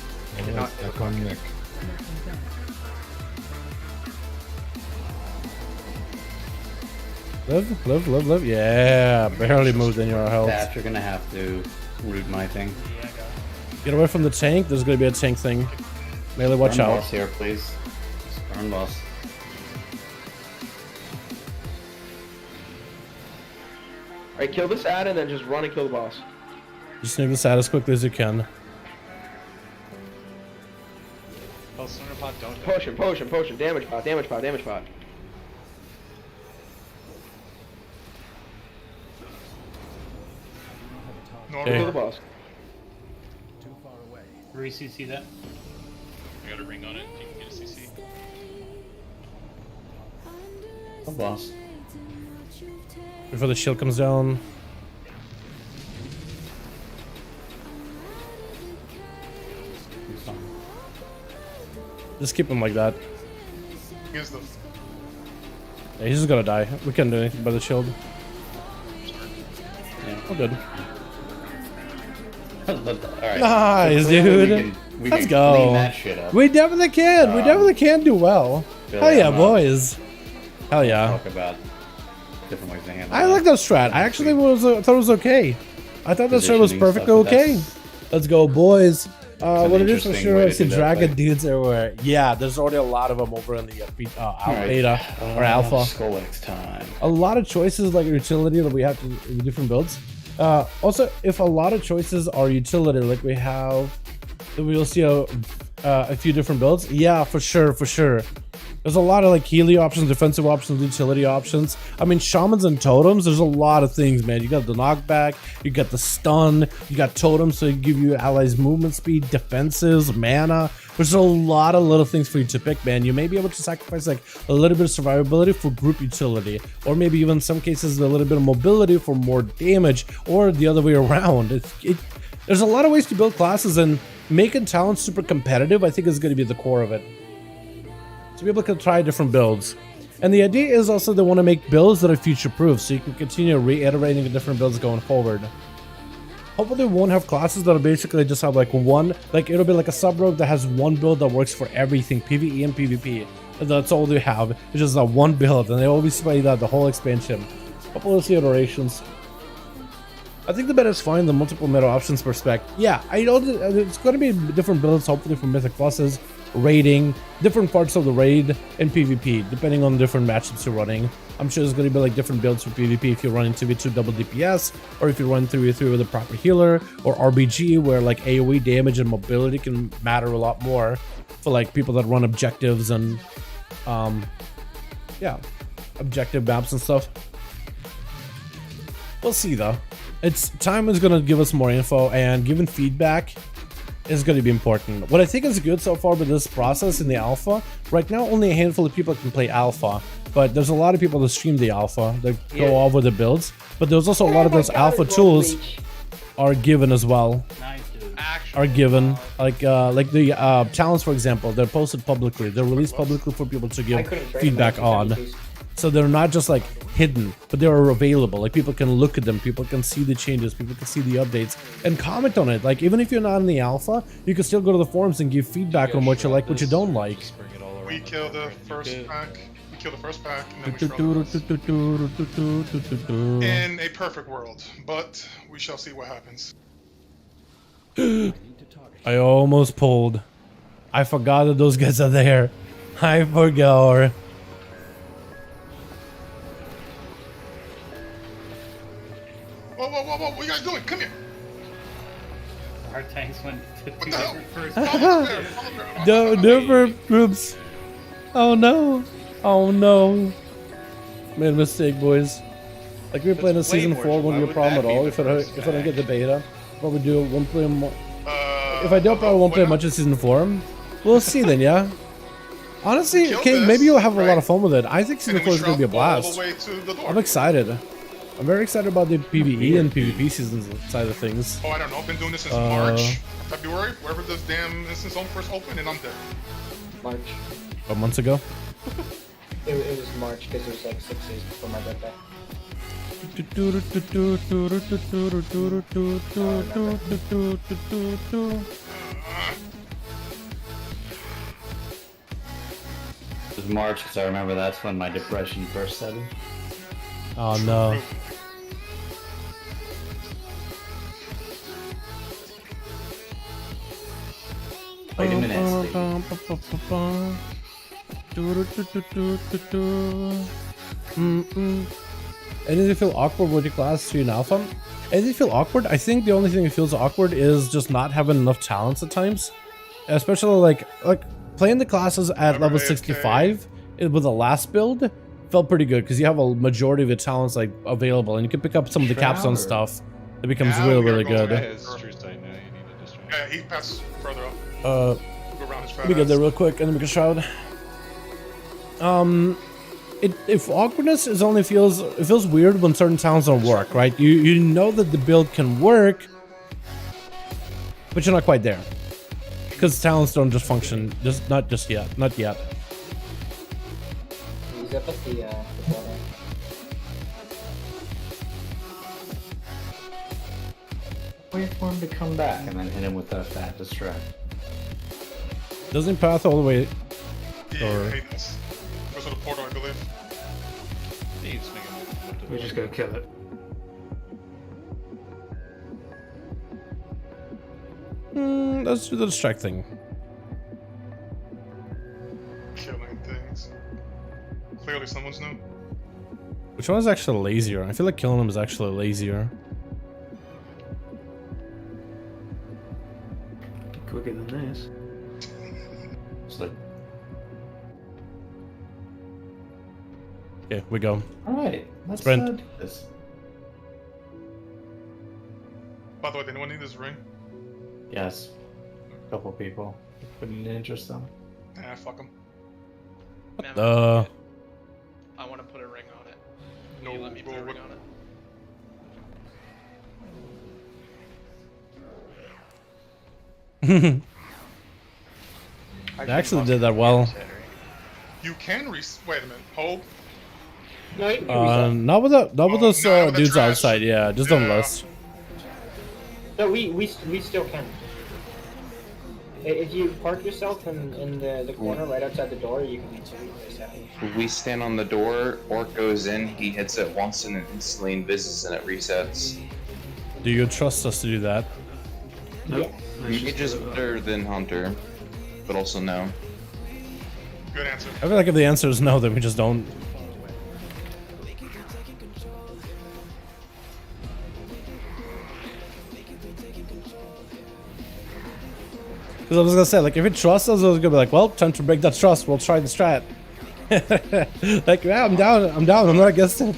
Speaker 6: Live. Yeah, barely moved in your health.
Speaker 3: That you're gonna have to root my thing.
Speaker 6: Get away from the tank. There's gonna be a tank thing. Melee, watch
Speaker 3: Burn
Speaker 6: out.
Speaker 3: boss here, please. Just burn boss.
Speaker 1: Alright, kill this ad and then just run and kill the boss.
Speaker 6: Just sneak this out as quickly as you can.
Speaker 2: Oh, Thunder Pod, don't die.
Speaker 1: Potion. Damage pot.
Speaker 9: No,
Speaker 6: Okay.
Speaker 1: Kill the boss.
Speaker 11: Re-CC that.
Speaker 2: I got a ring on it. You can get a CC.
Speaker 3: Oh, boss.
Speaker 6: Before the shield comes down. Just keep him like that.
Speaker 9: Here's the.
Speaker 6: Yeah, he's just gonna die. We can't do anything by the shield. We're good.
Speaker 3: Alright.
Speaker 6: Nice,
Speaker 3: So clearly
Speaker 6: dude.
Speaker 3: we
Speaker 6: Let's
Speaker 3: can
Speaker 6: go.
Speaker 3: clean that shit up.
Speaker 6: We definitely can. We definitely can do well.
Speaker 3: Bill,
Speaker 6: Hell yeah,
Speaker 3: I'm up.
Speaker 6: boys. Hell yeah.
Speaker 3: Talk about different ways to handle
Speaker 6: I
Speaker 3: that.
Speaker 6: like that strat. I actually thought it was okay. I thought that strat was
Speaker 3: Positioning
Speaker 6: perfectly
Speaker 3: stuff, but
Speaker 6: okay.
Speaker 3: that's-
Speaker 6: Let's go, boys.
Speaker 3: an
Speaker 6: What it is for
Speaker 3: interesting
Speaker 6: sure,
Speaker 3: way
Speaker 6: I
Speaker 3: to
Speaker 6: see
Speaker 3: do that
Speaker 6: dragon
Speaker 3: play.
Speaker 6: dudes everywhere. Yeah, there's already a lot of them over in the
Speaker 3: Alright.
Speaker 6: beta or alpha.
Speaker 3: Skull-X time.
Speaker 6: A lot of choices like utility that we have to in different builds. Also, if a lot of choices are utility, like we have, then we'll see a few different builds. Yeah, for sure. There's a lot of like healing options, defensive options, utility options. I mean, shamans and totems, there's a lot of things, man. You got the knockback, you got the stun, you got totems, so you give you allies movement speed, defenses, mana. There's a lot of little things for you to pick, man. You may be able to sacrifice like a little bit of survivability for group utility, or maybe even in some cases a little bit of mobility for more damage, or the other way around. There's a lot of ways to build classes, and making talent super competitive, I think, is going to be the core of it. So people can try different builds. And the idea is also they want to make builds that are future-proof, so you can continue reiterating the different builds going forward. Hopefully they won't have classes that are basically just have like one, like it'll be like a sub-rogue that has one build that works for everything, PvE and PvP. And that's all they have. It's just that one build, and they always play that the whole expansion. Hopefully we'll see iterations. I think the meta is fine, the multiple meta options perspective. Yeah, I know that it's going to be different builds, hopefully for mythic classes, raiding, different parts of the raid, and PvP, depending on the different matchups you're running. I'm sure there's going to be like different builds for PvP if you're running 2v2 double DPS, or if you're running 3v3 with a proper healer, or RBG where like AoE damage and mobility can matter a lot more for like people that run objectives and yeah, objective maps and stuff. We'll see though. Time is going to give us more info, and giving feedback is going to be important. What I think is good so far with this process in the alpha, right now only a handful of people can play alpha, but there's a lot of people that stream the alpha that go over the builds, but there's also a lot of those alpha tools are given as well.
Speaker 11: Nice, dude.
Speaker 2: Actually,
Speaker 6: are given. Like the challenge, for example, they're posted publicly. They're released publicly for people to give feedback on. So they're not just like hidden, but they are available. Like people can look at them, people can see the changes, people can see the updates and comment on it. Like even if you're not in the alpha, you can still go to the forums and give feedback on what you like, what you don't like.
Speaker 9: We kill the first pack. We kill the first pack, and then we struggle. In a perfect world, but we shall see what happens.
Speaker 6: I almost pulled. I forgot that those guys are there. I forgot.
Speaker 9: Whoa, whoa, whoa, whoa, what are you guys doing? Come here!
Speaker 11: Our tanks went to
Speaker 9: What the hell?
Speaker 11: first.
Speaker 6: No, never groups. Oh no. Oh no. Made a mistake, boys. Like we were playing a season 4 wouldn't be a problem at all if I don't get the beta. Probably do one play more. If I don't, probably won't play much of season 4. We'll see then, yeah. Honestly, King, maybe you'll have a lot of fun with it. I think season 4 is gonna be a blast. I'm excited. I'm very excited about the PvE and PvP seasons side of things.
Speaker 9: Oh, I don't know. I've been doing this since March, February, wherever this damn instance zone first opened, and I'm dead.
Speaker 12: March.
Speaker 6: A month ago.
Speaker 12: It was March because it was like 6 days before my birthday.
Speaker 3: It was March because I remember that's when my depression first set in.
Speaker 6: Oh no.
Speaker 3: Wait a minute.
Speaker 6: Anything feel awkward with your class 3 in alpha? Anything feel awkward? I think the only thing that feels awkward is just not having enough talents at times. Especially like playing the classes at level 65 with the last build felt pretty good because you have a majority of the talents like available and you can pick up some of the capstone stuff. It becomes really good.
Speaker 2: Yeah,
Speaker 9: he passed further up.
Speaker 6: Let me get there real quick and then we can shroud. If awkwardness is only feels weird when certain talents don't work, right? You know that the build can work, but you're not quite there because talents don't just function, not yet.
Speaker 12: He's up at the border.
Speaker 3: Wait for him to come back and then hit him with that distract.
Speaker 6: Doesn't path all the way.
Speaker 9: Yeah, I hate this. Goes to the portal, I believe.
Speaker 10: We're just gonna kill it.
Speaker 6: Let's do the distract thing.
Speaker 9: Killing things. Clearly someone's new.
Speaker 6: Which one is actually lazier? I feel like killing him is actually lazier.
Speaker 10: Quicker than this.
Speaker 3: It's like,
Speaker 6: okay, we go.
Speaker 3: alright, let's
Speaker 6: Sprint.
Speaker 3: do this.
Speaker 9: By the way, did anyone need this ring?
Speaker 3: Yes. A couple people. Putting interest on.
Speaker 9: Nah, fuck them.
Speaker 6: I
Speaker 2: want to put a ring on it.
Speaker 9: No,
Speaker 2: You let me put a ring on it.
Speaker 6: They actually did that well.
Speaker 9: You can wait a minute. Hold.
Speaker 12: No, you can reset.
Speaker 6: Not with those
Speaker 9: no, with the
Speaker 6: dudes
Speaker 9: trash.
Speaker 6: outside. Yeah, just don't
Speaker 9: Yeah.
Speaker 6: list.
Speaker 12: No, we still can. If you park yourself in the corner right outside the door, you can reset.
Speaker 4: We stand on the door, Orc goes in, he hits it once and it instantly invises and it resets.
Speaker 6: Do you trust us to do that?
Speaker 10: Nope.
Speaker 4: Mage is better than Hunter, but also no.
Speaker 9: Good answer.
Speaker 6: I feel like if the answer is no, then we just don't. Because I was gonna say, like, if it trusts us, I was gonna be like, well, time to break that trust. We'll try the strat. Like, yeah, I'm down. I'm not against it.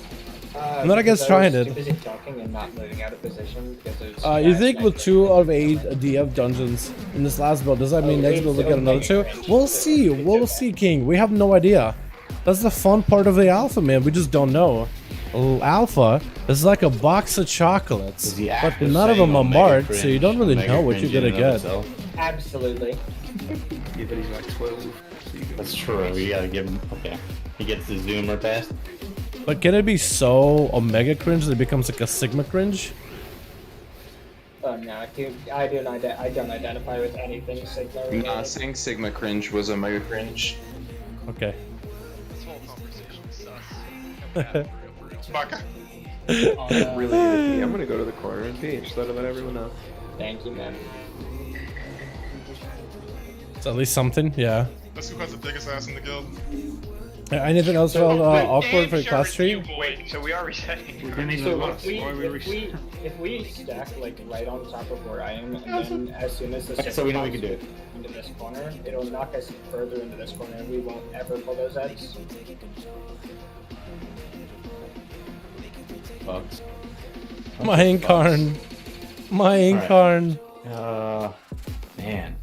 Speaker 6: I'm not against trying it.
Speaker 12: Too busy talking and not moving out of position because it's.
Speaker 6: You think with 2 out of 8 DF dungeons in this last build, does that mean next build we'll get another 2? We'll see. We'll see, King. We have no idea. That's the fun part of the alpha, man. We just don't know. Alpha is like a box of chocolates,
Speaker 3: Is the
Speaker 6: but
Speaker 3: act of
Speaker 6: none of
Speaker 3: saying
Speaker 6: them are
Speaker 3: Omega
Speaker 6: marked, so you
Speaker 3: cringe,
Speaker 6: don't really
Speaker 3: Omega
Speaker 6: know what you're
Speaker 3: cringe in
Speaker 6: gonna
Speaker 3: and of
Speaker 6: get.
Speaker 3: itself?
Speaker 12: Absolutely.
Speaker 10: Yeah, but he's like 12. So you can
Speaker 3: That's true. You gotta give him. Okay. He gets the zoomer test.
Speaker 6: But can it be so Omega cringe that it becomes like a Sigma cringe?
Speaker 12: Oh no, dude, I don't identify with anything Sigma.
Speaker 4: Nah,
Speaker 12: related.
Speaker 4: saying Sigma cringe was a mega cringe.
Speaker 6: Okay.
Speaker 2: This whole conversation sus.
Speaker 9: Baka.
Speaker 1: Really good pee. I'm gonna go to the corner and pee. Just let everyone know.
Speaker 12: Thank you, man.
Speaker 6: It's at least something, yeah.
Speaker 9: That's who has the biggest ass in the guild.
Speaker 6: Anything else felt awkward for your class tree?
Speaker 2: Wait, so we are resetting.
Speaker 10: We're getting
Speaker 12: So
Speaker 10: the loss. Why are we
Speaker 12: if we stack like right on top of where I am, and then as soon as the
Speaker 3: Okay, so we know we can do it.
Speaker 12: into this corner, it'll knock us further into this corner, and we won't ever pull those ends.
Speaker 3: Bugs.
Speaker 6: My Incarn. My Incarn.
Speaker 3: Man.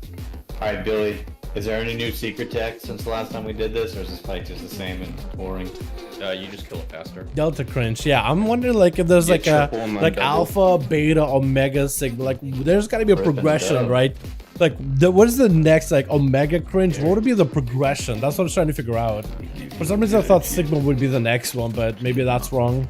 Speaker 3: Alright, Billy. Is there any new secret tech since the last time we did this, or is this fight just the same and boring?
Speaker 8: You just kill it faster.
Speaker 6: Delta cringe. Yeah, I'm wondering like if there's like a
Speaker 4: triple and then
Speaker 6: like
Speaker 4: double.
Speaker 6: alpha, beta, omega, sigma. Like there's got to be a
Speaker 3: Rip and
Speaker 6: progression,
Speaker 3: down.
Speaker 6: right? Like what is the next like omega cringe? What would be the progression? That's what I'm trying to figure out. For some reason I thought sigma would be the next one, but maybe that's wrong.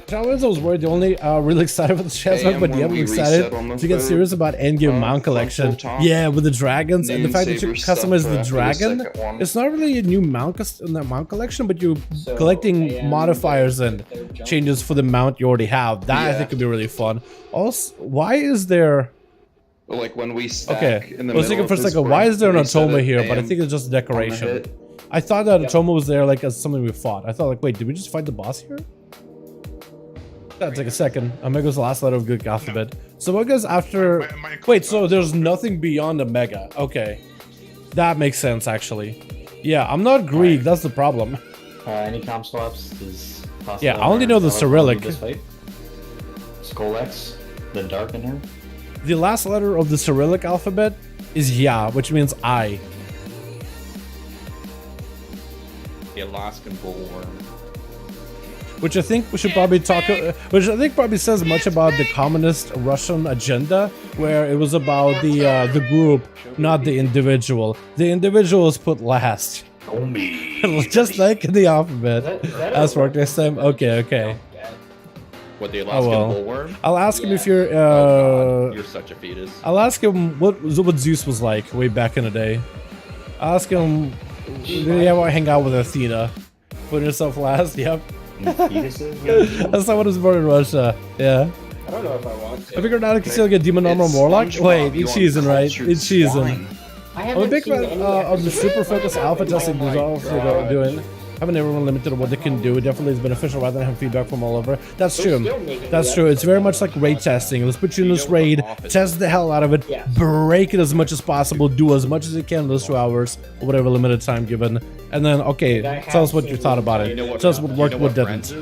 Speaker 6: Shadowlands, I was worried. The only really excited for the Transmog, but yeah, I'm excited to get serious about endgame mount collection. Yeah, with the dragons and the fact that you customize the dragon. It's not really a new mount in the mount collection, but you're
Speaker 12: So,
Speaker 6: collecting
Speaker 12: AM,
Speaker 6: modifiers and
Speaker 12: their jump.
Speaker 6: changes for the mount you already have. That I
Speaker 4: Yeah.
Speaker 6: think could be really fun. Also, why is there?
Speaker 4: Like when we stack
Speaker 6: Okay,
Speaker 4: in the
Speaker 6: I was
Speaker 4: middle
Speaker 6: thinking
Speaker 4: of
Speaker 6: for a
Speaker 4: this
Speaker 6: second, why
Speaker 4: room,
Speaker 6: is there an
Speaker 4: we set
Speaker 6: Atoma
Speaker 4: it
Speaker 6: here? But I
Speaker 4: AM
Speaker 6: think it's just
Speaker 4: on the
Speaker 6: decoration.
Speaker 4: hit.
Speaker 6: I thought that Atoma was there like as something we fought. I thought like, wait, did we just fight the boss here? That take a second. Omega's the last letter of Greek alphabet. So what goes after? Wait, so there's nothing beyond Omega. Okay, that makes sense actually. Yeah, I'm not Greek. That's the problem.
Speaker 3: Any comp swaps is possible.
Speaker 6: Yeah, I only know the Cyrillic.
Speaker 3: This fight. Skolex, the Darkener.
Speaker 6: The last letter of the Cyrillic alphabet is Ya, which means I.
Speaker 8: The Alaskan bullworm.
Speaker 6: Which I think we should probably talk. Which I think probably says much about the communist Russian agenda, where it was about the group, not the individual. The individual is put last, just like in the alphabet. As for next time. Okay.
Speaker 8: What, the Alaskan
Speaker 6: well.
Speaker 8: bullworm?
Speaker 6: I'll ask him if you're.
Speaker 8: You're such a fetus.
Speaker 6: I'll ask him what Zeus was like way back in the day. I'll ask him. Did he ever hang out with Athena? Put yourself last. Yep. That's not what was born in Russia. Yeah.
Speaker 12: I don't know if I want to.
Speaker 6: I figured out I can still get Demon Armor
Speaker 4: It's
Speaker 6: Warlock.
Speaker 4: SpongeBob,
Speaker 6: Wait,
Speaker 4: you
Speaker 6: it's season, right?
Speaker 4: uncultured
Speaker 6: It's season.
Speaker 4: swine.
Speaker 12: I
Speaker 6: I'm a
Speaker 12: haven't
Speaker 6: big
Speaker 12: seen
Speaker 6: fan
Speaker 12: any
Speaker 6: of the
Speaker 12: episodes.
Speaker 6: super focused alpha testing
Speaker 12: Oh my
Speaker 6: results they're
Speaker 12: God.
Speaker 6: doing. Having everyone limited on what they can do definitely is beneficial rather than having feedback from all over. That's
Speaker 12: They're
Speaker 6: true.
Speaker 12: still making
Speaker 6: That's
Speaker 12: the
Speaker 6: true. It's very
Speaker 12: episodes.
Speaker 6: much like raid testing. Let's put you in this raid,
Speaker 8: office.
Speaker 6: test the hell out of it,
Speaker 12: Yes.
Speaker 6: break it as much as possible, do as much as you can in those 2 hours or whatever limited time given, and then okay, tell us what you thought about it. Tell us what worked, what didn't.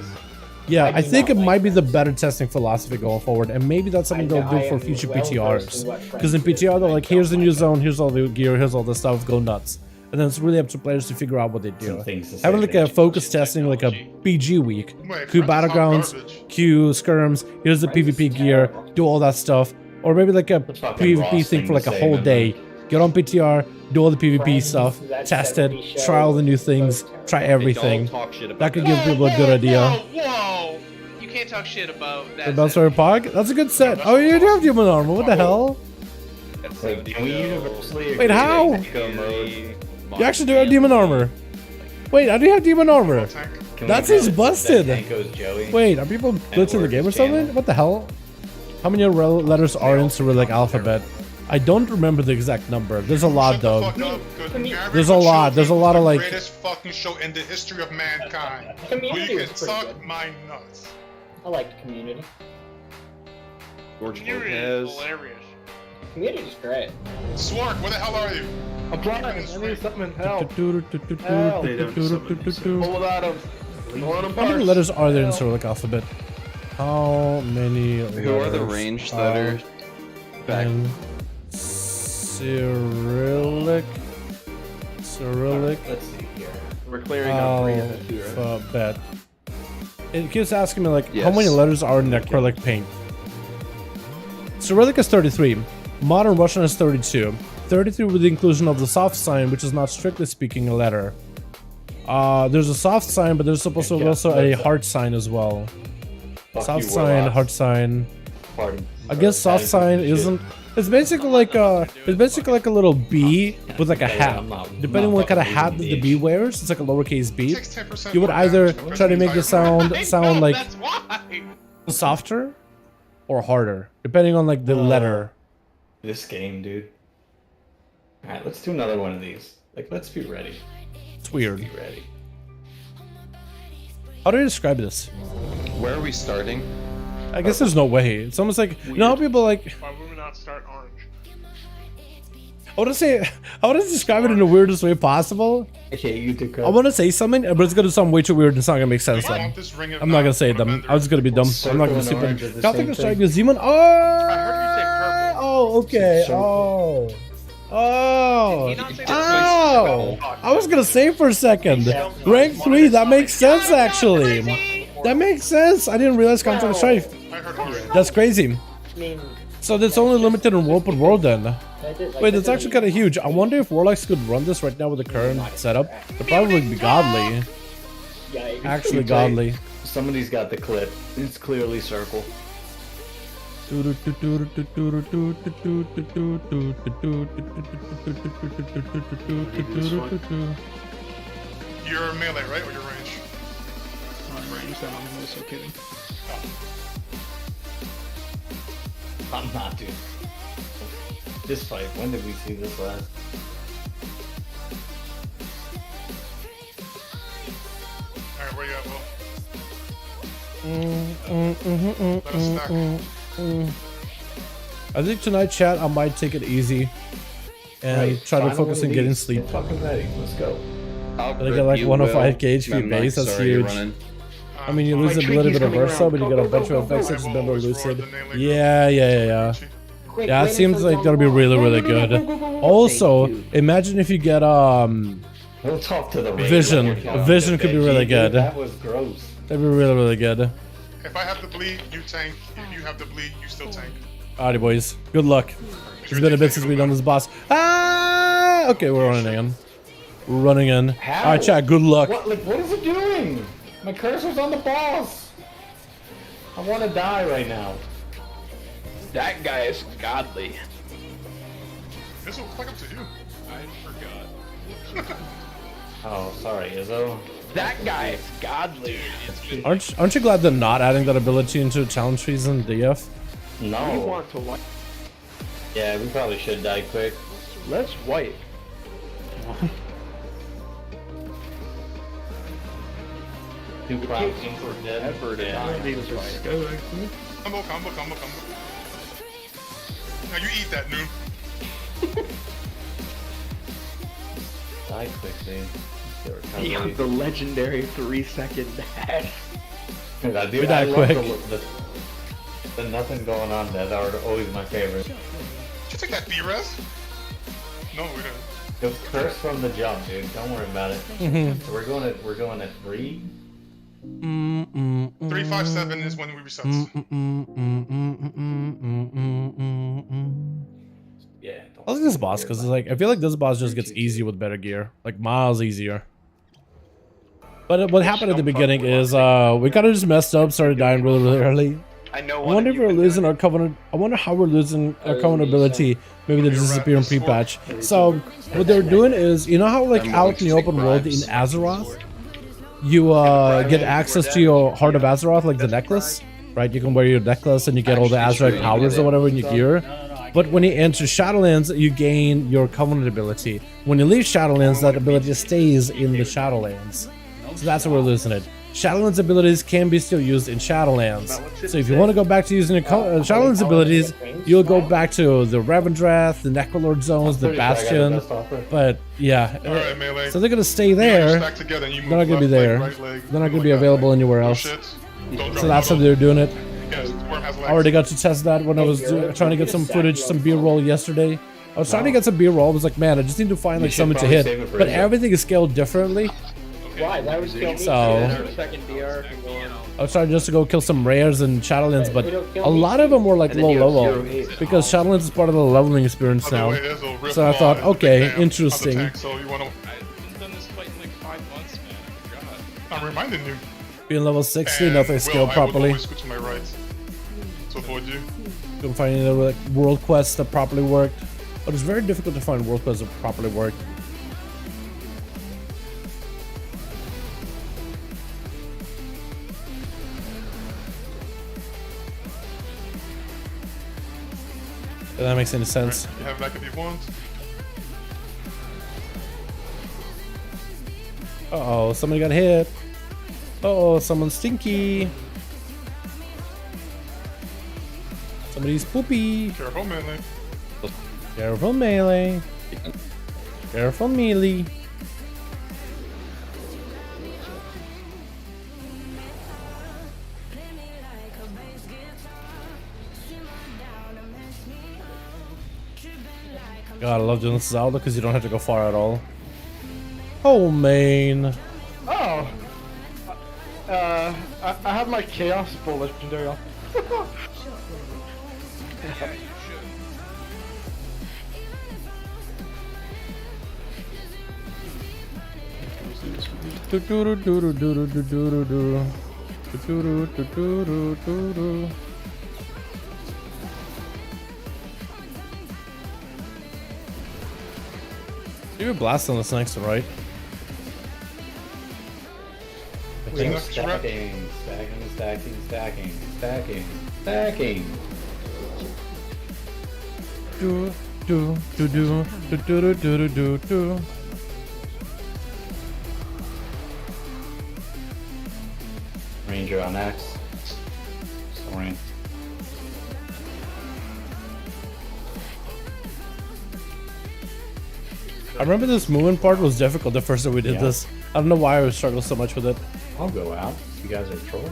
Speaker 6: Yeah, I
Speaker 12: do
Speaker 6: think it
Speaker 12: not
Speaker 6: might
Speaker 12: like
Speaker 6: be the better testing philosophy going forward, and maybe that's something they'll do for future PTRs. Because in PTR, they're like, here's the new zone, here's all the gear, here's all the stuff, go nuts. And then it's really up to players to figure out what they do.
Speaker 3: Some things to say
Speaker 6: Having like a
Speaker 3: there.
Speaker 6: focus testing, like a BG week,
Speaker 9: Wait,
Speaker 6: Q
Speaker 9: French is not
Speaker 6: battlegrounds,
Speaker 9: garbage.
Speaker 6: Q skirms, here's the PvP gear, do all that stuff. Or maybe like a
Speaker 3: fucking
Speaker 6: PvP
Speaker 3: Ross
Speaker 6: thing
Speaker 3: thing
Speaker 6: for like
Speaker 3: to
Speaker 6: a
Speaker 3: say,
Speaker 6: whole
Speaker 3: man.
Speaker 6: day. Get on PTR, do all the PvP
Speaker 12: Friends,
Speaker 6: stuff,
Speaker 12: that
Speaker 6: test it,
Speaker 12: 70
Speaker 6: try all the new
Speaker 12: show,
Speaker 6: things,
Speaker 12: those
Speaker 6: try
Speaker 8: Hey,
Speaker 6: everything.
Speaker 8: don't talk shit about
Speaker 6: That could give people a good idea.
Speaker 2: Whoa! You can't talk shit about that.
Speaker 6: The Bellstar Pog? That's a good set. Oh, you do have Demon Armor. What the hell?
Speaker 8: That's
Speaker 3: Wait, can we universally
Speaker 6: Wait,
Speaker 3: agree
Speaker 6: how?
Speaker 3: that Echo mode?
Speaker 6: You actually do have Demon Armor. Wait, I do have Demon Armor.
Speaker 9: Tank.
Speaker 3: Can
Speaker 6: That
Speaker 3: we
Speaker 6: seems
Speaker 3: agree
Speaker 6: busted.
Speaker 3: That Tanko's Joey.
Speaker 6: Wait, are people glitching the game or something? What the hell? How many letters are in Cyrillic alphabet? I don't remember the exact number. There's a lot
Speaker 9: Shut the
Speaker 6: though.
Speaker 9: fuck up, 'cause Married
Speaker 6: There's a
Speaker 9: with
Speaker 6: lot. There's a
Speaker 9: Children
Speaker 6: lot of,
Speaker 9: is
Speaker 6: like-
Speaker 9: the greatest fucking show in the history of mankind.
Speaker 12: Community
Speaker 9: We
Speaker 12: was
Speaker 9: can
Speaker 12: pretty
Speaker 9: suck
Speaker 12: good.
Speaker 9: my nuts.
Speaker 12: I liked Community.
Speaker 8: George
Speaker 2: You're
Speaker 8: Lopez.
Speaker 2: hilarious.
Speaker 12: Community's great.
Speaker 9: Swark, where the hell are you?
Speaker 5: I'm trying. I need something. Help.
Speaker 10: They don't summon
Speaker 8: Pull it out of.
Speaker 6: How many letters are there in Cyrillic alphabet? How many letters
Speaker 4: Who are the range that are back?
Speaker 6: in Cyrillic? Cyrillic
Speaker 3: Let's see here.
Speaker 1: We're clearing up 3 of the 2, right?
Speaker 6: alphabet. It keeps asking me like, how
Speaker 1: Yes.
Speaker 6: many letters are in acrylic paint? Cyrillic is 33. Modern Russian is 32. 33 with the inclusion of the soft sign, which is not strictly speaking a letter. There's a soft sign, but there's supposed to be also a heart sign as well.
Speaker 3: Fuck
Speaker 6: Soft
Speaker 3: you,
Speaker 6: sign,
Speaker 3: warlocks.
Speaker 6: heart sign.
Speaker 3: Pardon.
Speaker 6: I guess soft sign isn't. It's basically like a little bee with like a hat.
Speaker 3: I'm not
Speaker 6: Depending on what kind of
Speaker 3: fucking
Speaker 6: hat that
Speaker 3: reading
Speaker 6: the
Speaker 3: the
Speaker 6: bee wears, it's like a lowercase b.
Speaker 9: Takes 10%
Speaker 6: You would
Speaker 9: more
Speaker 6: either
Speaker 9: damage
Speaker 6: try to
Speaker 9: than
Speaker 6: make the
Speaker 9: entire
Speaker 6: sound like
Speaker 2: That's why.
Speaker 6: softer or harder, depending on like the letter.
Speaker 3: This game, dude. Alright, let's do another one of these. Like, let's be ready.
Speaker 6: It's weird.
Speaker 3: Be ready.
Speaker 6: How do you describe this?
Speaker 4: Where are we starting?
Speaker 6: I guess there's no way. It's almost like you know how people like.
Speaker 9: Why would we not start orange?
Speaker 6: I want to describe it in the weirdest way possible.
Speaker 3: Okay, you do
Speaker 6: I want to say something, but it's gonna sound way too weird. It's not gonna make sense.
Speaker 9: I
Speaker 6: Then.
Speaker 9: want this ring of
Speaker 6: I'm not gonna say it
Speaker 9: Knot
Speaker 6: dumb.
Speaker 9: from
Speaker 6: I was gonna be dumb. I'm not gonna
Speaker 3: Circle and
Speaker 6: say
Speaker 3: orange are the
Speaker 6: Gothic
Speaker 3: same
Speaker 6: Strike
Speaker 3: thing.
Speaker 6: is Demon. Oh.
Speaker 2: I heard you say purple.
Speaker 6: Oh, okay.
Speaker 3: Circle.
Speaker 6: Oh.
Speaker 2: Did he not say
Speaker 6: Oh. I was gonna say for a second. Rank 3. That makes sense actually. That makes sense. I didn't realize Gothic Strike.
Speaker 9: I heard orange.
Speaker 6: That's crazy.
Speaker 12: I mean,
Speaker 6: So that's only limited in open world then.
Speaker 12: that is, like,
Speaker 6: Wait,
Speaker 12: that
Speaker 6: that's actually
Speaker 12: doesn't-
Speaker 6: kind of huge. I wonder if Warlocks could run this right now with the current setup. It'd probably be godly.
Speaker 12: Yikes.
Speaker 6: Actually godly.
Speaker 3: Somebody's got the clip. It's clearly circle.
Speaker 9: You're melee, right? Or your range?
Speaker 10: On range, then I'm also kidding.
Speaker 3: I'm not, dude. This fight, when did we see this last?
Speaker 9: Alright, where you at, Will?
Speaker 6: I think tonight, chat, I might take it easy and
Speaker 3: Right,
Speaker 6: try to
Speaker 3: final
Speaker 6: focus
Speaker 3: one
Speaker 6: on
Speaker 3: of
Speaker 6: getting
Speaker 3: these.
Speaker 6: sleep.
Speaker 3: Get fucking ready. Let's go.
Speaker 6: And I get like 105 gauge for your base. That's huge. I mean, you lose the ability to Versa, but you get a bunch of effects such as Member Lucid. Yeah.
Speaker 12: Quick,
Speaker 6: Yeah, it
Speaker 12: wait
Speaker 6: seems
Speaker 12: until
Speaker 6: like that'll be really, really good. Also, imagine if you get
Speaker 3: We'll talk to the
Speaker 6: Vision.
Speaker 3: Raid when we're
Speaker 6: Vision
Speaker 3: done.
Speaker 6: could be really good.
Speaker 3: That was gross.
Speaker 6: That'd be really, really good.
Speaker 9: If I have to bleed, you tank. If you have to bleed, you still tank.
Speaker 6: Alrighty, boys. Good luck. It's been a bit since we've done this boss. Ah! Okay, we're running in. We're running in.
Speaker 3: How?
Speaker 6: Alright, chat. Good luck.
Speaker 3: What is it doing? My cursor's on the boss. I want to die right now.
Speaker 1: That guy is godly.
Speaker 9: This will click up to you.
Speaker 2: I forgot.
Speaker 3: Oh, sorry, Izzo.
Speaker 1: That guy is godly.
Speaker 6: Aren't you glad they're not adding that ability into challenge trees in DF?
Speaker 3: No.
Speaker 1: We want to wipe.
Speaker 3: Yeah, we probably should die quick.
Speaker 1: Let's wipe.
Speaker 3: Two props for dead.
Speaker 1: Ever to
Speaker 3: Yeah.
Speaker 1: die.
Speaker 10: Let's go, actually.
Speaker 9: Combo. Now you eat that, Noon.
Speaker 3: Die quickly.
Speaker 1: You have the legendary 3-second dash.
Speaker 3: We
Speaker 6: We die quick.
Speaker 3: The nothing going on death are always my favorite.
Speaker 9: Did you take that B-res? No, we didn't.
Speaker 3: It was cursed from the jump, dude. Don't worry about it. So we're going at 3.
Speaker 9: 357 is when we reset.
Speaker 3: Yeah.
Speaker 6: I like this boss because it's like I feel like this boss just gets easier with better gear, like miles easier. But what happened at the beginning is we kind of just messed up, started dying really, really early.
Speaker 2: I know.
Speaker 6: I wonder if we're losing our covenant. I wonder how we're losing our covenant ability. Maybe they disappear in pre-patch. So what they're doing is, you know how like out in the open world in Azeroth, you get access to your Heart of Azeroth, like the necklace, right? You can wear your necklace and you get all the Azerite powers or whatever in your gear. But when you enter Shadowlands, you gain your Covenant ability. When you leave Shadowlands, that ability stays in the Shadowlands. So that's where we're losing it. Shadowlands abilities can be still used in Shadowlands. So if you want to go back to using your Shadowlands abilities, you'll go back to the Revendreth, the Necrolord zones, the Bastion. But yeah,
Speaker 9: Alright, melee.
Speaker 6: so they're gonna stay there. They're not gonna be there. They're not gonna be available anywhere else. So that's how they're doing it. I already got to test that when I was trying to get some footage, some B-roll yesterday. I was trying to get some B-roll. I was like, man, I just need to find like something to
Speaker 3: probably save it
Speaker 6: hit.
Speaker 3: for
Speaker 6: But
Speaker 3: Asia.
Speaker 6: everything is scaled differently.
Speaker 12: Why? That was kill me.
Speaker 6: So-
Speaker 12: Second DR can go on.
Speaker 6: I was trying just to go kill some rares and Shadowlands, but
Speaker 12: It'll kill
Speaker 6: a
Speaker 12: me.
Speaker 6: lot of them were like
Speaker 1: And then
Speaker 6: low
Speaker 1: you have
Speaker 6: level
Speaker 1: 0 hit.
Speaker 6: because Shadowlands is part of the leveling experience
Speaker 9: By the
Speaker 6: now.
Speaker 9: way, there's a rift
Speaker 6: So I thought,
Speaker 9: line in the
Speaker 6: okay,
Speaker 9: camp on the
Speaker 6: interesting.
Speaker 9: tank, so you wanna...
Speaker 2: I've done this fight in like 5 months, man. I forgot.
Speaker 9: I'm reminding you.
Speaker 6: Being level 60,
Speaker 9: And,
Speaker 6: nothing
Speaker 9: well,
Speaker 6: scaled
Speaker 9: I would
Speaker 6: properly.
Speaker 9: always switch my rights to avoid you.
Speaker 6: Couldn't find any like world quests that properly worked. But it's very difficult to find world quests that properly work. If that makes any sense.
Speaker 9: You have back if you want.
Speaker 6: Uh-oh, somebody got hit. Uh-oh, someone's stinky. Somebody's poopy.
Speaker 9: Careful, melee.
Speaker 6: Careful, melee. Careful, melee. God, I love doing this Zelda because you don't have to go far at all. Oh, main.
Speaker 5: Oh. I have my Chaos Bull legendary on.
Speaker 2: Yeah, you should.
Speaker 6: You blast on this next, right?
Speaker 3: I think
Speaker 9: Next rep.
Speaker 3: stacking.
Speaker 6: Do do do do do do do do do.
Speaker 3: Ranger on X. Soaring.
Speaker 6: I remember this movement part was difficult the first time we did
Speaker 3: Yeah.
Speaker 6: this. I don't know why I struggled so much with it.
Speaker 3: I'll go out. You guys are trolls.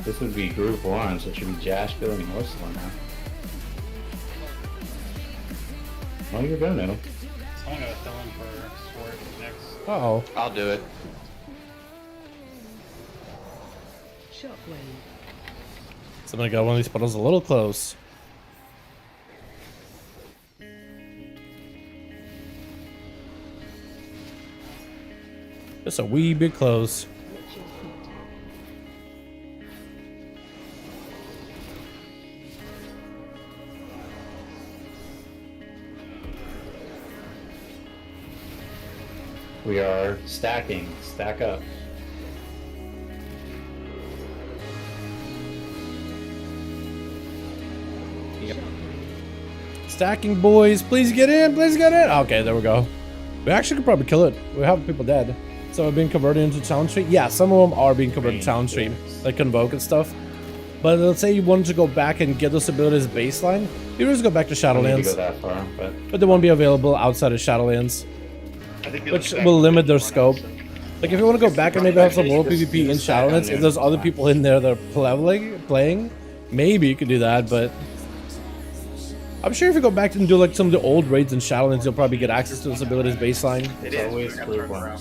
Speaker 3: This would be group 1, so it should be Jash, Bill, and Ursula now. Well, you're gonna know.
Speaker 11: Someone gotta fill in for Sword next.
Speaker 6: Uh oh.
Speaker 4: I'll do it.
Speaker 7: Shockwave.
Speaker 6: Somebody got one of these puddles a little close. Just a wee bit close.
Speaker 3: We are stacking. Stack up.
Speaker 6: Stacking, boys. Please get in. Please get in. Okay, there we go. We actually could probably kill it. We have people dead. Some are being converted into challenge stream. Yeah, some of them are being converted to challenge stream, like Convoke and stuff. But let's say you wanted to go back and get those abilities baseline, you just go back to
Speaker 3: I don't need to go
Speaker 6: Shadowlands.
Speaker 3: that far, but
Speaker 6: But they won't be available outside of Shadowlands, which will limit their scope. Like if you want to go back and maybe have some low PvP in Shadowlands, if there's other people in there that are playing, maybe you could do that, but I'm sure if you go back and do like some of the old raids in Shadowlands, you'll probably get access to those abilities baseline.
Speaker 3: it's always group 1.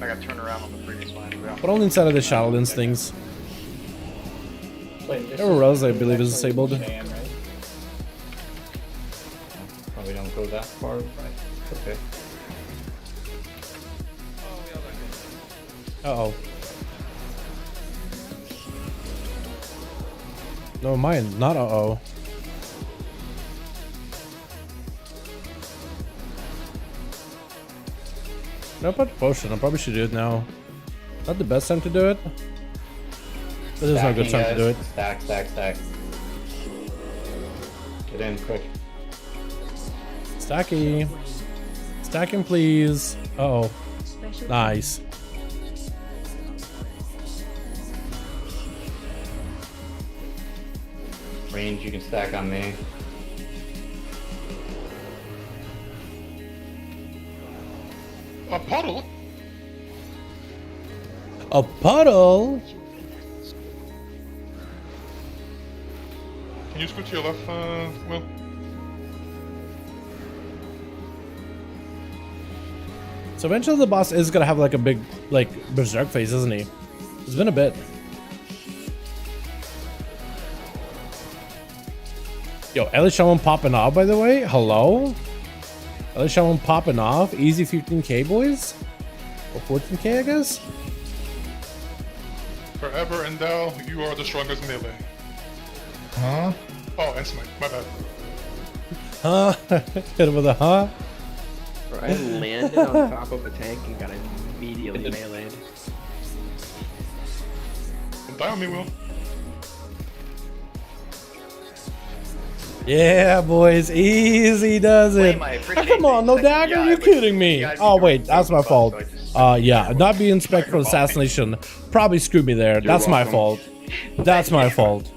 Speaker 2: I got turned around on the previous one.
Speaker 6: But only inside of the Shadowlands things.
Speaker 12: Wait, this
Speaker 6: Everywhere else, I
Speaker 12: is
Speaker 6: believe, is
Speaker 12: actually
Speaker 6: disabled.
Speaker 12: Sam, right?
Speaker 3: Probably don't go that far, but it's okay.
Speaker 6: Uh-oh. No, mine, not uh-oh. No, but potion. I probably should do it now. Not the best time to do it. But there's no good time to do it.
Speaker 3: Stack. Get in quick.
Speaker 6: Stacky. Stacking, please. Uh-oh.
Speaker 7: Special
Speaker 6: Nice.
Speaker 3: Range, you can stack on me.
Speaker 9: A puddle?
Speaker 6: A puddle?
Speaker 9: Can you scoot to your left, Will?
Speaker 6: So eventually the boss is gonna have like a big, like, berserk face, isn't he? It's been a bit. Yo, Ellie Shaman popping off, by the way. Hello? Ellie Shaman popping off. Easy 15k, boys. Or 14k, I guess?
Speaker 9: Forever and Dal, you are the strongest melee.
Speaker 5: Huh?
Speaker 9: Oh, and Smite, my bad.
Speaker 6: Huh? Hit him with a huh?
Speaker 1: Bro, I landed on top of a tank and got immediately meleeed.
Speaker 9: Don't die on me, Will.
Speaker 6: Yeah, boys. Easy does it. Come on, no dagger? Are you kidding me? Oh, wait. That's my fault. Yeah, not being spec for assassination probably screwed me there. That's my fault. That's my fault.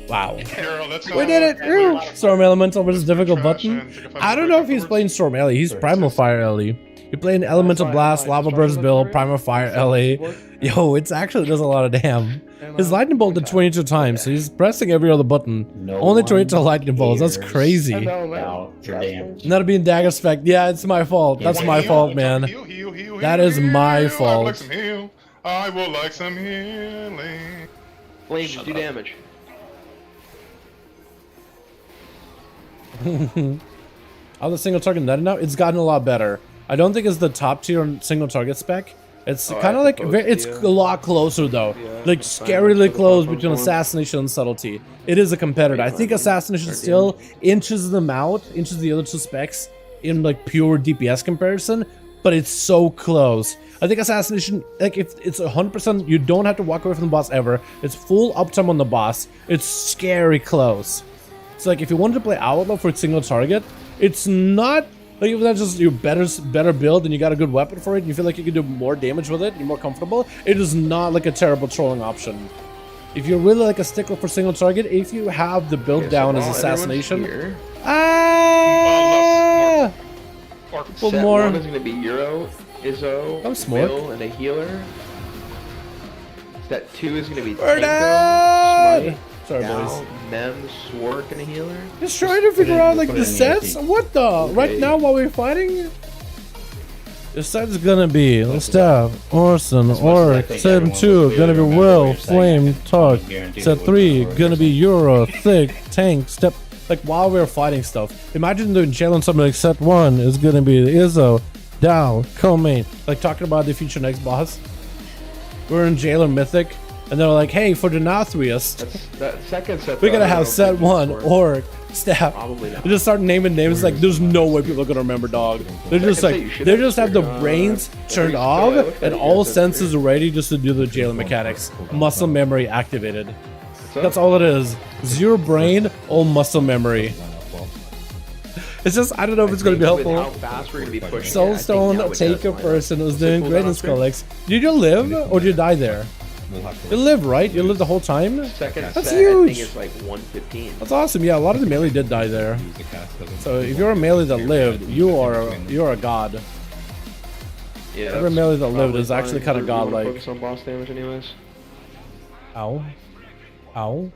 Speaker 6: Wow. We did it! Woo! Storm Elemental versus difficult button. I don't know if he's playing Storm Ellie. He's Primal Fire Ellie. You're playing Elemental Blast, Lava Burst Bill, Primal Fire Ellie. Yo, it's actually does a lot of damn. His Lightning Bolt did 22 times, so he's pressing every other button. Only 22 Lightning Bolts. That's crazy. Not being dagger spec. Yeah, it's my fault. That's my fault, man. That is my fault.
Speaker 9: I will like some healing.
Speaker 1: Flames, do damage.
Speaker 6: How the single target netted now? It's gotten a lot better. I don't think it's the top tier single target spec. It's kind of like it's a lot closer though, like scarily close between assassination and subtlety. It is a competitor. I think assassination still inches them out, inches the other two specs in like pure DPS comparison, but it's so close. I think assassination, like if it's 100%, you don't have to walk away from the boss ever. It's full uptime on the boss. It's scary close. So like if you wanted to play Outlaw for a single target, it's not like if that's just your better build and you got a good weapon for it and you feel like you can do more damage with it, you're more comfortable, it is not like a terrible trolling option. If you're really like a stickler for single target, if you have the build down as assassination,
Speaker 1: Set
Speaker 6: more.
Speaker 1: one is going to be Euro, Izzo, Bill, and a healer. Set 2 is going to be
Speaker 6: Burnout!
Speaker 1: Smite,
Speaker 6: Sorry,
Speaker 1: Gal,
Speaker 6: boys.
Speaker 1: Mem, Swark, and a healer.
Speaker 6: Just trying to figure out like the sets. What the? Right now while we're fighting? The set's gonna be Staff, Orson, Orc, set 2, gonna be Will, Flame, Talk, set 3, gonna be Euro, Thick, Tank, Step. Like while we're fighting stuff. Imagine doing challenge something like set 1 is gonna be Izzo, Dow, co-main. Like talking about the future next boss. We're in Jailer Mythic, and they're like, hey, for the Nothriest,
Speaker 1: That second set.
Speaker 6: we're gonna have set 1, Orc, Staff.
Speaker 1: Probably not.
Speaker 6: They just start naming names like there's no way people are gonna remember, dog. They're just like they just have the brains turned off and all senses ready just to do the jailer mechanics. Muscle memory activated. That's all it is. Zero brain, all muscle memory. It's just I don't know if it's gonna be helpful. Soulstone, take a person who's doing great in Skullx. Did you live or did you die there? You live, right? You lived the whole time? That's huge.
Speaker 1: I think it's like 115.
Speaker 6: That's awesome. Yeah, a lot of the melee did die there. So if you're a melee that lived, you're a god.
Speaker 1: Yeah,
Speaker 6: every melee that lived is actually kind of godlike.
Speaker 1: Focus on boss damage, anyways.
Speaker 6: Ow, ow,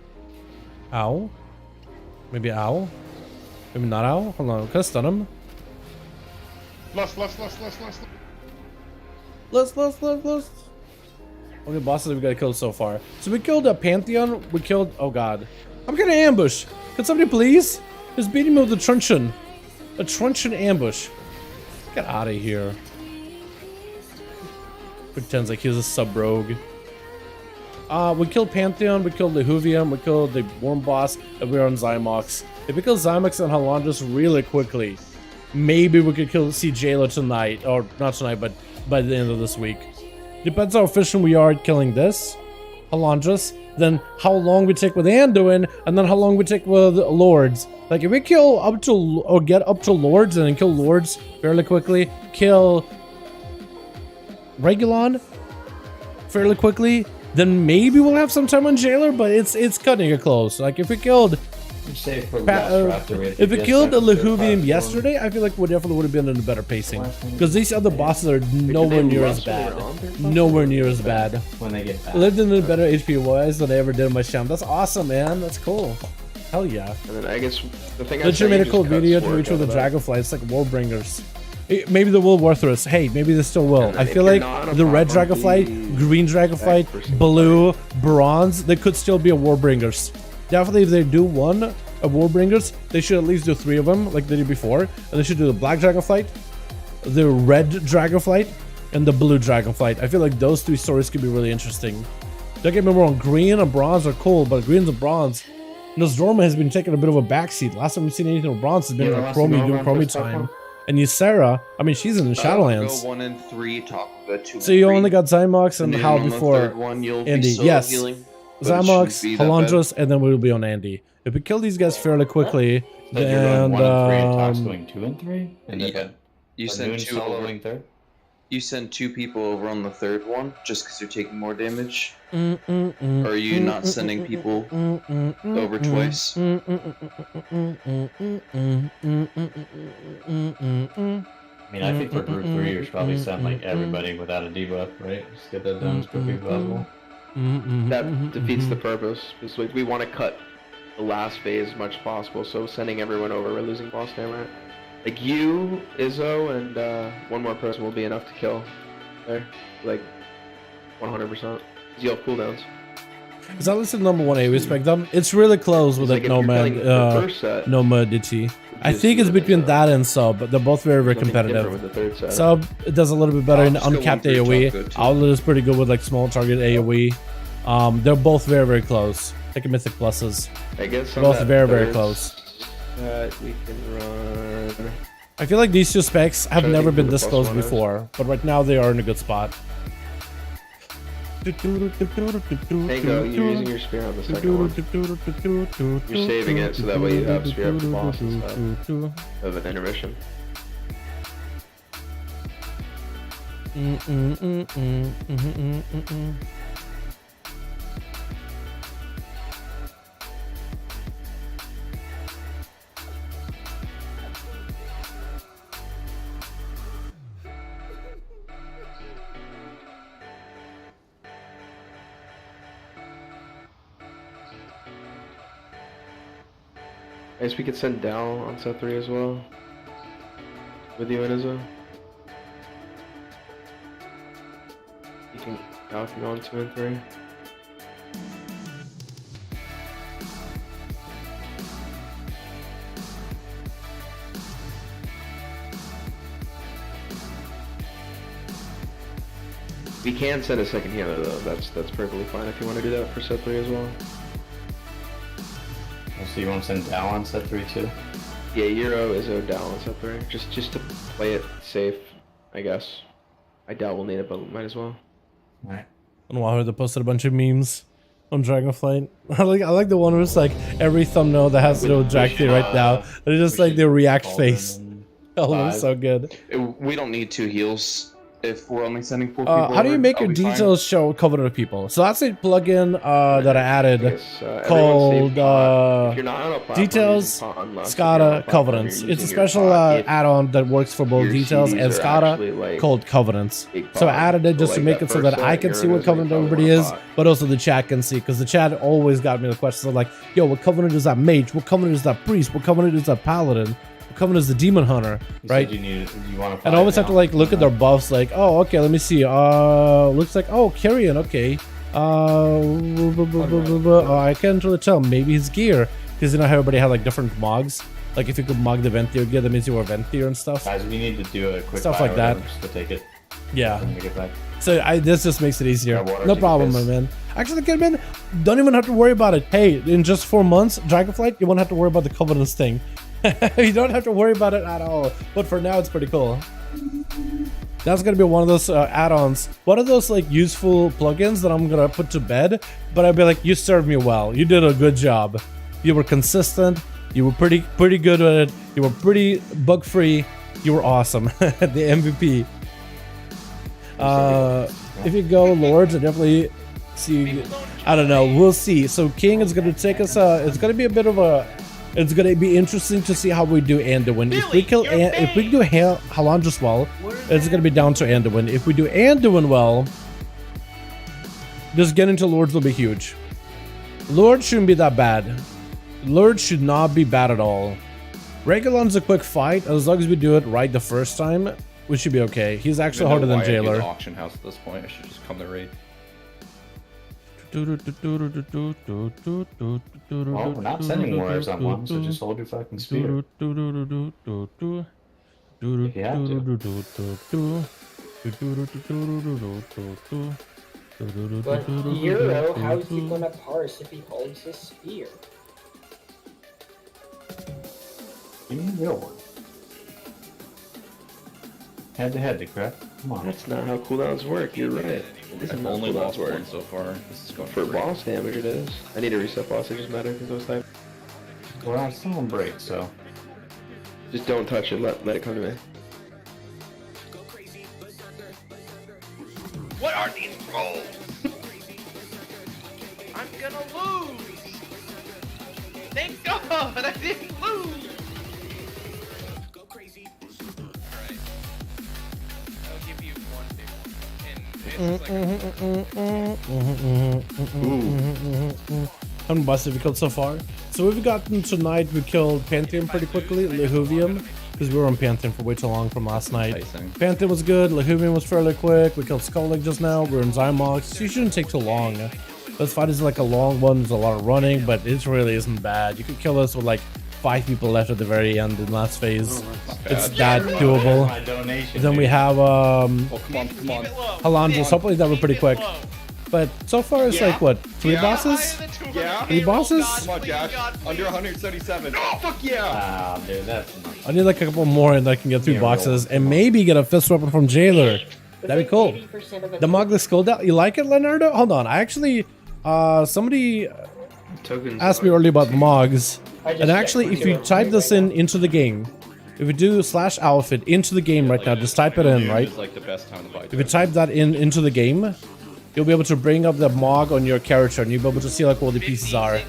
Speaker 6: ow. Maybe ow. Maybe not ow. Hold on, can I stun him?
Speaker 9: Less.
Speaker 6: How many bosses have we got killed so far? So we killed a Pantheon. We killed. Oh god, I'm getting ambush. Can somebody please? Just beating me with a truncheon. A truncheon ambush. Get out of here. Pretends like he's a sub rogue. We killed Pantheon. We killed the Huvium. We killed the Worm boss. And we're on Zymox. If we kill Zymox and Halandras really quickly, maybe we could see Jailer tonight, or not tonight, but by the end of this week. Depends how efficient we are at killing this, Halandras, then how long we take with Anduin, and then how long we take with Lords. Like if we kill up to, or get up to Lords and then kill Lords fairly quickly, kill Regulon fairly quickly, then maybe we'll have some time on Jailer, but it's cutting it close. Like if we killed if we killed the Lehuvium yesterday, I feel like we definitely would have been in a better pacing. Because these other bosses are nowhere near as bad. Nowhere near as bad.
Speaker 3: When they get back.
Speaker 6: Lived in a better HP wise than I ever did in my sham. That's awesome, man. That's cool. Hell yeah.
Speaker 1: And then I guess the thing I
Speaker 6: Literally
Speaker 1: said,
Speaker 6: made a cool video to reach with the Dragonflight. It's like Warbringers. Maybe they will worthless. Hey, maybe they still will. I feel like the red Dragonflight, green Dragonflight, blue, bronze, they could still be a Warbringers. Definitely, if they do one of Warbringers, they should at least do 3 of them, like they did before. And they should do the black Dragonflight, the red Dragonflight, and the blue Dragonflight. I feel like those 3 stories could be really interesting. Don't get me wrong, green and bronze are cool, but green and bronze, Nosdorma has been taking a bit of a backseat. Last time we've seen anything with bronze has been like Chromie doing Chromie time. And Ysera, I mean, she's in the Shadowlands.
Speaker 4: Go 1 and 3, top of the 2.
Speaker 6: So you only got Zymox and Hal
Speaker 4: on the
Speaker 6: before
Speaker 4: third one, you'll be
Speaker 6: Andy.
Speaker 4: solo
Speaker 6: Yes,
Speaker 4: healing, but it
Speaker 6: Zymox,
Speaker 4: shouldn't be that
Speaker 6: Halandros, and then we'll be on Andy. If we kill these guys fairly quickly,
Speaker 3: So you're going
Speaker 6: then
Speaker 3: 1 and 3 and Tox going 2 and 3? And
Speaker 4: Yeah.
Speaker 3: then
Speaker 4: You
Speaker 3: Lagoon
Speaker 4: send 2
Speaker 3: soloing
Speaker 4: over.
Speaker 3: third?
Speaker 4: You send 2 people over on the third one just because you're taking more damage.
Speaker 6: Or
Speaker 4: Or are you not sending people over twice?
Speaker 3: I mean, I think for group 3, you should probably send like everybody without a debuff, right? Just get that done as quickly as possible.
Speaker 1: That defeats the purpose. Because we want to cut the last phase as much as possible, so sending everyone over, we're losing boss damage. Like you, Izzo, and 1 more person will be enough to kill there. Like 100%. You have cooldowns.
Speaker 6: Is that listed number 1A? We expect them. It's really close with
Speaker 1: Like
Speaker 6: like
Speaker 1: if you're
Speaker 6: Nomad,
Speaker 1: playing the first set,
Speaker 6: Nomad-DT. I think it's between that and Sub, but they're both very, very
Speaker 1: nothing different
Speaker 6: competitive.
Speaker 1: with the third set.
Speaker 6: Sub it does a little bit better in
Speaker 4: Just go
Speaker 6: uncapped
Speaker 4: 1 for
Speaker 6: AoE.
Speaker 4: each, good too.
Speaker 6: Outlet is pretty good with like small target AoE. They're both very, very close. Take a Mythic Pluses.
Speaker 1: I guess on
Speaker 6: Both
Speaker 1: that
Speaker 6: very, very
Speaker 1: third
Speaker 6: close.
Speaker 1: set, we can run.
Speaker 6: I feel like these 2 specs have
Speaker 1: Trying to
Speaker 6: never
Speaker 1: think
Speaker 6: been
Speaker 1: who the
Speaker 6: this
Speaker 1: plus
Speaker 6: close
Speaker 1: one is.
Speaker 6: before, but right now they are in a good spot.
Speaker 1: Tango, you're using your spear on the second one. You're saving it so that way you have spear up the boss instead of an intermission. I guess we could send Dal on set 3 as well. With you and Izzo. Dal can go on 2 and 3. We can send a second healer though. That's perfectly fine if you want to do that for set 3 as well.
Speaker 3: So you want to send Dal on set 3 too?
Speaker 1: Yeah, Euro is Dal on set 3. Just to play it safe, I guess. I doubt we'll need it, but we might as well.
Speaker 3: Alright.
Speaker 6: And while they posted a bunch of memes on Dragonflight. I like the one where it's like every thumbnail that has to do with Jack right now. It's just like the react face. Oh, that's so good.
Speaker 4: We don't need 2 heals if we're only sending 4 people.
Speaker 6: How do you
Speaker 4: over,
Speaker 6: make
Speaker 4: I'll
Speaker 6: your
Speaker 4: be fine.
Speaker 6: details show Covenant of people? So that's a plugin that I added
Speaker 1: Everyone
Speaker 6: called
Speaker 1: save pot. If you're not on a platform,
Speaker 6: Details
Speaker 1: using pot unless if you're on a
Speaker 6: SCADA
Speaker 1: platform,
Speaker 6: Covenants.
Speaker 1: you're
Speaker 6: It's a
Speaker 1: using your
Speaker 6: special
Speaker 1: pot. If
Speaker 6: add-on that works for both
Speaker 1: your
Speaker 6: details and
Speaker 1: CDs are actually,
Speaker 6: SCADA
Speaker 1: like,
Speaker 6: called Covenants.
Speaker 1: big
Speaker 6: So I
Speaker 1: pot.
Speaker 6: added it just
Speaker 1: So,
Speaker 6: to
Speaker 1: like,
Speaker 6: make
Speaker 1: that
Speaker 6: it so
Speaker 1: first
Speaker 6: that I
Speaker 1: set,
Speaker 6: can
Speaker 1: you're
Speaker 6: see what
Speaker 1: gonna
Speaker 6: Covenant
Speaker 1: probably
Speaker 6: everybody
Speaker 1: want
Speaker 6: is,
Speaker 1: a pot.
Speaker 6: but also the chat can see. Because the chat always got me the questions of like, yo, what Covenant is that mage? What Covenant is that priest? What Covenant is that paladin? What Covenant is the demon hunter?
Speaker 3: You
Speaker 6: Right?
Speaker 3: said you want to
Speaker 6: And I always have to like look at their buffs, like, oh, okay, let me see. Looks like, oh, Carrion, okay. I can't really tell. Maybe his gear, because you know how everybody had like different mogs. Like if you could mog the Venthyr gear, that means you were Venthyr and stuff.
Speaker 3: Guys, we need to do a quick
Speaker 6: Stuff
Speaker 3: buy
Speaker 6: like
Speaker 3: or
Speaker 6: that.
Speaker 3: whatever, just to take it.
Speaker 6: Yeah.
Speaker 3: And make it back.
Speaker 6: So this just makes it easier.
Speaker 3: Yeah, water,
Speaker 6: No
Speaker 3: take a
Speaker 6: problem, my
Speaker 3: piss.
Speaker 6: man. Actually, kid, man, don't even have to worry about it. Hey, in just 4 months, Dragonflight, you won't have to worry about the Covenants thing. You don't have to worry about it at all. But for now, it's pretty cool. That's gonna be one of those add-ons, one of those like useful plugins that I'm gonna put to bed. But I'd be like, you served me well. You did a good job. You were consistent. You were pretty good at it. You were pretty bug-free. You were awesome. The MVP. If you go Lords, I definitely see. I don't know. We'll see. So King is gonna take us. It's gonna be a bit of a. It's gonna be interesting to see how we do Anduin. If we kill, if we do Halandros well, it's gonna be down to Anduin. If we do Anduin well, just getting to Lords will be huge. Lords shouldn't be that bad. Lurch should not be bad at all. Regulon's a quick fight. As long as we do it right the first time, we should be okay. He's actually harder than Jailer.
Speaker 8: Auction house at this point. I should just come to raid.
Speaker 3: Well, we're not sending more as that one, so just hold your fucking spear. If you have to.
Speaker 12: But Euro, how's he gonna parse if he holds his spear?
Speaker 3: Give me a real one. Head to head, correct? Come on.
Speaker 1: That's not how cooldowns work. You're right. This is
Speaker 8: I've
Speaker 1: not
Speaker 8: only
Speaker 1: cooldowns
Speaker 8: lost
Speaker 1: work.
Speaker 8: one so far. This is going
Speaker 1: For
Speaker 8: great.
Speaker 1: boss damage, it is. I need to reset boss. It just matters because those types.
Speaker 3: Well, I'm still on break, so.
Speaker 1: Just don't touch it. Let it come to me.
Speaker 2: What are these rolls? I'm gonna lose! Thank God I didn't lose! Alright. I'll give you one big one. And it's like
Speaker 6: How many bosses have we killed so far? So we've gotten tonight, we killed Pantheon pretty quickly, Lehuvium, because we were on Pantheon for way too long from last night.
Speaker 8: Enticing.
Speaker 6: Pantheon was good, Lehuvium was fairly quick, we killed Skullig just now, we're in Zymox, so you shouldn't take too long. This fight is like a long one, there's a lot of running, but it really isn't bad. You could kill us with like 5 people left at the very end in last phase. It's that doable.
Speaker 3: My donation,
Speaker 6: Then we
Speaker 3: dude.
Speaker 6: have
Speaker 8: Oh, come on, come on.
Speaker 6: Halandras, hopefully that were pretty quick. But so far it's like what, 3 bosses?
Speaker 8: Yeah?
Speaker 6: 3 bosses?
Speaker 8: Come on, Josh. Under 177. Oh, fuck yeah!
Speaker 3: Ah, dude, that's not.
Speaker 6: I need like a couple more and I can get 3
Speaker 3: Yeah,
Speaker 6: boxes and maybe get a fist weapon from Jailer. That'd be cool. The Mogli Skull Down. You like it, Leonardo? Hold on. I actually, somebody
Speaker 1: Tokens.
Speaker 6: asked me earlier about the Mogs. And actually, if you type this into the game, if you do /outfit into the game right now, just type it in, right?
Speaker 8: It's like the best time to buy
Speaker 6: If you type that into the game, you'll be able to bring up the Mog on your character and you'll be able to see like what the pieces are.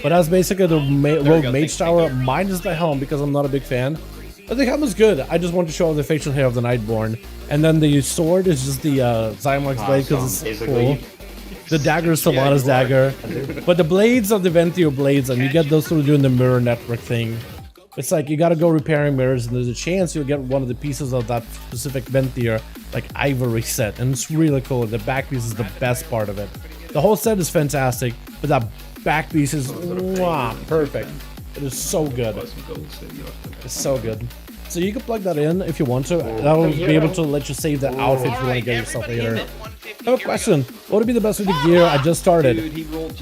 Speaker 6: But that's basically the Rogue Mage Tower minus the helm because I'm not a big fan. But the helm is good. I just want to show off the facial hair of the Nightborn. And then the sword is just the Zymox blade because it's cool. The dagger is Sylvanas dagger. But the blades are the Ventio blades and you get those through doing the mirror network thing. It's like you gotta go repairing mirrors and there's a chance you'll get one of the pieces of that specific Ventier, like ivory set, and it's really cool. The back piece is the best part of it. The whole set is fantastic, but that back piece is mwah, perfect. It is so good. It's so good. So you can plug that in if you want to. That'll be able to let you save that outfit if you want to get yourself later. I have a question. What would be the best way to gear? I just started.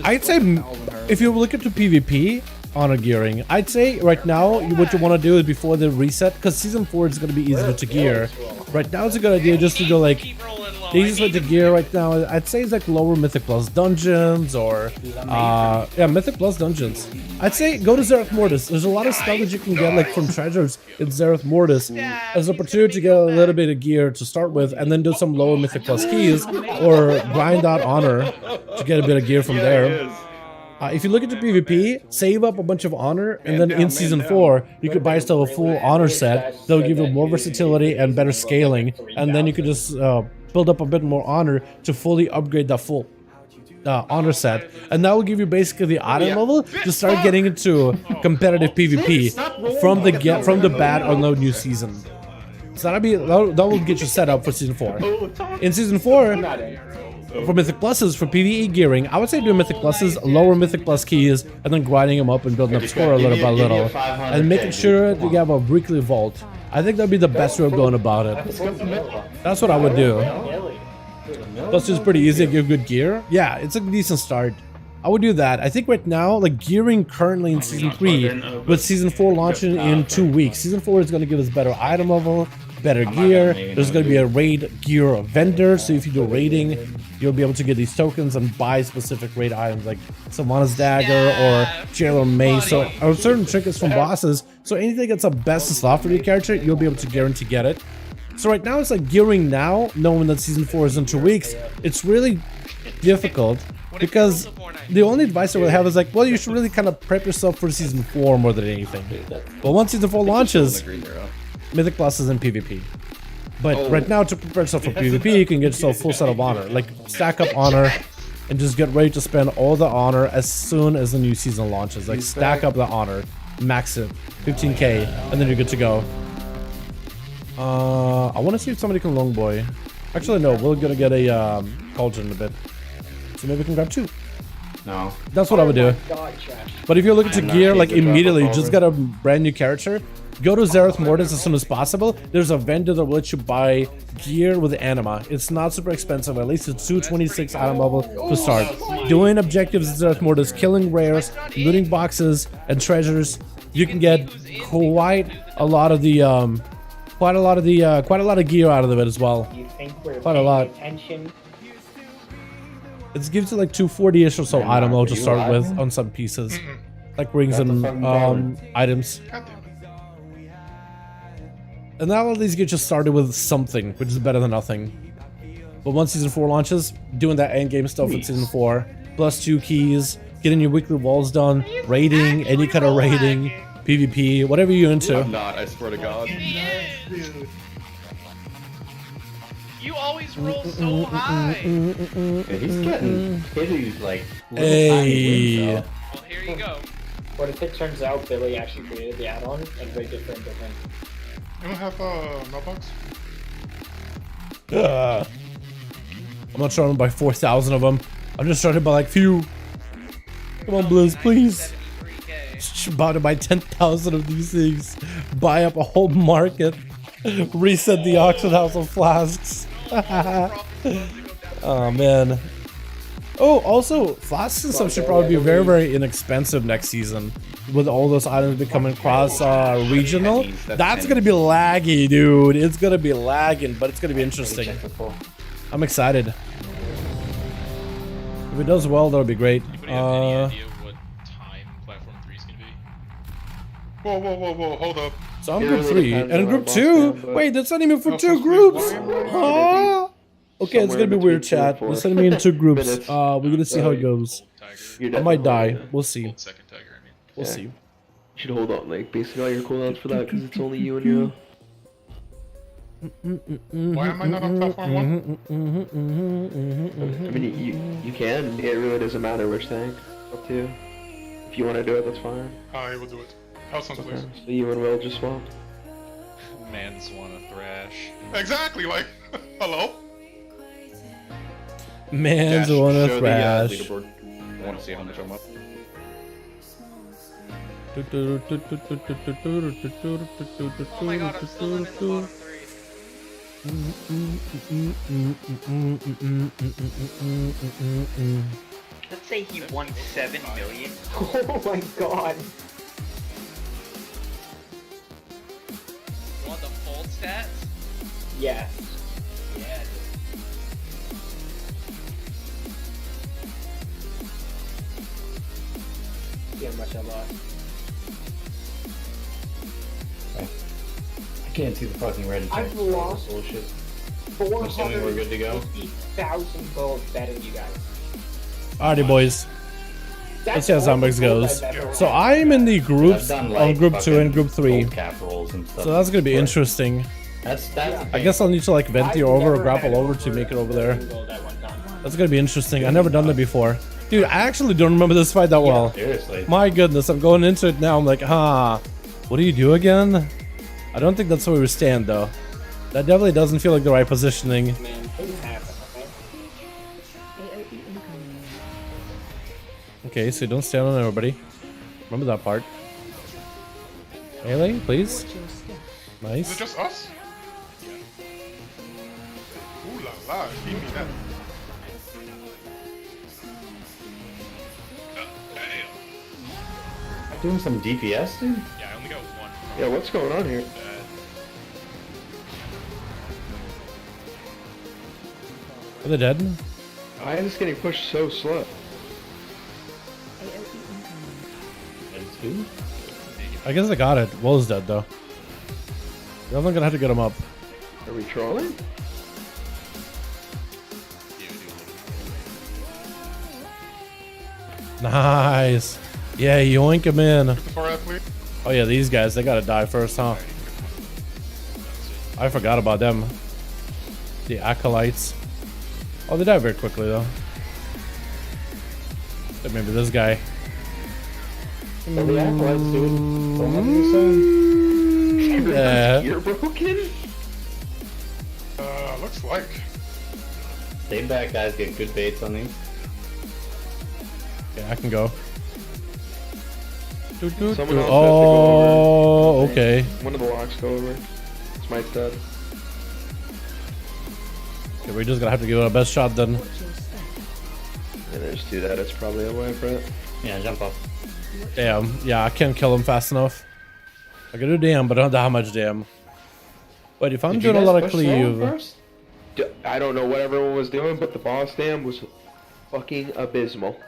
Speaker 6: I'd say if you look at the PvP honor gearing, I'd say right now what you want to do is before the reset, because season 4 is going to be easier to gear. Right now it's a good idea just to go like the easiest way to gear right now. I'd say it's like lower Mythic Plus dungeons or yeah, Mythic Plus dungeons. I'd say go to Zereth Mortis. There's a lot of stuff that you can get like from treasures in Zereth Mortis as an opportunity to get a little bit of gear to start with, and then do some lower Mythic Plus keys or grind out honor to get a bit of gear from there. If you look at the PvP, save up a bunch of honor, and then in season 4, you could buy yourself a full honor set that'll give you more versatility and better scaling, and then you could just build up a bit more honor to fully upgrade that full honor set, and that will give you basically the item level to start getting into competitive PvP from the bad or no new season. So that will get you set up for season 4. In season 4. For Mythic Pluses, for PvE gearing, I would say do Mythic Pluses, lower Mythic Plus keys, and then grinding them up and building up score a little by little. And making sure that you have a weekly vault. I think that'd be the best way of going about it. That's what I would do. Plus it's pretty easy to give good gear. Yeah, it's a decent start. I would do that. I think right now, like gearing currently in Season 3, with Season 4 launching in 2 weeks. Season 4 is going to give us better item level, better gear. There's going to be a raid gear vendor, so if you do raiding, you'll be able to get these tokens and buy specific raid items like Sylvanas Dagger or Jailer Mace, or certain trinkets from bosses. So anything that's a best slot for your character, you'll be able to guarantee get it. So right now it's like gearing now, knowing that Season 4 is in 2 weeks. It's really difficult because the only advice I would have is like, well, you should really kind of prep yourself for Season 4 more than anything. But once Season 4 launches, Mythic Pluses and PvP. But right now, to prepare yourself for PvP, you can get yourself a full set of honor. Like, stack up honor, and just get ready to spend all the honor as soon as the new season launches. Like stack up the honor, max it, 15k, and then you're good to go. I want to see if somebody can longboy. Actually, no, we're gonna get a cauldron in a bit, so maybe we can grab 2.
Speaker 3: No.
Speaker 6: That's what I would do. But if you're looking to gear, like immediately, just get a brand new character. Go to Zereth Mortis as soon as possible. There's a vendor that will let you buy gear with anima. It's not super expensive. At least it's 226 item level to start. Doing objectives at Zereth Mortis, killing rares, looting boxes and treasures. You can get quite a lot of the quite a lot of gear out of it as well.
Speaker 12: You think we're
Speaker 6: Quite a lot.
Speaker 12: attention?
Speaker 6: It gives you like 240-ish or so item load to start with on some pieces, like rings and items. And now all these get you started with something, which is better than nothing. But once Season 4 launches, doing that endgame stuff in Season 4, plus 2 keys, getting your weekly walls done, raiding, any kind of raiding, PvP, whatever you're into.
Speaker 8: I'm not, I swear to God.
Speaker 2: You always roll so high.
Speaker 3: Yeah, he's getting pretty, like,
Speaker 6: Hey.
Speaker 2: Well, here you go.
Speaker 12: What if it turns out Billy actually created the add-on and rated it for different?
Speaker 9: You don't have mailbox?
Speaker 6: I'm not trying to buy 4,000 of them. I'm just trying to buy like few. Come on, Blizz, please. About to buy 10,000 of these things. Buy up a whole market. Reset the auction house of flasks. Oh man. Oh, also, flasks and stuff should probably be very, very inexpensive next season. With all those items becoming cross regional. That's gonna be laggy, dude. It's gonna be lagging, but it's gonna be interesting. I'm excited. If it does well, that'll be great.
Speaker 2: Anybody have any idea what time platform 3 is gonna be?
Speaker 9: Whoa, hold up.
Speaker 6: So I'm group 3 and group 2. Wait, that's not even for 2 groups. Huh? Okay, it's gonna be weird, chat. They're sending me in 2 groups. We're gonna see how it goes. I might die. We'll see.
Speaker 2: Second tiger, I mean.
Speaker 6: We'll see.
Speaker 1: You should hold on, like, basically all your cooldowns for that, because it's only you and you.
Speaker 9: Why am I not on platform 1?
Speaker 1: I mean, you can. It really doesn't matter which tank. Up to you. If you want to do it, that's fine.
Speaker 9: I will do it. House on, please.
Speaker 1: So you and Will just swap.
Speaker 2: Mans wanna thrash.
Speaker 9: Exactly, like, hello?
Speaker 6: Man's
Speaker 8: Dash,
Speaker 6: wanna
Speaker 8: show the,
Speaker 6: thrash.
Speaker 8: leaderboard. I want to see how much I'm up.
Speaker 2: Oh my god, I'm still in the bottom 3.
Speaker 13: Let's say he won 7 million.
Speaker 12: Oh my god.
Speaker 2: You want the full stats?
Speaker 12: Yeah.
Speaker 2: Yeah.
Speaker 12: See how much I lost.
Speaker 3: I can't see the fucking red.
Speaker 12: I've lost
Speaker 3: bullshit. Assuming we're good to go.
Speaker 12: 450,000 gold betting you guys.
Speaker 6: Alrighty, boys. Let's see how Zombies goes. So I'm in the groups on group 2 and group 3. So that's gonna be interesting.
Speaker 3: That's
Speaker 6: I guess I'll need to like venti over or grapple over to make it over there. That's gonna be interesting. I've never done that before. Dude, I actually don't remember this fight that well.
Speaker 3: Seriously.
Speaker 6: My goodness, I'm going into it now. I'm like, what do you do again? I don't think that's where we stand though. That definitely doesn't feel like the right positioning.
Speaker 12: Man, things happen, okay?
Speaker 6: Okay, so don't stand on everybody. Remember that part. Melee, please.
Speaker 9: Is it
Speaker 6: Nice.
Speaker 9: just us? Ooh la la, give me that.
Speaker 3: Doing some DPS, dude?
Speaker 2: Yeah, I only got 1.
Speaker 1: Yeah, what's going on here?
Speaker 6: Are they dead?
Speaker 1: I am just getting pushed so slow.
Speaker 6: I guess I got it. Will's dead though. I'm not gonna have to get him up.
Speaker 1: Are we trolling?
Speaker 6: Nice. Yeah, yoink him in.
Speaker 9: Far athlete.
Speaker 6: Oh yeah, these guys, they gotta die first, huh? I forgot about them. The acolytes. Oh, they die very quickly though. Or maybe this guy.
Speaker 3: So the acolytes, dude. Don't let me say.
Speaker 6: Yeah.
Speaker 1: You're broken?
Speaker 9: Looks like.
Speaker 3: Stay back, guys. Get good baits on these.
Speaker 6: Yeah, I can go.
Speaker 1: Someone else has to go
Speaker 6: Oh,
Speaker 1: over.
Speaker 6: okay.
Speaker 1: One of the locks go over. Smite's dead.
Speaker 6: Okay, we're just gonna have to give it our best shot then.
Speaker 1: Yeah, there's two that. It's probably a way for it.
Speaker 3: Yeah, jump off.
Speaker 6: Damn. Yeah, I can't kill him fast enough. I can do damn, but I don't know how much damn. But if I'm
Speaker 3: Did you
Speaker 6: doing a
Speaker 3: guys
Speaker 6: lot of
Speaker 3: push slow
Speaker 6: cleave,
Speaker 3: first?
Speaker 1: I don't know what everyone was doing, but the boss dam was fucking abysmal.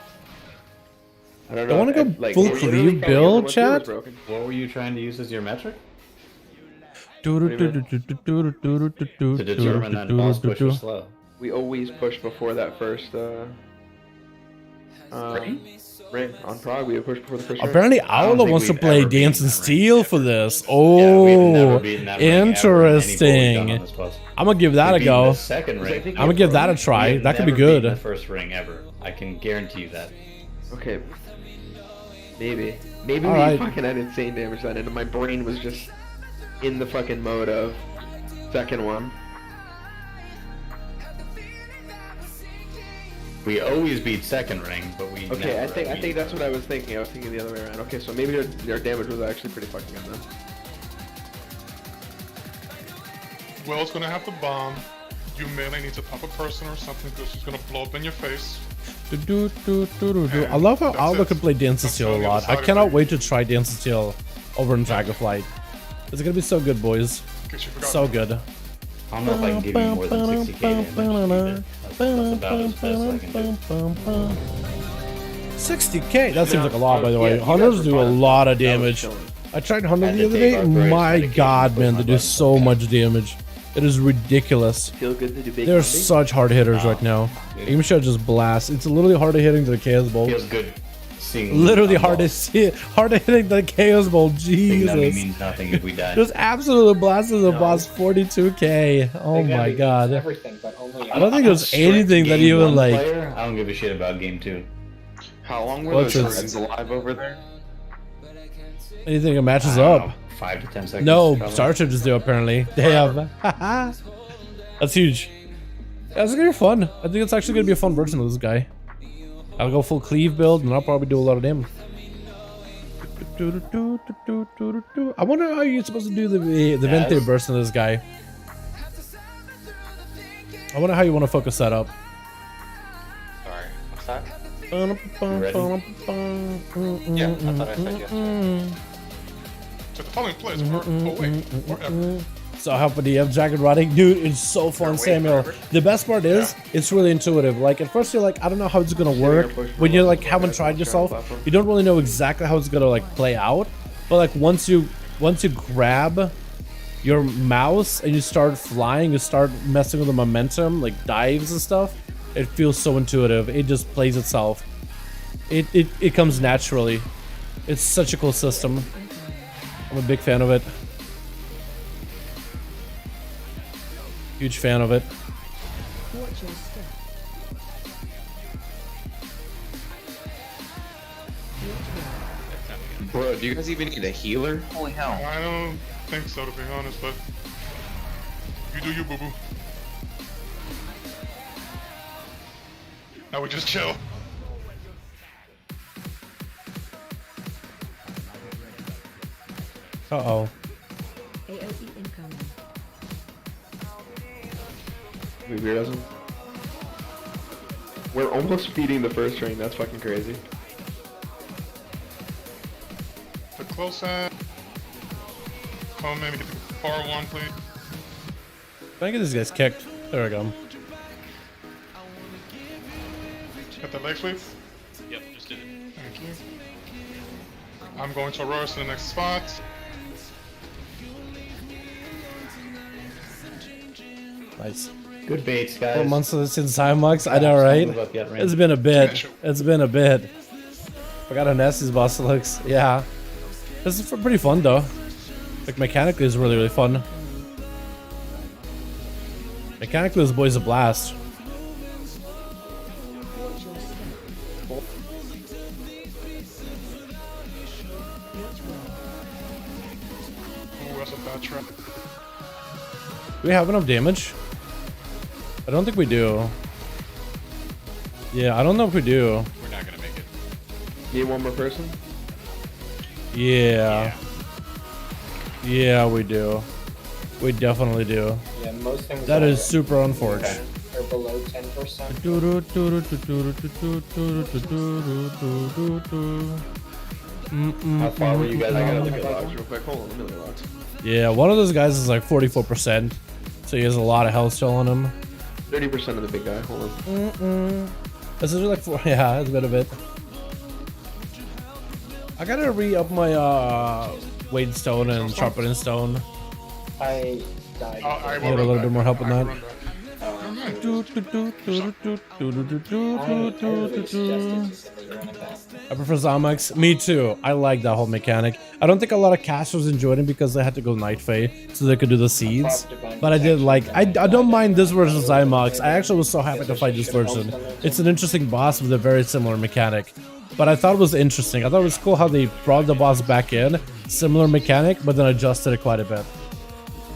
Speaker 1: I don't know.
Speaker 6: I want to go
Speaker 1: like,
Speaker 6: full
Speaker 1: literally
Speaker 6: cleave
Speaker 1: everyone
Speaker 6: build,
Speaker 1: through was
Speaker 6: chat.
Speaker 1: broken.
Speaker 3: What were you trying to use as your metric?
Speaker 6: To
Speaker 3: To determine that boss push was slow.
Speaker 1: We always push before that first ring on Prague. We would push before the first ring.
Speaker 6: Apparently,
Speaker 3: I don't
Speaker 6: Aula
Speaker 3: think
Speaker 6: wants to
Speaker 3: we've
Speaker 6: play
Speaker 3: ever beaten
Speaker 6: Dance and
Speaker 3: that ring
Speaker 6: Steel
Speaker 3: ever.
Speaker 6: for this.
Speaker 3: Yeah, we've never
Speaker 6: Oh,
Speaker 3: beaten that ring ever in any bully we've
Speaker 6: interesting.
Speaker 3: done on this bus.
Speaker 6: I'm gonna give that
Speaker 3: We've
Speaker 6: a
Speaker 3: beaten
Speaker 6: go.
Speaker 3: the second ring.
Speaker 1: think
Speaker 6: I'm gonna give that a try.
Speaker 3: We've
Speaker 6: That could be
Speaker 3: never beaten
Speaker 6: good.
Speaker 3: The first ring ever. I can guarantee you that.
Speaker 1: Okay. Maybe. Maybe
Speaker 6: All
Speaker 1: we
Speaker 6: right.
Speaker 1: fucking had insane damage that, and my brain was just in the fucking mode of second one.
Speaker 3: We always beat second ring, but we
Speaker 1: Okay,
Speaker 3: never
Speaker 1: I think
Speaker 3: beat
Speaker 1: that's what I was thinking. I was thinking the other way around. Okay, so maybe their damage was actually pretty fucking good then.
Speaker 9: Will's gonna have to bomb. You melee need to pop a person or something because she's gonna blow up in your face.
Speaker 6: I love how Aula can play Dance and Steel a lot. I cannot wait to try Dance and Steel over in Dragonflight. It's gonna be so good, boys.
Speaker 9: In case you forgot.
Speaker 6: So good.
Speaker 3: I don't know if I can give you more than 60k damage. Either. That's about as best I can do.
Speaker 6: 60k? That seems like a lot, by the way. Hunters do a lot of damage. I tried Hunter
Speaker 3: Had
Speaker 6: the
Speaker 3: to
Speaker 6: other
Speaker 3: take
Speaker 6: day.
Speaker 3: our grace
Speaker 6: My
Speaker 3: medication
Speaker 6: god,
Speaker 3: to
Speaker 6: man,
Speaker 3: put
Speaker 6: they
Speaker 3: my
Speaker 6: do
Speaker 3: buttons
Speaker 6: so
Speaker 3: back.
Speaker 6: much damage. It is ridiculous.
Speaker 1: Feel good to do big.
Speaker 6: They're
Speaker 1: Monday?
Speaker 6: such hard hitters right now. Aim shot just blasts. It's literally harder hitting than the Chaos Bolt.
Speaker 3: Feels good seeing.
Speaker 6: Literally
Speaker 3: I'm
Speaker 6: harder
Speaker 3: lost.
Speaker 6: hitting than the Chaos Bolt.
Speaker 3: Thinking that
Speaker 6: Jesus.
Speaker 3: means nothing if we die.
Speaker 6: Just absolutely blasted the boss 42k. Oh
Speaker 12: They're gonna
Speaker 6: my
Speaker 12: be
Speaker 6: god.
Speaker 12: Everything, but only.
Speaker 6: I don't think there's
Speaker 3: Strict
Speaker 6: anything that
Speaker 3: game
Speaker 6: even
Speaker 3: one
Speaker 6: like.
Speaker 3: player, I don't give a shit about game 2.
Speaker 4: How long were
Speaker 6: What's
Speaker 4: those
Speaker 6: this?
Speaker 4: friends alive over there?
Speaker 6: Anything that matches
Speaker 3: I don't
Speaker 6: up.
Speaker 3: know, 5 to 10 seconds.
Speaker 6: No,
Speaker 3: probably.
Speaker 6: Starships do apparently. They have. That's huge. Yeah, it's gonna be fun. I think it's actually gonna be a fun version of this guy. I'll go full cleave build and I'll probably do a lot of damage. I wonder how you're supposed to do the Vente burst in this guy. I wonder how you want to focus that up.
Speaker 13: Sorry, what's that?
Speaker 6: Yeah,
Speaker 13: I thought I said yes.
Speaker 9: So the following plays are awake forever.
Speaker 6: So how for the Dragon Riding, dude, it's so fun, Samuel. The best part is, it's really intuitive. Like at first you're like, I don't know how it's gonna work. When you're like haven't tried yourself, you don't really know exactly how it's gonna like play out. But like once you grab your mouse and you start flying, you start messing with the momentum, like dives and stuff. It feels so intuitive. It just plays itself. It comes naturally. It's such a cool system. I'm a big fan of it. Huge fan of it.
Speaker 7: Watch your step.
Speaker 4: Bro, do you guys even need a healer? Holy hell.
Speaker 9: I don't think so, to be honest, but you do you, boo boo. I would just chill.
Speaker 6: Uh-oh.
Speaker 7: AOE incoming.
Speaker 1: We weird doesn't. We're almost beating the first ring. That's fucking crazy.
Speaker 9: The close end. Come in and get the far one, please.
Speaker 6: Can I get these guys kicked? There we go.
Speaker 9: Get the leg sweep.
Speaker 2: Yep, just did it.
Speaker 9: Thank you. I'm going to rush to the next spot.
Speaker 6: Nice.
Speaker 3: Good baits, guys.
Speaker 6: 4 months since Cyberpunk. I know, right? It's been a bit. It's been a bit. Forgot how nasty this boss looks. Yeah. This is pretty fun though. Like mechanically, it's really fun. Mechanically, this boy's a blast.
Speaker 7: Watch your step.
Speaker 9: rest of that trap.
Speaker 6: Do we have enough damage? I don't think we do. Yeah, I don't know if we do.
Speaker 2: We're not gonna make it.
Speaker 1: Need one more person?
Speaker 6: Yeah. Yeah, we do. We definitely do.
Speaker 12: Yeah, most things
Speaker 6: That
Speaker 12: are,
Speaker 6: is super unfortunate.
Speaker 12: are below 10%.
Speaker 3: How far were you guys
Speaker 1: I gotta
Speaker 3: on?
Speaker 1: look at logs real quick. Hold on, let me look at logs.
Speaker 6: Yeah, one of those guys is like 44%. So he has a lot of health still on him.
Speaker 1: 30% of the big guy. Hold on.
Speaker 6: This is like 4. Yeah, it's a bit of it. I gotta re-up my weight stone and sharpening stone.
Speaker 12: I died.
Speaker 9: I
Speaker 6: Get a little bit more help in that. I prefer Zomax. Me too. I like that whole mechanic. I don't think a lot of casters enjoyed it because they had to go Night Fae so they could do the seeds. But I did like. I don't mind this version of Zymox. I actually was so happy to fight this version. It's an interesting boss with a very similar mechanic. But I thought it was interesting. I thought it was cool how they brought the boss back in, similar mechanic, but then adjusted it quite a bit.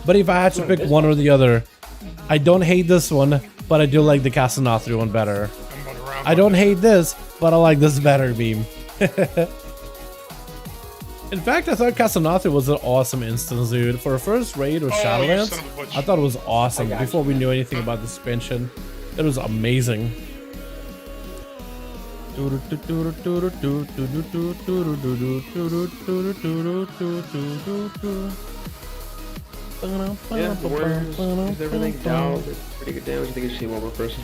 Speaker 6: But if I had to pick one or the other, I don't hate this one, but I do like the Cassanathri one better. I don't hate this, but I like this better, Beam. In fact, I thought Cassanathri was an awesome instance, dude. For a first raid with Shadowlands, I thought it was awesome. Before we knew anything about the suspension, it was amazing.
Speaker 1: Yeah, the warriors, is everything down? Pretty good damage. I think I just need one more person.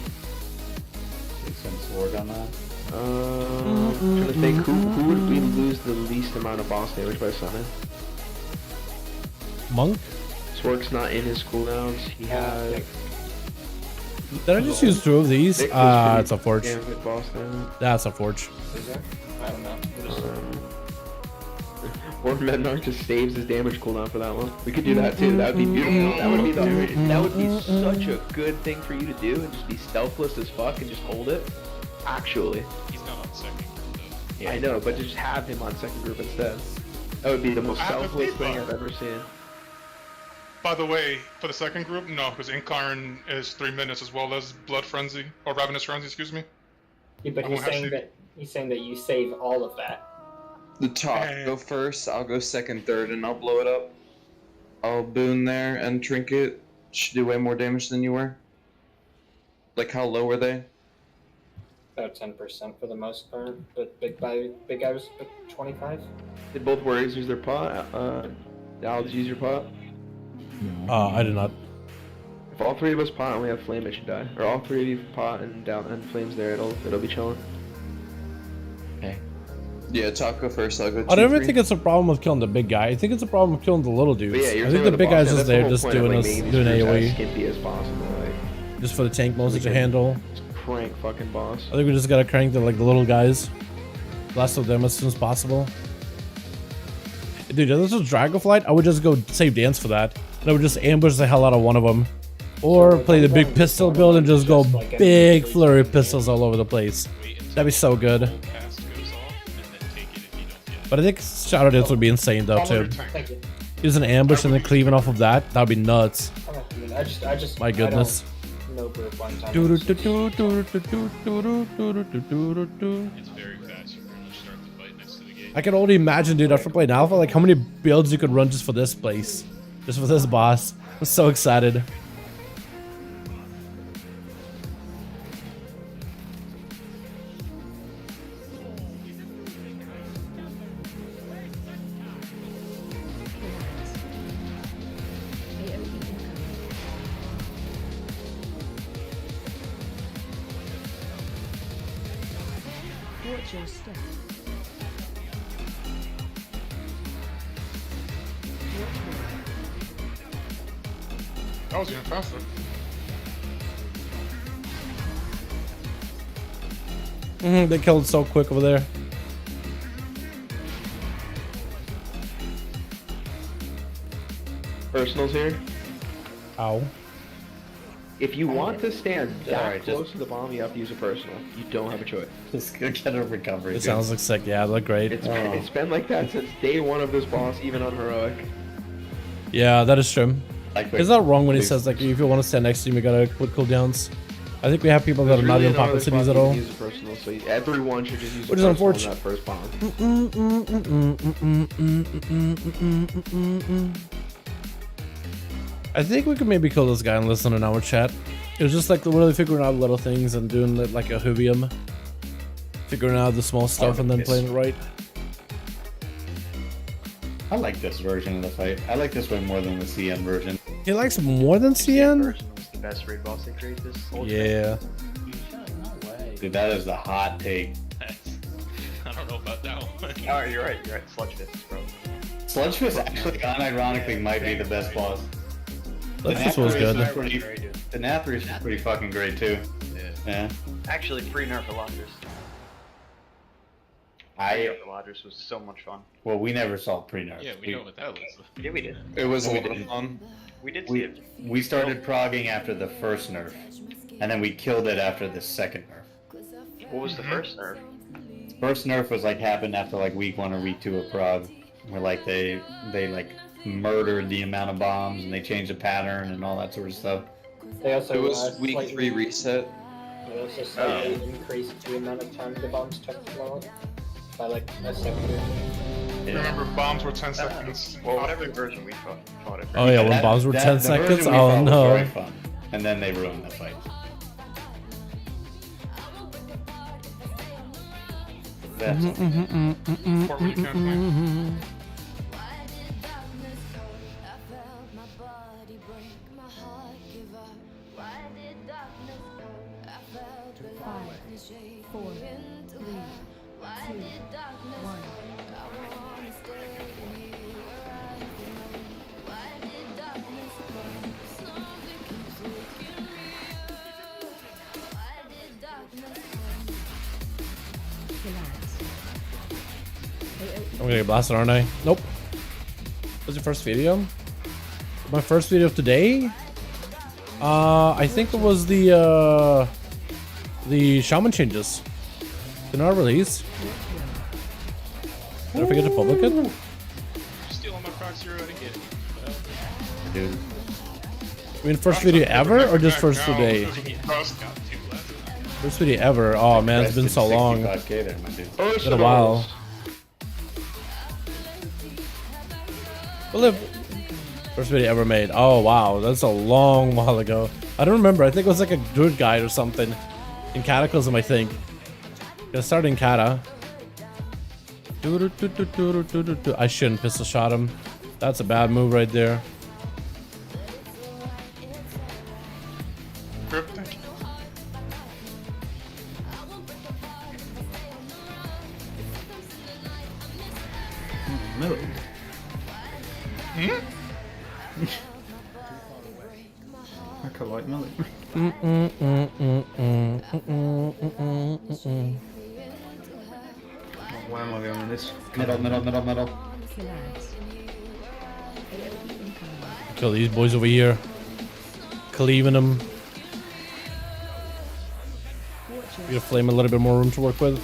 Speaker 3: Take some sword on that.
Speaker 1: I'm trying to think, who would we lose the least amount of boss damage by summoning?
Speaker 6: Monk?
Speaker 1: Swark's not in his cooldowns. He has...
Speaker 6: Did I just use 2 of these? It's a forge.
Speaker 1: Damn good boss damage.
Speaker 6: That's a forge.
Speaker 12: Is there? I don't know.
Speaker 1: Or Mednarch just saves his damage cooldown for that one. We could do that too. That would be beautiful. That would be such a good thing for you to do and just be stealthless as fuck and just hold it. Actually.
Speaker 2: He's not on second group though.
Speaker 1: I know, but just have him on second group instead. That would be the most selfless thing I've ever seen.
Speaker 9: By the way, for the second group, no, because Incarn is 3 minutes as well as Blood Frenzy, or Ravenous Frenzy, excuse me.
Speaker 12: Yeah, but he's saying that you save all of that.
Speaker 4: The top go first, I'll go second, third, and I'll blow it up. I'll boon there and trinket. Should do way more damage than you were. Like how low were they?
Speaker 12: About 10% for the most part, but big guy was 25.
Speaker 1: Did both warriors use their pot? Al, did you use your pot?
Speaker 6: I did not.
Speaker 1: If all 3 of us pot and we have flame, it should die. Or all 3 of you pot and down and flames there, it'll be chilling.
Speaker 3: Okay.
Speaker 4: Yeah, top go first, I'll go 2,
Speaker 6: I don't even
Speaker 4: 3.
Speaker 6: think it's a problem with killing the big guy. I think it's a problem with killing the little dudes.
Speaker 1: But yeah, you're
Speaker 6: I think
Speaker 1: saying
Speaker 6: the big guy's
Speaker 1: boss,
Speaker 6: just
Speaker 1: that's
Speaker 6: there,
Speaker 1: the
Speaker 6: just
Speaker 1: whole point
Speaker 6: doing
Speaker 1: of,
Speaker 6: us,
Speaker 1: like,
Speaker 6: doing
Speaker 1: making these
Speaker 6: AOE,
Speaker 1: as skimpy as possible. Like,
Speaker 6: just for the tank mostly
Speaker 1: we
Speaker 6: to
Speaker 1: can
Speaker 6: handle.
Speaker 1: just crank fucking boss.
Speaker 6: I think we just gotta crank the little guys, last of them as soon as possible. Dude, if this was Dragonflight, I would just go save dance for that, and I would just ambush the hell out of one of them, or play the big pistol build and just go big flurry pistols all over the place. That'd be so good. But I think Shadow Dance would be insane though too.
Speaker 12: Thank you.
Speaker 6: Use an ambush and then cleaving off of that. That'd be nuts.
Speaker 12: I mean, I just.
Speaker 6: My goodness.
Speaker 12: I don't know group one time.
Speaker 2: It's very fast. You pretty much start the fight next to the gate.
Speaker 6: I can only imagine, dude, after playing Alpha, like how many builds you could run just for this place. Just for this boss. I'm so excited.
Speaker 7: Watch your step.
Speaker 9: That was even faster.
Speaker 6: They killed so quick over there.
Speaker 1: Personals here.
Speaker 6: Ow.
Speaker 1: If you want to stand that
Speaker 3: Alright,
Speaker 1: close to the bomb, you have to use a personal. You don't have a choice.
Speaker 3: Just go get a recovery.
Speaker 6: It sounds like sick. Yeah, they look great.
Speaker 1: It's been like that since day one of this boss, even on heroic.
Speaker 6: Yeah, that is true.
Speaker 3: Like,
Speaker 6: It's not wrong when he
Speaker 3: please.
Speaker 6: says like if you want to stand next to him, you gotta put cooldowns. I think we have people that are not even popping cities at all.
Speaker 1: Use it personal, so everyone should just use
Speaker 6: Which
Speaker 1: it
Speaker 6: is
Speaker 1: personal in
Speaker 6: unfortunate.
Speaker 1: that first bomb.
Speaker 6: I think we could maybe kill this guy and listen in our chat. It was just like really figuring out little things and doing it like a Huvium. Figuring out the small stuff and then playing it right.
Speaker 3: I like this version of the fight. I like this way more than the CN version.
Speaker 6: He likes more than CN?
Speaker 13: Version was the best raid boss they created this whole
Speaker 6: Yeah.
Speaker 3: Dude, that is the hot take.
Speaker 2: I don't know about that one.
Speaker 13: Oh, you're right. Sludgefist, bro.
Speaker 3: Sludgefist actually, unironically, might be the best boss.
Speaker 6: Sludgefist was good.
Speaker 3: The Nathrius is pretty fucking great too. Yeah.
Speaker 13: Actually, pre-nerf Elondris. Elondris was so much fun.
Speaker 3: Well, we never saw pre-nerf.
Speaker 2: Yeah, we know what that was.
Speaker 13: Yeah, we did.
Speaker 4: It was a lot of fun.
Speaker 13: We did see it.
Speaker 3: We started progging after the first nerf, and then we killed it after the second nerf.
Speaker 13: What was the first nerf?
Speaker 3: First nerf was like happened after like week 1 or week 2 of prog, where like they like murdered the amount of bombs and they changed the pattern and all that sort of stuff.
Speaker 12: They also
Speaker 4: It was week
Speaker 12: slightly-
Speaker 4: 3 reset.
Speaker 12: They also slightly increased the amount of time the bombs took to blow up by like a second.
Speaker 9: Remember, bombs were 10 seconds.
Speaker 13: Well, whatever version we fought it.
Speaker 6: Oh yeah, when bombs were 10 seconds? Oh no.
Speaker 3: Very fun. And then they ruined the fight. That's
Speaker 9: Fort Lee campaign.
Speaker 6: I'm gonna get blasted, aren't I? Nope. Was your first video? My first video of today? I think it was the shaman changes. Did not release. Did I forget to public it?
Speaker 2: Steal on my proxy road again.
Speaker 3: Dude.
Speaker 6: I mean, first video ever or just first today? First video ever. Oh man, it's been so long.
Speaker 3: 65K there, my dude.
Speaker 6: It's been a while. Well, first video ever made. Oh wow, that's a long while ago. I don't remember. I think it was like a druid guide or something in Cataclysm. I think. It started in Cata. I shouldn't pistol shot him. That's a bad move right there.
Speaker 9: Grip, thank you.
Speaker 10: No. I quite like Melly. Why am I going on this?
Speaker 3: Middle.
Speaker 6: Kill these boys over here. Cleaving them. Get a flame a little bit more room to work with.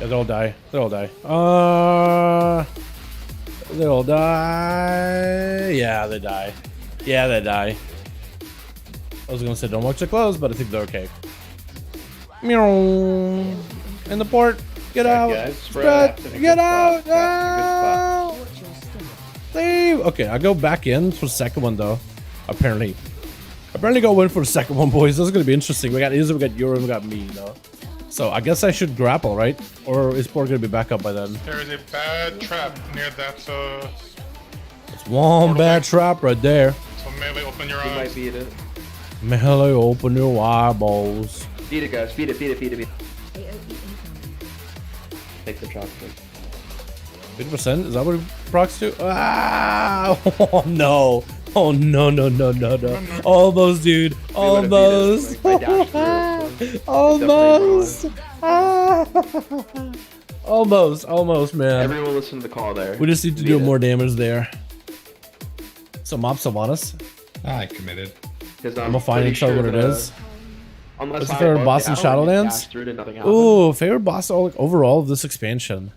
Speaker 6: Yeah, they'll die. They'll die. They'll die. Yeah, they die. Yeah, they die. I was gonna say don't watch it close, but I think they're okay. Meow. In the port. Get out.
Speaker 3: Guys,
Speaker 6: Spread.
Speaker 3: spread.
Speaker 6: Get out.
Speaker 3: Good spot.
Speaker 6: Leave. Okay, I go back in for the second one though. Apparently go in for the second one, boys. This is gonna be interesting. We got Izzy, we got Euro, we got me though. So I guess I should grapple, right? Or is port gonna be back up by then?
Speaker 9: There is a bad trap near that,
Speaker 6: It's one bad trap right there.
Speaker 9: so melee, open your
Speaker 1: You
Speaker 9: eyes.
Speaker 1: might beat it.
Speaker 6: Melee, open your eyeballs.
Speaker 1: Feed it, guys. Feed it.
Speaker 3: Take the drop, please.
Speaker 6: 50%? Is that what it procs to? Ah! Oh no! Oh no! Almost, dude. Almost. Almost. Ah! Almost, man.
Speaker 1: Everyone listen to the call there.
Speaker 6: We just need to do more damage there. So Mobs on us.
Speaker 14: I committed.
Speaker 1: Because
Speaker 6: I'm gonna find and tell what it is.
Speaker 1: Unless
Speaker 6: What's your
Speaker 1: I
Speaker 6: favorite
Speaker 1: bugged
Speaker 6: boss in
Speaker 1: out and it
Speaker 6: Shadowlands?
Speaker 1: dashed through it and nothing happened.
Speaker 6: Ooh, favorite boss like, overall of this expansion.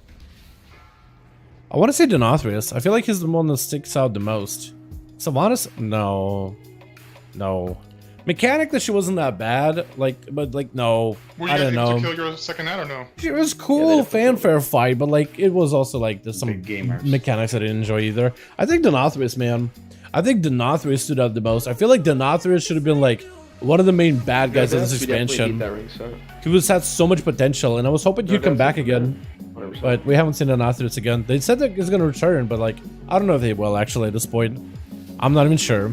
Speaker 6: I want to say Denathrius. I feel like he's the one that sticks out the most. Sylvanas? No. No. Mechanically, she wasn't that bad. But no.
Speaker 9: Were you
Speaker 6: I
Speaker 9: guys
Speaker 6: don't
Speaker 9: able
Speaker 6: know.
Speaker 9: to kill your second ad or no?
Speaker 6: It was cool, fanfare fight, but like it was also like there's some
Speaker 3: gamers.
Speaker 6: mechanics I didn't enjoy either. I think Denathrius, man. I think Denathrius stood out the most. I feel like Denathrius should have been like one of the main bad guys in this expansion. He was had so much potential, and I was hoping he'd come back again.
Speaker 1: 100%.
Speaker 6: But we haven't seen Denathrius again. They said that he's gonna return, but like I don't know if they will actually at this point. I'm not even sure.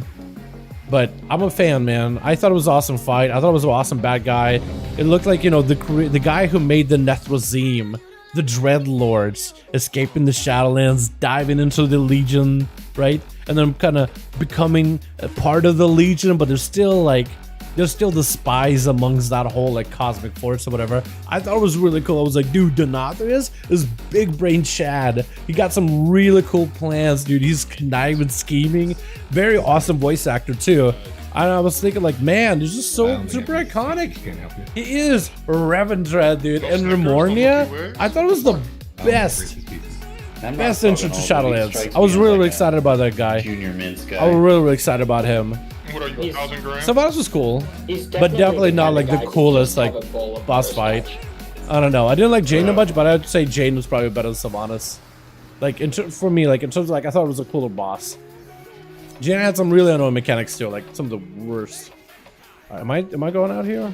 Speaker 6: But I'm a fan, man. I thought it was an awesome fight. I thought it was an awesome bad guy. It looked like, you know, the guy who made the Nethrozim, the Dreadlords, escaping the Shadowlands, diving into the Legion, right? And then kind of becoming a part of the Legion, but there's still the spies amongst that whole like cosmic force or whatever. I thought it was really cool. I was like, dude, Denathrius is big brain Chad. He got some really cool plans, dude. He's conniving, scheming. Very awesome voice actor too. And I was thinking like, man, he's just so super iconic. He is Revendred, dude. And Remornia, I thought it was the best intro to Shadowlands. I was really excited about that guy.
Speaker 3: Junior Mints guy.
Speaker 6: I was really excited about him.
Speaker 9: What are you, 1,000 grand?
Speaker 6: Sylvanas was cool,
Speaker 12: He's
Speaker 6: but definitely not like the
Speaker 12: guy
Speaker 6: coolest
Speaker 12: who
Speaker 6: like
Speaker 12: can solve a bowl of
Speaker 6: boss
Speaker 12: first
Speaker 6: fight.
Speaker 12: match.
Speaker 6: I don't know. I didn't like Jane much, but I'd say Jane was probably better than Sylvanas. Like for me, like in terms of like I thought it was a cooler boss. Jane had some really annoying mechanics too, like some of the worst. Am I going out here?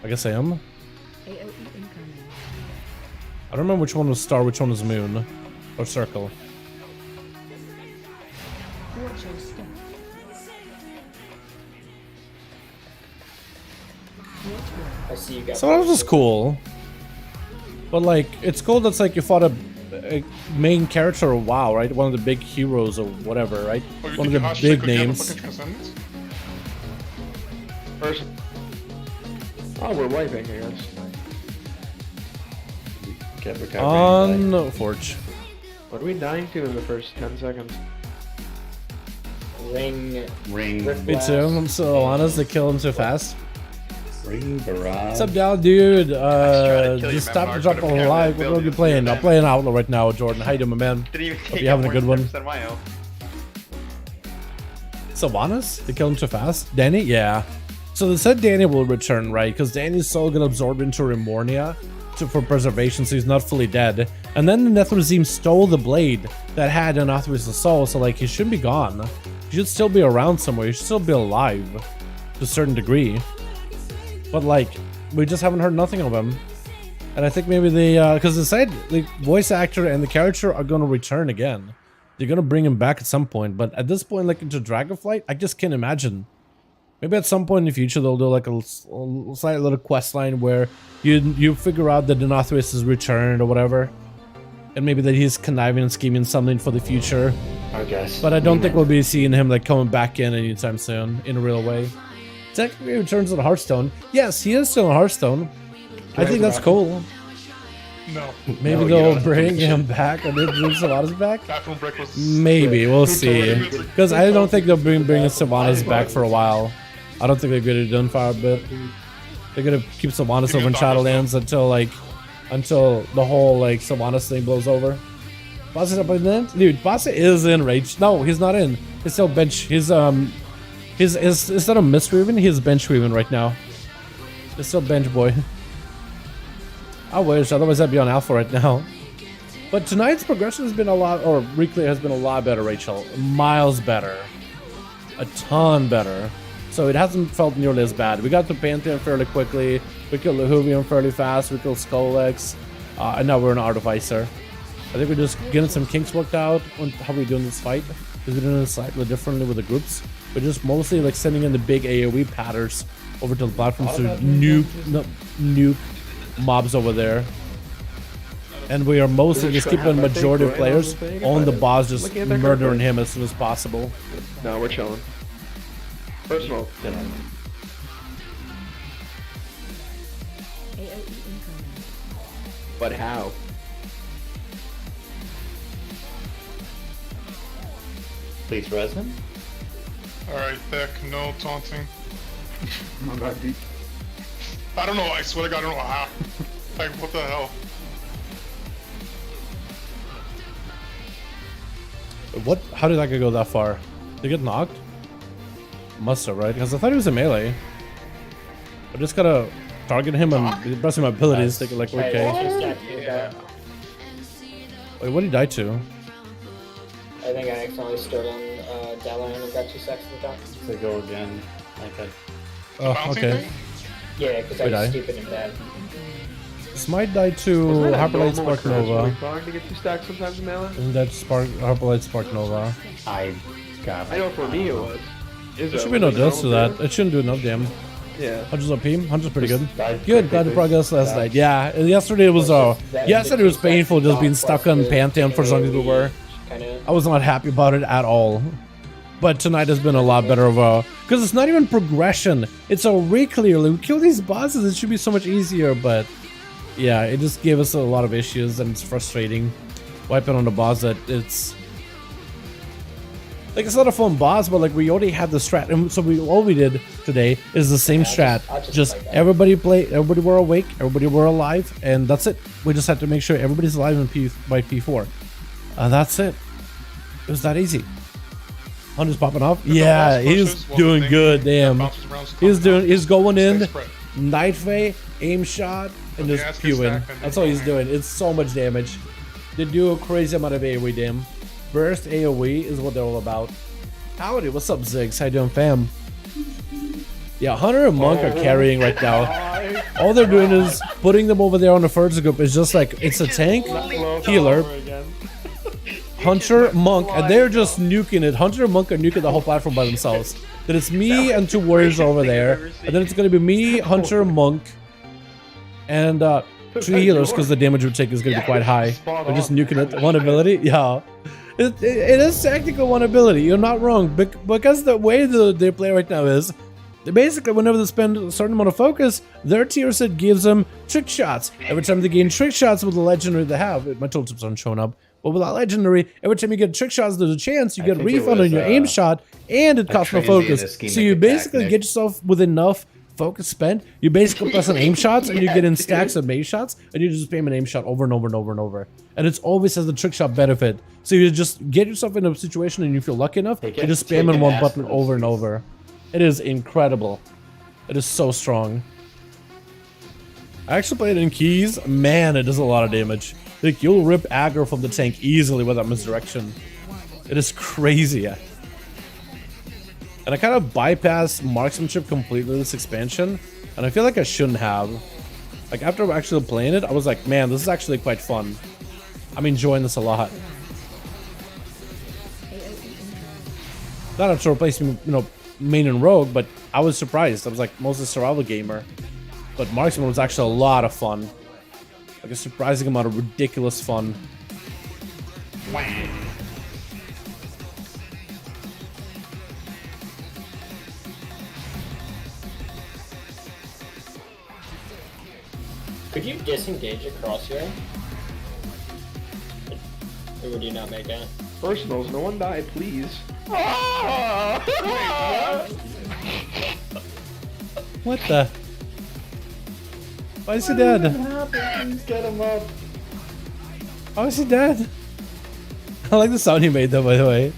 Speaker 6: I guess I am.
Speaker 7: AOE incoming.
Speaker 6: I don't remember which one was star, which one was moon, or circle.
Speaker 7: Watch your step.
Speaker 12: I see you guys.
Speaker 6: So that was just cool. But like, it's cool that's like you fought a main character of WoW, right? One of the big heroes or whatever, right?
Speaker 9: Oh, you
Speaker 6: One of
Speaker 9: think
Speaker 6: the
Speaker 9: Ashi's
Speaker 6: big
Speaker 9: could get a
Speaker 6: names.
Speaker 9: fucking transcendence?
Speaker 1: First. Oh, we're wiping, I guess.
Speaker 3: Kept recovering.
Speaker 6: On Forge.
Speaker 1: What are we dying to in the first 10 seconds?
Speaker 12: Ring.
Speaker 6: Me too. I'm so honest, they kill him too fast.
Speaker 3: Ring barrage.
Speaker 6: What's up, Dal, dude?
Speaker 2: kill you,
Speaker 6: Just
Speaker 2: man,
Speaker 6: stop
Speaker 2: Mark,
Speaker 6: and drop
Speaker 2: but
Speaker 6: a
Speaker 2: if you have
Speaker 6: like.
Speaker 2: that
Speaker 6: What are you
Speaker 2: ability,
Speaker 6: playing?
Speaker 2: man.
Speaker 6: I'm playing Outlaw right now, Jordan. How you doing, my man?
Speaker 2: Didn't even
Speaker 6: Hope
Speaker 2: take
Speaker 6: you're having a
Speaker 2: out
Speaker 6: good
Speaker 2: more
Speaker 6: one.
Speaker 2: steps than my health.
Speaker 6: Sylvanas? They killed him too fast? Danny? Yeah. So they said Danny will return, right? Because Danny's soul got absorbed into Remornia for preservation, so he's not fully dead. And then the Nethrozim stole the blade that had Denathrius' soul, so like he shouldn't be gone. He should still be around somewhere. He should still be alive to a certain degree. But like, we just haven't heard nothing of him. And I think maybe they, because they said the voice actor and the character are going to return again. They're going to bring him back at some point. But at this point, like into Dragonflight, I just can't imagine. Maybe at some point in the future, they'll do like a slight little quest line where you figure out that Denathrius is returned or whatever. And maybe that he's conniving and scheming something for the future.
Speaker 3: I guess.
Speaker 6: But I don't think we'll be seeing him like coming back in anytime soon in a real way. Technically, he returns to Hearthstone. Yes, he is still in Hearthstone. I think that's cool.
Speaker 9: No.
Speaker 6: Maybe they'll bring him back or they'll bring Sylvanas back.
Speaker 9: Bathroom break was.
Speaker 6: Maybe, we'll see. Because I don't think they'll bring Sylvanas back for a while. I don't think they're going to do done for a bit. They're going to keep Sylvanas over in Shadowlands until the whole like Sylvanas thing blows over. Boss is up in then? Dude, Boss is in Rage. No, he's not in. He's still bench. He's is that a misweaving? He's bench weaving right now. He's still bench boy. I wish, otherwise I'd be on alpha right now. But tonight's progression has been a lot, or reclaim has been a lot better, Rachel. Miles better. A ton better. So it hasn't felt nearly as bad. We got the Pantheon fairly quickly. We killed Lahuvium fairly fast. We killed Skolex. And now we're an Artificer. I think we're just getting some kinks worked out on how we're doing this fight. Because we're doing it slightly differently with the groups. We're just mostly like sending in the big AoE patterns over to the platforms to nuke mobs over there. And we are mostly just keeping majority of players on the boss, just murdering him as soon as possible.
Speaker 1: No, we're chilling. First of all,
Speaker 7: AOE incoming.
Speaker 1: but how?
Speaker 3: Please, resin.
Speaker 9: Alright, Beck, no taunting.
Speaker 10: Not that deep.
Speaker 9: I don't know. I swear to God, I don't know how. Like, what the hell?
Speaker 6: What? How did that guy go that far? Did he get knocked? Must have, right? Because I thought he was a melee. I just gotta target him and pressing my abilities. Take it like okay. Wait, what did he die to?
Speaker 12: I think I accidentally stood on Dalaran and got 2 seconds with that.
Speaker 11: To go again, like a...
Speaker 6: Oh, okay.
Speaker 12: Yeah, because I was stupid and bad.
Speaker 6: This might die to Hyperlight Spark Nova.
Speaker 1: To get 2 stacks sometimes in melee?
Speaker 6: Isn't that Hyperlight Spark Nova?
Speaker 11: I
Speaker 1: know for me it was.
Speaker 6: There should be no deaths to that. It shouldn't do enough damn.
Speaker 1: Yeah.
Speaker 6: 100's OP. 100's pretty good. Good. Glad to progress last night. Yeah. Yesterday it was yesterday was painful just being stuck on Pantheon for as long as we were. I was not happy about it at all. But tonight has been a lot better of a... Because it's not even progression. It's a re-clear. We kill these bosses. It should be so much easier, but... Yeah, it just gave us a lot of issues and it's frustrating. Wiping on the boss that it's... Like, it's not a fun boss, but like, we already had the strat. And so all we did today is the same strat. Just everybody were awake, everybody were alive, and that's it. We just had to make sure everybody's alive in by P4. That's it. It was that easy. Hunter's popping off. Yeah, he's doing good. Damn. He's going in. Night Fae, aim shot, and just spewing. That's all he's doing. It's so much damage. They do a crazy amount of AoE, damn. Burst AoE is what they're all about. Howdy, what's up, Ziggs? How you doing, fam? Yeah, Hunter and Monk are carrying right now. All they're doing is putting them over there on the first group. It's just like, it's a tank, healer, Hunter, Monk, and they're just nuking it. Hunter and Monk are nuking the whole platform by themselves. Then it's me and 2 warriors over there. And then it's going to be me, Hunter, Monk, and 3 healers because the damage we take is going to be quite high. They're just nuking it. One ability? Yeah. It is technical one ability. You're not wrong. Because the way they play right now is, basically whenever they spend a certain amount of focus, their tier set gives them trick shots. Every time they gain trick shots with the legendary they have, my tooltips aren't showing up. But with that legendary, every time you get trick shots, there's a chance you get a refund on your aim shot, and it costs no focus. So you basically get yourself with enough focus spent. You basically press on aim shots, and you get in stacks of mace shots, and you just spam an aim shot over and over and over and over. And it's always has the trick shot benefit. So you just get yourself in a situation, and you feel lucky enough, and just spam in one button over and over. It is incredible. It is so strong. I actually played it in keys. Man, it does a lot of damage. Like, you'll rip aggro from the tank easily without misdirection. It is crazy. And I kind of bypassed marksmanship completely this expansion, and I feel like I shouldn't have. Like, after actually playing it, I was like, man, this is actually quite fun. I'm enjoying this a lot. Not after replacing, main and rogue, but I was surprised. I was like, mostly survival gamer. But marksman was actually a lot of fun. Like a surprising amount of ridiculous fun.
Speaker 12: Could you disengage across here? Or would you not make it?
Speaker 1: Personals, no one die, please.
Speaker 6: What the? Why is he dead?
Speaker 11: Please get him up.
Speaker 6: How is he dead? I like the sound he made though, by the way.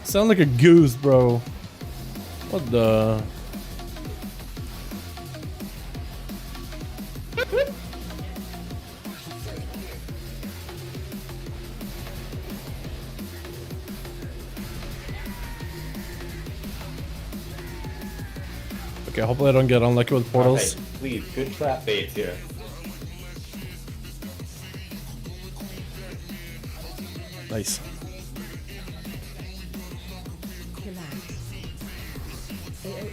Speaker 6: Sound like a goose, bro. What the? Okay, hopefully I don't get unlucky with portals.
Speaker 3: Okay, please, good trap baits here.
Speaker 6: Nice.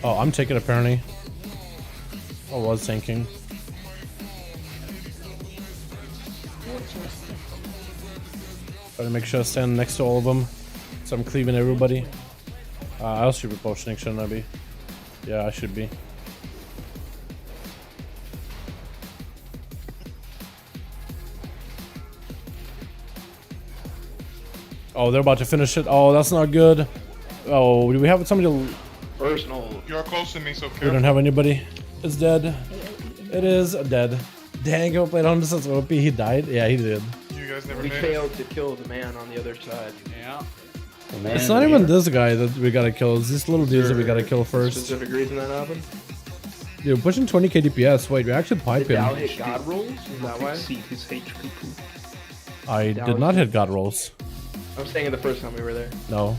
Speaker 6: Oh, I'm taking apparently. I was thinking. Try to make sure I stand next to all of them, so I'm cleaving everybody. I also should be potioning, shouldn't I be? Yeah, I should be. Oh, they're about to finish it. Oh, that's not good. Oh, do we have somebody to...
Speaker 9: Personal. You're close to me, so careful.
Speaker 6: We don't have anybody. It's dead. It is dead. Dang, I played on since OP. He died? Yeah, he did.
Speaker 9: You guys never
Speaker 1: We
Speaker 9: made it.
Speaker 1: failed to kill the man on the other side.
Speaker 2: Yeah.
Speaker 6: It's not even this guy that we gotta kill. It's these little dudes that we gotta kill first.
Speaker 1: Specific reason that happened?
Speaker 6: Dude, pushing 20k DPS. Wait, we actually pipe
Speaker 1: Did Dal
Speaker 6: him.
Speaker 1: hit God rolls? Is that why?
Speaker 8: Exceed his HP pool.
Speaker 6: I did not hit God rolls.
Speaker 1: I'm saying the first time we were there.
Speaker 6: No.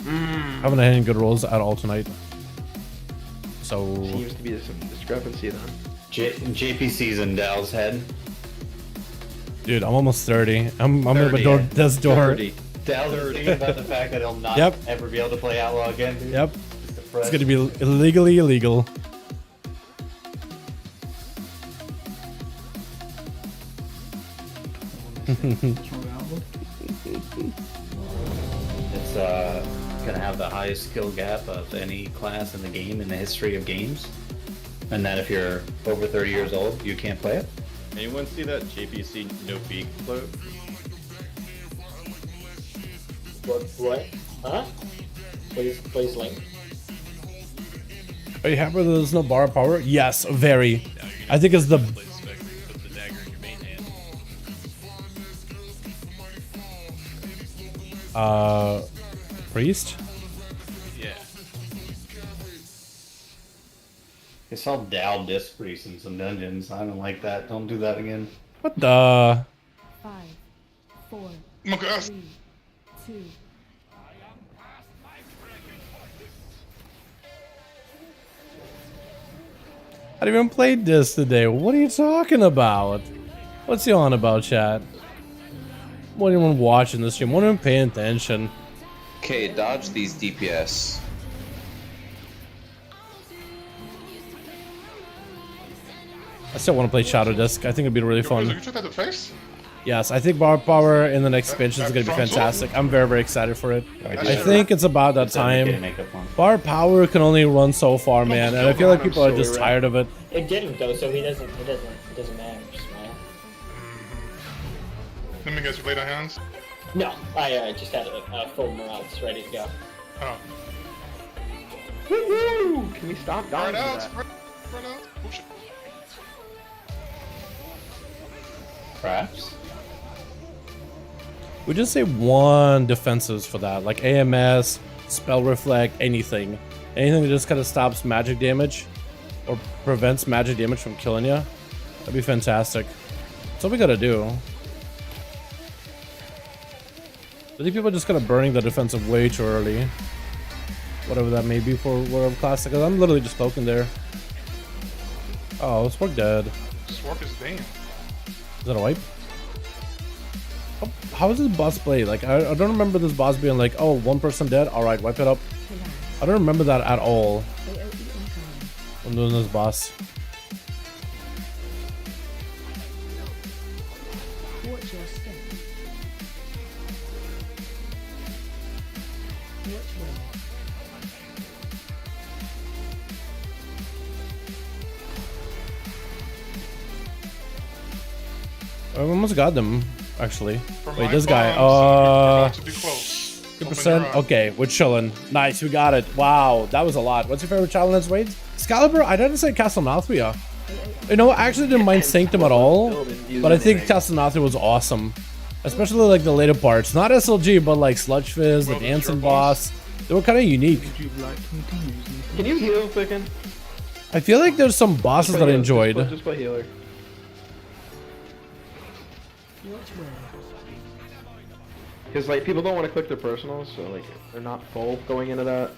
Speaker 6: I haven't had any good rolls at all tonight. So
Speaker 1: Seems to be some discrepancy then.
Speaker 3: JPC's in Dal's head.
Speaker 6: dude, I'm almost 30. I'm at
Speaker 3: 30,
Speaker 6: the door,
Speaker 3: yeah.
Speaker 6: death's door.
Speaker 3: Dal's thinking about the fact that he'll not
Speaker 6: Yep.
Speaker 3: ever be able to play Outlaw again, dude.
Speaker 6: Yep.
Speaker 3: He's
Speaker 6: It's
Speaker 3: depressed.
Speaker 6: gonna be illegally illegal.
Speaker 3: It's gonna have the highest skill gap of any class in the game in the history of games. And that if you're over 30 years old, you can't play it.
Speaker 8: Anyone see that JPC no beak float?
Speaker 12: What? Huh? Please link.
Speaker 6: Are you happy that there's no bar power? Yes, very. I think it's the
Speaker 2: Play the spec where you put the dagger in your main hand.
Speaker 6: priest.
Speaker 2: Yeah.
Speaker 3: I saw Dal disc priest in some dungeons. I don't like that. Don't do that again.
Speaker 6: What the?
Speaker 7: 5, 4,
Speaker 9: Monkey ass.
Speaker 7: 3, 2.
Speaker 6: I didn't even played this today. What are you talking about? What's he on about, chat? What anyone watching this stream? What anyone paying attention?
Speaker 4: Okay, dodge these DPS.
Speaker 6: I still want to play Shadow Disc. I think it'd be really
Speaker 9: Yo,
Speaker 6: fun.
Speaker 9: you took that to face?
Speaker 6: Yes, I think bar power in the next expansion is going to be fantastic. I'm very, very excited for it. I think it's about that time. Bar power can only run so far, man, and I feel like people are just tired of it.
Speaker 12: It didn't though, so it doesn't matter. Just smile.
Speaker 9: Let me guess, you laid our hands?
Speaker 12: No, I just had a full morales ready to go.
Speaker 9: Oh.
Speaker 1: Woo! Can we stop dying
Speaker 9: Spread
Speaker 1: for
Speaker 9: out,
Speaker 1: that?
Speaker 9: spread out. Oh shit.
Speaker 3: Perhaps.
Speaker 6: We just say one defensives for that, like AMS, Spell Reflect, anything. Anything that just kind of stops magic damage or prevents magic damage from killing you. That'd be fantastic. That's what we gotta do. I think people are just kind of burning the defensive way too early. Whatever that may be for whatever class. Because I'm literally just poking there. Oh, Spork dead.
Speaker 9: Swark is damn.
Speaker 6: Is that a wipe? Oh, how is this boss played? Like, I don't remember this boss being like, oh, one person dead? Alright, wipe it up. I don't remember that at all. I'm doing this boss.
Speaker 7: Watch your step. Watch where.
Speaker 6: I almost got them, actually.
Speaker 9: For
Speaker 6: Wait,
Speaker 9: my
Speaker 6: this guy.
Speaker 9: bombs, you're about to be close.
Speaker 6: 2%. Okay, we're chilling. Nice, we got it. Wow, that was a lot. What's your favorite Shadowlands raids? Excalibur? I didn't say Castle Nathria. You know, I actually didn't mind Sanctum at all, but I think Castle Nathria was awesome. Especially like the later parts. Not SLG, but like Sludge Fizz, the dancing boss. They were kind of unique.
Speaker 10: Would you like me to use them?
Speaker 1: Can you heal, Picken?
Speaker 6: I feel like there's some bosses that I enjoyed.
Speaker 1: Just play healer.
Speaker 7: Watch where.
Speaker 1: Because like people don't want to click their personals, so like they're not full going into that.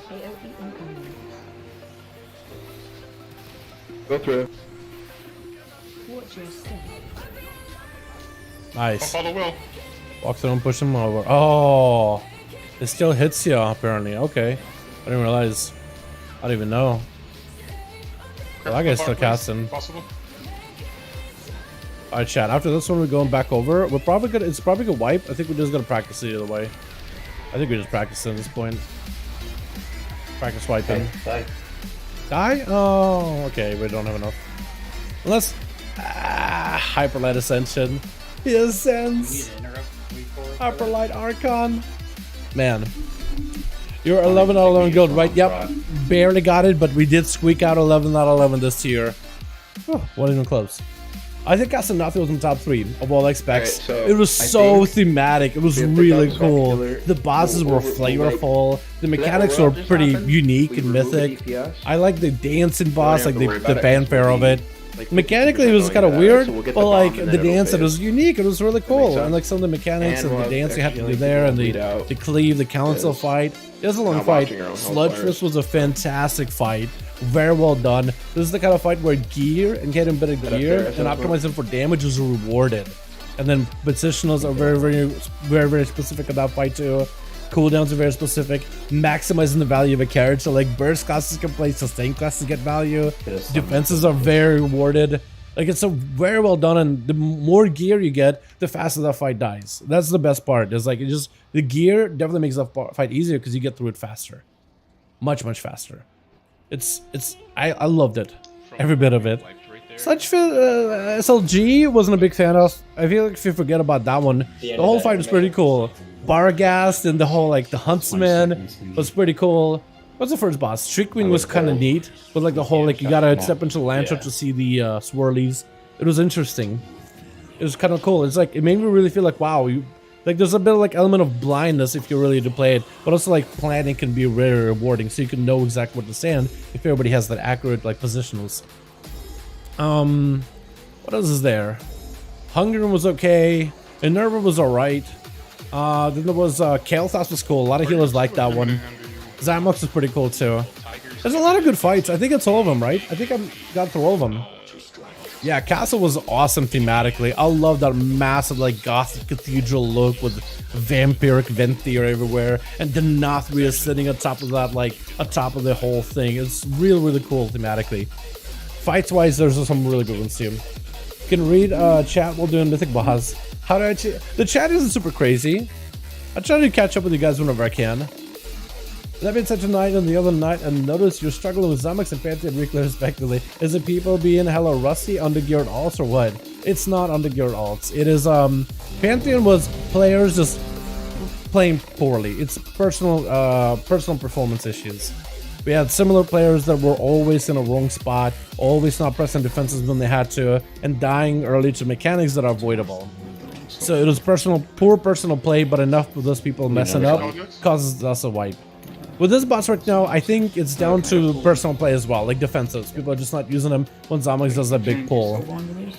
Speaker 7: AOE incoming.
Speaker 1: Go through.
Speaker 7: Watch your step.
Speaker 6: Nice.
Speaker 9: Follow Will.
Speaker 6: Walk through and push him over. Oh, it still hits you apparently. Okay, I didn't realize. I don't even know. Well, that guy's still casting.
Speaker 9: Possible.
Speaker 6: Alright, chat. After this one, we're going back over. We're probably gonna. It's probably gonna wipe. I think we're just gonna practice it either way. I think we're just practicing at this point. Practice wiping.
Speaker 3: Die.
Speaker 6: Die? Oh, okay. We don't have enough. Unless Hyperlight Ascension. He ascends. Hyperlight Archon. Man, You're 11 out of 11 gold, right? Yep. Barely got it, but we did squeak out 11 out of 11 this year. Oh, wasn't even close. I think Casanova was in top 3 of all expects.
Speaker 1: Right, so
Speaker 6: it was
Speaker 1: I
Speaker 6: so
Speaker 1: think
Speaker 6: thematic. It was
Speaker 1: we have
Speaker 6: really
Speaker 1: the
Speaker 6: cool.
Speaker 1: killer.
Speaker 6: The bosses were flavorful. The
Speaker 1: Did that
Speaker 6: mechanics
Speaker 1: roll
Speaker 6: were
Speaker 1: just
Speaker 6: pretty
Speaker 1: happen?
Speaker 6: unique
Speaker 1: We
Speaker 6: and
Speaker 1: remove the
Speaker 6: mythic.
Speaker 1: DPS?
Speaker 6: I like the dancing boss,
Speaker 1: have
Speaker 6: like
Speaker 1: to worry
Speaker 6: the
Speaker 1: about it
Speaker 6: fanfare
Speaker 1: 'cause
Speaker 6: of
Speaker 1: we-
Speaker 6: it.
Speaker 1: like,
Speaker 6: Mechanically, it
Speaker 1: we're
Speaker 6: was
Speaker 1: going
Speaker 6: kind of
Speaker 1: to that,
Speaker 6: weird,
Speaker 1: so we'll get
Speaker 6: but
Speaker 1: the
Speaker 6: like
Speaker 1: bomb and
Speaker 6: the
Speaker 1: then it'll
Speaker 6: dance, it
Speaker 1: fade.
Speaker 6: was unique. It was really
Speaker 1: makes
Speaker 6: cool,
Speaker 1: sense.
Speaker 6: and like some of the mechanics
Speaker 1: And
Speaker 6: and
Speaker 1: we'll
Speaker 6: the dance you have to do
Speaker 1: actually
Speaker 6: there, and
Speaker 1: lead out
Speaker 6: the cleave, the council
Speaker 1: this.
Speaker 6: fight. It was a long
Speaker 1: Not
Speaker 6: fight.
Speaker 1: watching our own
Speaker 6: Sludge
Speaker 1: players.
Speaker 6: Fist was a fantastic fight. Very well done. This is the kind of fight where gear and getting better
Speaker 1: that
Speaker 6: gear
Speaker 1: fair?
Speaker 6: and optimizing for damage is rewarded. And then positionals are very specific about fight too. Cooldowns are very specific. Maximizing the value of a character, like burst classes can play, sustain classes get value. Defenses are very rewarded. Like it's a very well done, and the more gear you get, the faster that fight dies. That's the best part. It's like it just the gear definitely makes the fight easier because you get through it faster, much faster. I loved it, every bit of it. Such SLG wasn't a big fan of. I feel like if you forget about that one, the whole fight was pretty cool. Barghast and the whole like the Huntsman was pretty cool. What's the first boss? Trickwing was kind of neat, but like the whole like you gotta step into the Lantern to see the swirlies. It was interesting. It was kind of cool. It's like it made me really feel like wow, like there's a bit of like element of blindness if you're really to play it, but also like planning can be very rewarding, so you can know exactly what to stand if everybody has that accurate like positionals. What else is there? Hungry was okay. Enerva was alright. Then there was Kael'thas was cool. A lot of healers like that one. Zamox was pretty cool too. There's a lot of good fights. I think it's all of them, right? I think I got through all of them. Yeah, Castle was awesome thematically. I love that massive like gothic cathedral look with vampiric Venthyr everywhere, and Denathria sitting on top of that, like atop of the whole thing. It's really cool thematically. Fights wise, there's some really good ones too. You can read chat while doing Mythic Boss. How do I? The chat isn't super crazy. I try to catch up with you guys whenever I can. That been such a night and the other night, and notice you're struggling with Zamox and Pantheon Reclaim respectively. Is it people being hella rusty, undergeared alts, or what? It's not undergeared alts. It is Pantheon was players just playing poorly. It's personal performance issues. We had similar players that were always in a wrong spot, always not pressing defenses when they had to, and dying early to mechanics that are avoidable. So it was poor personal play, but enough for those people messing up causes us a wipe. With this boss right now, I think it's down to personal play as well, like defensives. People are just not using them when Zamox does that big pull.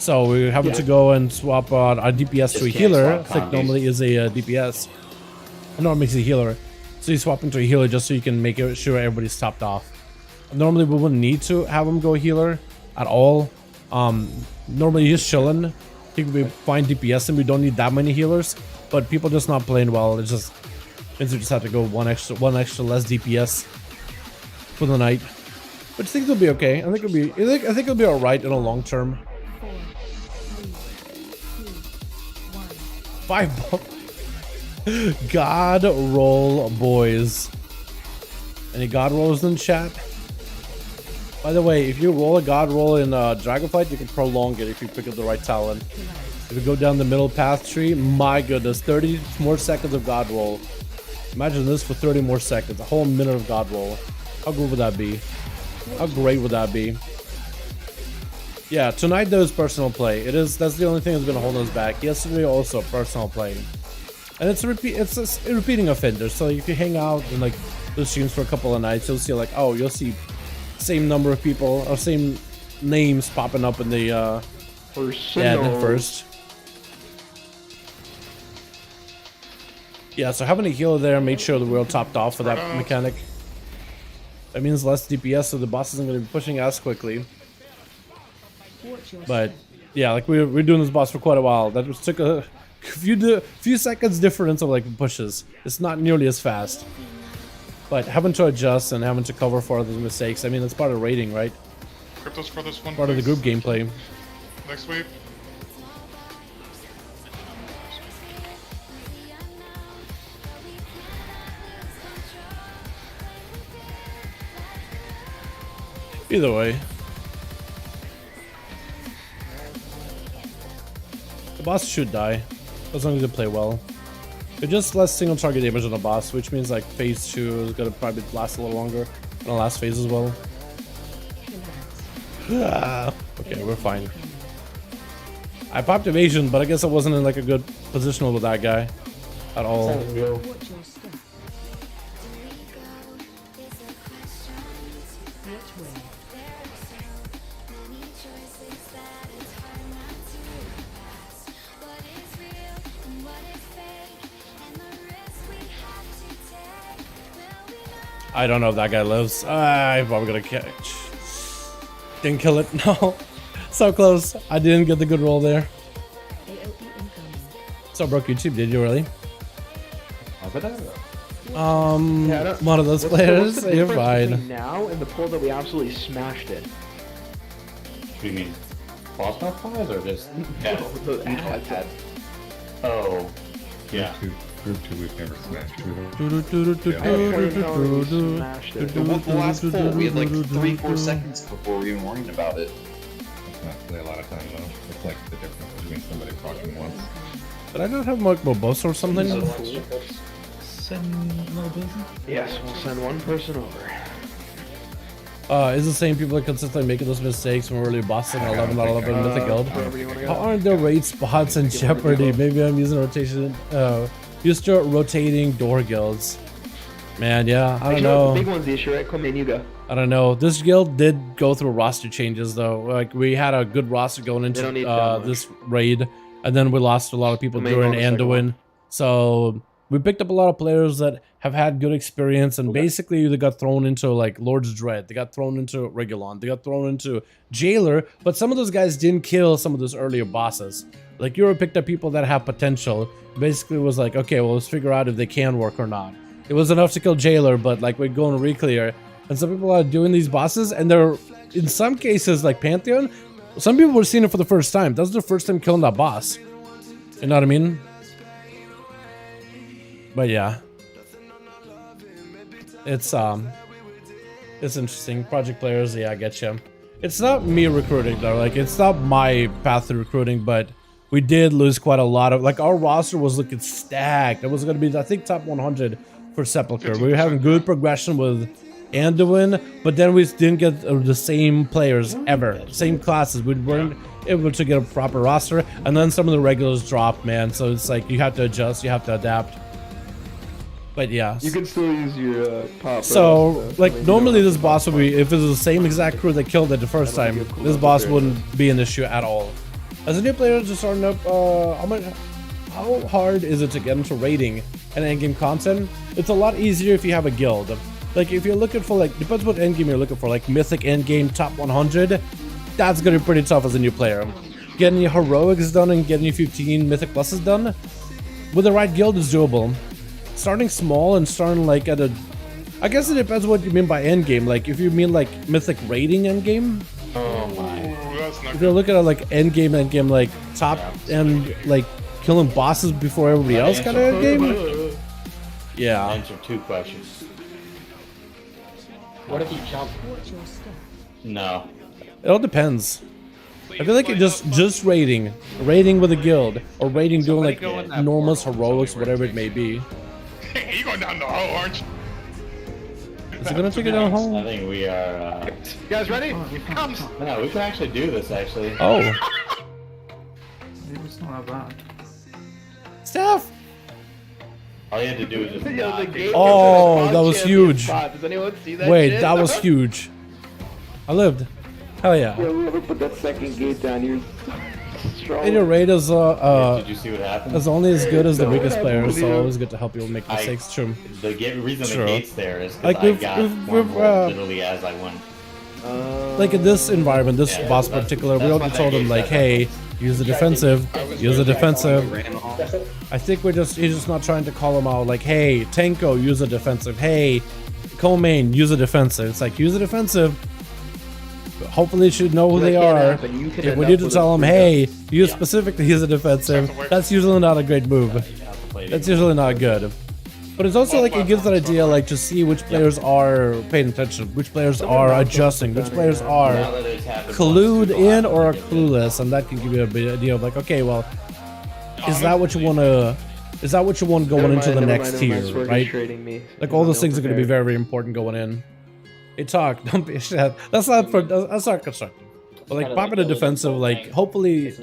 Speaker 6: So we're having to go and swap our DPS to a healer. Like normally is a DPS. Normally it's a healer. So you swap into a healer just so you can make sure everybody's topped off. Normally we wouldn't need to have him go healer at all. Normally he's chilling. He could be fine DPS and we don't need that many healers. But people just not playing well. It's just means we just have to go one extra less DPS for the night. But I think it'll be okay. I think it'll be alright in the long term. 5 ball. God roll, boys. Any god rolls in chat? By the way, if you roll a god roll in Dragonflight, you can prolong it if you pick up the right talent. If you go down the middle path tree, my goodness, 30 more seconds of god roll. Imagine this for 30 more seconds, a whole minute of god roll. How good would that be? How great would that be? Yeah, tonight there was personal play. That's the only thing that's been holding us back. Yesterday also personal play. And it's a repeating offender. So if you hang out in like those streams for a couple of nights, you'll see like, oh, you'll see same number of people or same names popping up in the first. Yeah, so having a healer there made sure that we're all topped off for that mechanic. That means less DPS, so the boss isn't going to be pushing as quickly. But yeah, like we're doing this boss for quite a while. That just took a few seconds difference of like pushes. It's not nearly as fast. But having to adjust and having to cover for those mistakes, I mean, that's part of raiding, right?
Speaker 9: Cryptos for this one,
Speaker 6: part of the group gameplay.
Speaker 9: Next week.
Speaker 6: Either way. The boss should die, as long as they play well. It's just less single target damage on the boss, which means like phase 2 is gonna probably last a little longer than the last phase as well. Okay, we're fine. I popped evasion, but I guess I wasn't in like a good position with that guy at all.
Speaker 7: Watch your step. Watch where.
Speaker 6: I don't know if that guy lives. I'm probably gonna catch. Didn't kill it. No. So close. I didn't get the good roll there. So broke YouTube, did you really? One of those players.
Speaker 1: What's the
Speaker 6: You're
Speaker 1: difference between
Speaker 6: fine.
Speaker 1: now and the poll that we absolutely smashed it.
Speaker 3: What do you mean? Boss modifiers or just
Speaker 1: The ads.
Speaker 3: Oh, yeah.
Speaker 8: Group 2 we've never smashed.
Speaker 1: Smashed it.
Speaker 4: The last poll, we had like 3-4 seconds before we even worried about it.
Speaker 8: That's not really a lot of time though. It's like the difference between somebody talking once.
Speaker 6: But I don't have like boss or something.
Speaker 1: Yes, we'll send one person over.
Speaker 6: Is the same people that consistently making those mistakes when we're really bossing 11 Mythic Guild? How aren't there raid spots in Jeopardy? Maybe I'm using rotation. Used to rotating door guilds. Man, yeah, I don't know.
Speaker 1: The big one's the issue, right? Come in, you go.
Speaker 6: I don't know. This guild did go through roster changes though. Like we had a good roster going into this raid, and then we lost a lot of people during Anduin. So we picked up a lot of players that have had good experience, and basically they got thrown into like Lord's Dread, they got thrown into Regulon, they got thrown into Jailer, but some of those guys didn't kill some of those earlier bosses. Like Euro picked up people that have potential. Basically was like, okay, well let's figure out if they can work or not. It was enough to kill Jailer, but like we're going re-clear, and some people are doing these bosses, and they're in some cases like Pantheon. Some people were seeing it for the first time. That was their first time killing that boss. You know what I mean? But yeah, it's interesting. Project players, yeah, I get you. It's not me recruiting though. Like it's not my path to recruiting, but we did lose quite a lot of. Like our roster was looking stacked. It was going to be, I think, top 100 for Sepulcher. We were having good progression with Anduin, but then we didn't get the same players ever, same classes. We weren't able to get a proper roster, and then some of the regulars dropped, man. So it's like you have to adjust, you have to adapt. But yeah,
Speaker 1: You can still use your pop.
Speaker 6: so like normally this boss would be, if it was the same exact crew that killed it the first time, this boss wouldn't be an issue at all. As a new player just starting up, how hard is it to get into raiding and endgame content? It's a lot easier if you have a guild. Like if you're looking for, like, depends what endgame you're looking for, like mythic endgame top 100, that's gonna be pretty tough as a new player. Getting your heroics done and getting your 15 mythic pluses done with the right guild is doable. Starting small and starting like at a, I guess it depends what you mean by endgame. Like if you mean like mythic raiding endgame, if you're looking at like endgame like top and like killing bosses before everybody else got an endgame. Yeah.
Speaker 3: Answer 2 questions.
Speaker 12: What if you jump?
Speaker 7: Watch your step.
Speaker 3: No.
Speaker 6: It all depends. I feel like it just raiding with a guild, or raiding doing like enormous heroics, whatever it may be.
Speaker 9: Hey, you going down the hole, aren't you?
Speaker 6: Is it gonna take it down
Speaker 3: I
Speaker 6: home?
Speaker 3: think we are.
Speaker 2: You guys ready? Here it comes.
Speaker 3: No, we can actually do this actually.
Speaker 6: Oh,
Speaker 10: It's not that bad.
Speaker 6: Steph!
Speaker 3: All you had to do is just.
Speaker 1: Yo, the gate
Speaker 6: Oh,
Speaker 1: is a
Speaker 6: that was
Speaker 1: champion
Speaker 6: huge.
Speaker 1: spot. Does anyone see that
Speaker 6: Wait,
Speaker 1: shit?
Speaker 6: that was huge. I lived. Hell yeah.
Speaker 1: Yo, whoever put that second gate down, you're strong.
Speaker 6: In your raid is
Speaker 3: Did you see what happened?
Speaker 6: is only as good as the weakest player, so always good to help people make mistakes. True.
Speaker 3: The reason
Speaker 6: True.
Speaker 3: the gate's there is because
Speaker 6: Like,
Speaker 3: I
Speaker 6: we've-
Speaker 3: got
Speaker 6: we've-
Speaker 3: more
Speaker 6: we've,
Speaker 3: rolls literally as I went.
Speaker 6: Like in this environment, this
Speaker 3: Yeah,
Speaker 6: boss in
Speaker 3: that's-
Speaker 6: particular, we
Speaker 3: that's
Speaker 6: already
Speaker 3: why
Speaker 6: told
Speaker 3: that
Speaker 6: him like,
Speaker 3: gate's
Speaker 6: hey, use the defensive, use the defensive.
Speaker 4: Ran off.
Speaker 6: I think he's just not trying to call him out like, hey, Tenko, use a defensive. Hey, Comain, use a defensive. It's like, use a defensive. Hopefully, you should know who they are. If we need to tell them, hey, use specifically use a defensive, that's usually not a great move. That's usually not good. But it's also like, it gives an idea, like, to see which players are paying attention, which players are adjusting, which players are
Speaker 3: Now that it's happened
Speaker 6: clued
Speaker 3: once,
Speaker 6: in or are clueless, and that can give you a bit idea of like, okay, well, is that what you want to Is that what you want going into the next tier, right?
Speaker 1: Me.
Speaker 6: Like all those things are going to be very, very important going in. Hey, talk, don't be shit. That's not constructive. But like popping a defensive, like hopefully,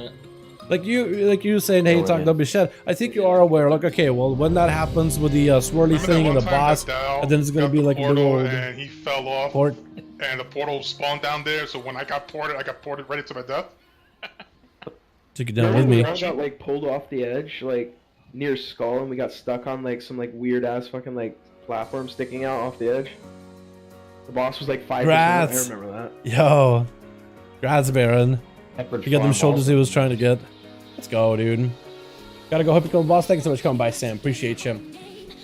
Speaker 6: like you saying, hey, talk, don't be shit. I think you are aware. Like, okay, well, when that happens with the swirly thing and the boss, and then it's going to be like a big old
Speaker 9: and he fell off.
Speaker 6: port.
Speaker 9: And the portal spawned down there, so when I got ported ready to my death.
Speaker 6: Took it down with me.
Speaker 1: I got like pulled off the edge, like near Skull, and we got stuck on like some like weird ass fucking like platform sticking out off the edge. The boss was like 5%. I remember that.
Speaker 6: Yo, Grats Baron. You got them shoulders he was trying to get. Let's go, dude. Gotta go. Hope you kill the boss. Thanks so much for coming by, Sam. Appreciate you.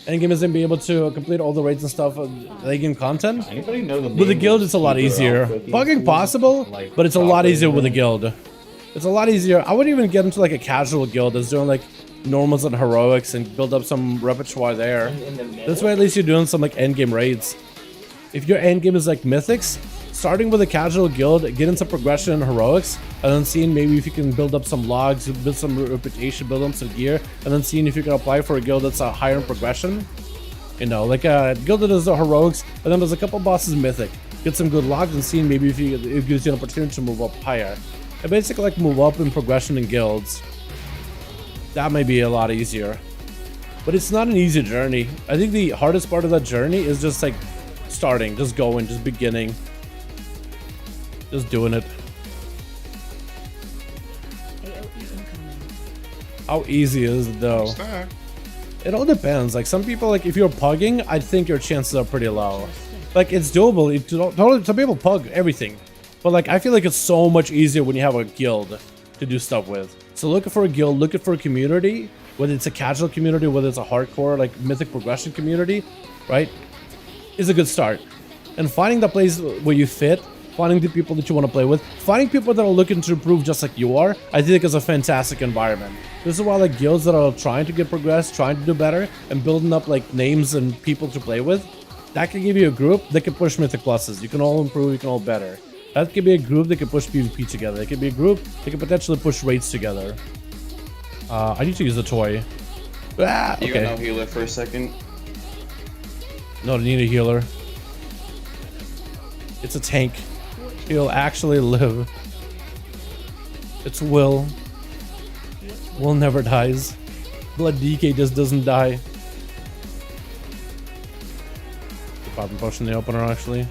Speaker 6: Endgame is gonna be able to complete all the raids and stuff of late game content.
Speaker 3: Anybody know the
Speaker 6: With the guild, it's a lot easier. Fucking possible, but it's a lot easier with the guild. It's a lot easier. I wouldn't even get into like a casual guild that's doing like normals and heroics and build up some repertoire there. This way, at least you're doing some like endgame raids. If your endgame is like mythics, starting with a casual guild, get into progression and heroics, and then seeing maybe if you can build up some logs, build some reputation, build up some gear, and then seeing if you can apply for a guild that's higher in progression. You know, like a guild that does the heroics, and then there's a couple bosses mythic. Get some good logs and seeing maybe if it gives you an opportunity to move up higher. And basically like move up in progression in guilds. That may be a lot easier. But it's not an easy journey. I think the hardest part of that journey is just like starting, just going, just beginning. Just doing it. How easy is it though? It all depends. Like some people, like if you're pugging, I think your chances are pretty low. Like it's doable. Some people pug everything. But like I feel like it's so much easier when you have a guild to do stuff with. So looking for a guild, looking for a community, whether it's a casual community, whether it's a hardcore like mythic progression community, right? Is a good start. And finding the place where you fit, finding the people that you want to play with, finding people that are looking to improve just like you are, I think is a fantastic environment. This is why like guilds that are trying to get progress, trying to do better, and building up like names and people to play with, that can give you a group that can push mythic pluses. You can all improve, you can all better. That could be a group that can push PvP together. It could be a group that can potentially push raids together. I need to use the toy. Ah, okay.
Speaker 4: You got no healer for a second?
Speaker 6: No, I need a healer. It's a tank. He'll actually live. It's Will. Will never dies. Blood DK just doesn't die. Popping potion in the opener actually.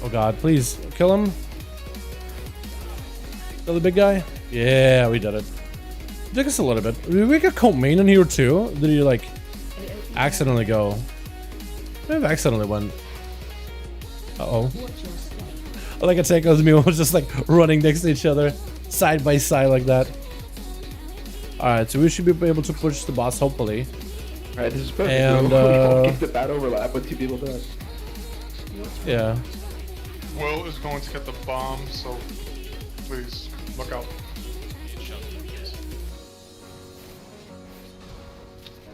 Speaker 6: Oh god, please kill him. Kill the big guy. Yeah, we did it. It took us a little bit. Did we get Colt main in here too? Did he like accidentally go? I have accidentally went. Uh-oh. I like a take as me was just like running next to each other, side by side like that. Alright, so we should be able to push the boss hopefully.
Speaker 1: Alright, this is perfect.
Speaker 6: And
Speaker 1: we don't get the bad overlap with two people dead.
Speaker 6: Yeah.
Speaker 9: Will is going to get the bomb, so please look out.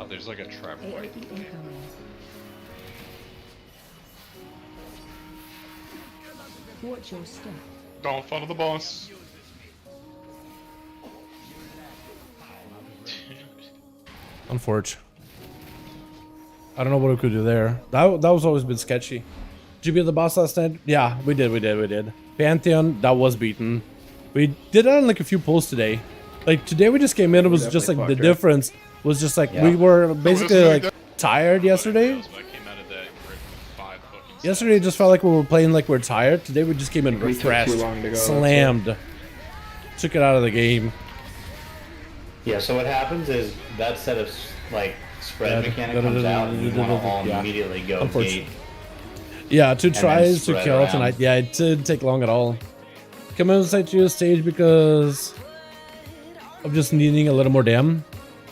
Speaker 2: Oh, there's like a trap right there.
Speaker 7: Watch your step.
Speaker 9: Don't follow the boss.
Speaker 6: Unfortunate. I don't know what we could do there. That was always been sketchy. Did you beat the boss last night? Yeah, we did. Pantheon, that was beaten. We did that in like a few pulls today. Like today we just came in, it was just like the difference was just like we were basically like tired yesterday. Yesterday it just felt like we were playing like we're tired. Today we just came in refreshed, slammed, took it out of the game.
Speaker 3: Yeah, so what happens is that set of like spread mechanic comes out and you want to all immediately go gate.
Speaker 6: Yeah, 2 tries to kill tonight. Yeah, it didn't take long at all. Come inside to your stage because of just needing a little more dam.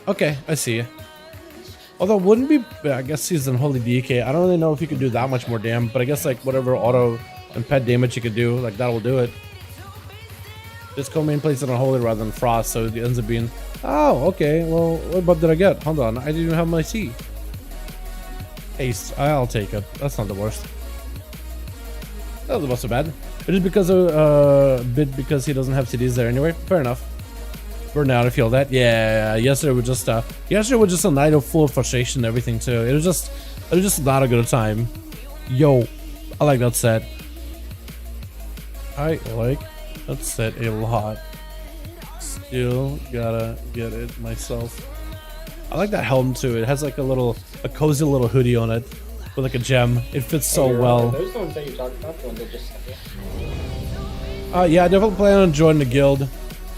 Speaker 6: Okay, I see. Although it wouldn't be, I guess he's in Holy DK. I don't really know if you could do that much more dam, but I guess like whatever auto and pet damage you could do, like that will do it. Just co-main plays it on Holy rather than Frost, so it ends up being, oh, okay, well, what buff did I get? Hold on, I didn't even have my C. Ace, I'll take it. That's not the worst. That wasn't so bad. It is because of bit because he doesn't have CDs there anyway. Fair enough. Burnout, I feel that. Yeah, yesterday was just a night of full frustration and everything too. It was just not a good time. Yo, I like that set. I like that set a lot. Still gotta get it myself. I like that helm too. It has like a cozy little hoodie on it with like a gem. It fits so well.
Speaker 12: Those ones that you talked about, the one that just.
Speaker 6: Yeah, I definitely plan on joining the guild.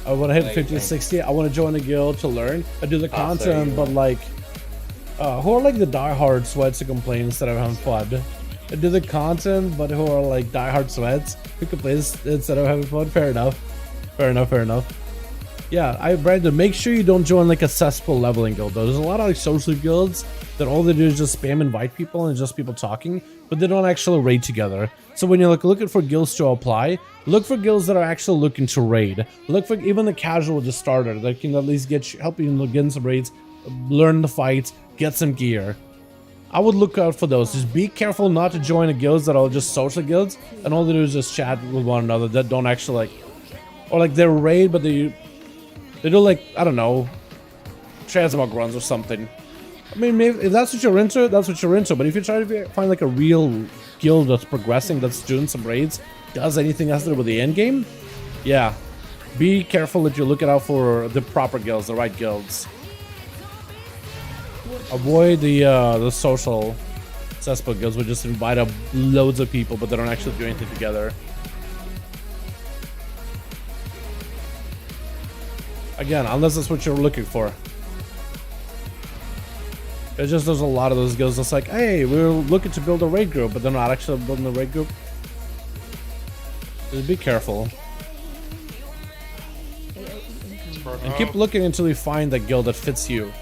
Speaker 6: When I hit 50 to 60, I want to join the guild to learn. I do the content, but like, who are like the diehard sweats who complain instead of having fun? I do the content, but who are like diehard sweats who complain instead of having fun? Fair enough. Fair enough. Yeah, Brandon, make sure you don't join like a cesspool leveling guild though. There's a lot of like social guilds that all they do is just spam invite people and just people talking, but they don't actually raid together. So when you're like looking for guilds to apply, look for guilds that are actually looking to raid. Look for even the casual just starter that can at least help you get in some raids, learn the fights, get some gear. I would look out for those. Just be careful not to join the guilds that are just social guilds and all they do is just chat with one another that don't actually like, or like they're raid but they do like, I don't know, Transmog runs or something. I mean, maybe if that's what you're into, that's what you're into. But if you try to find like a real guild that's progressing, that's doing some raids, does anything else to do with the end game, yeah, be careful that you're looking out for the proper guilds, the right guilds. Avoid the social cesspool guilds which just invite up loads of people, but they don't actually do anything together. Again, unless that's what you're looking for. It's just there's a lot of those guilds that's like, hey, we're looking to build a raid group, but they're not actually building a raid group. Just be careful. And keep looking until you find that guild that fits you.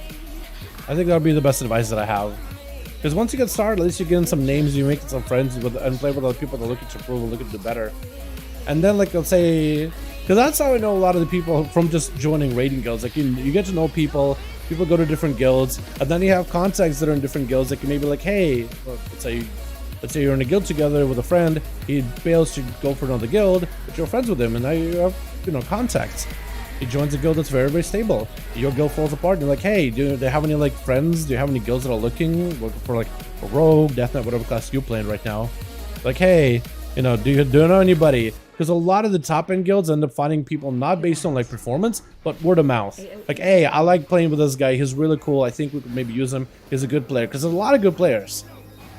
Speaker 6: I think that would be the best advice that I have. Because once you get started, at least you get in some names, you make some friends with, and play with other people that are looking to improve and looking to do better. And then, like, let's say, because that's how I know a lot of the people from just joining raiding guilds. Like, you get to know people go to different guilds, and then you have contacts that are in different guilds that can maybe like, hey, well, let's say you're in a guild together with a friend, he fails to go for another guild, but you're friends with him, and now you have, contacts. He joins a guild that's very, very stable. Your guild falls apart, and you're like, hey, do they have any like friends? Do you have any guilds that are looking for like a rogue, death knight, whatever class you're playing right now? Like, hey, do you know anybody? Because a lot of the top end guilds end up finding people not based on like performance, but word of mouth. Like, hey, I like playing with this guy. He's really cool. I think we could maybe use him. He's a good player. Because there's a lot of good players.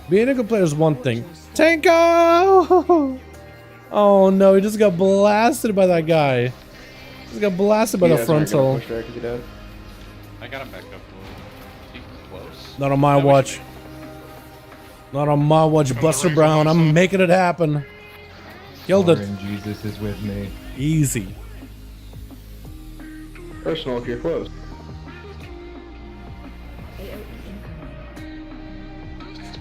Speaker 6: Being a good player is one thing. Tanko! Oh no, he just got blasted by that guy. He got blasted by the frontal.
Speaker 2: I got him back up. Close.
Speaker 6: Not on my watch. Not on my watch, Buster Brown. I'm making it happen. Killed it.
Speaker 14: Jesus is with me.
Speaker 6: Easy.
Speaker 1: Personal if you're close.
Speaker 9: This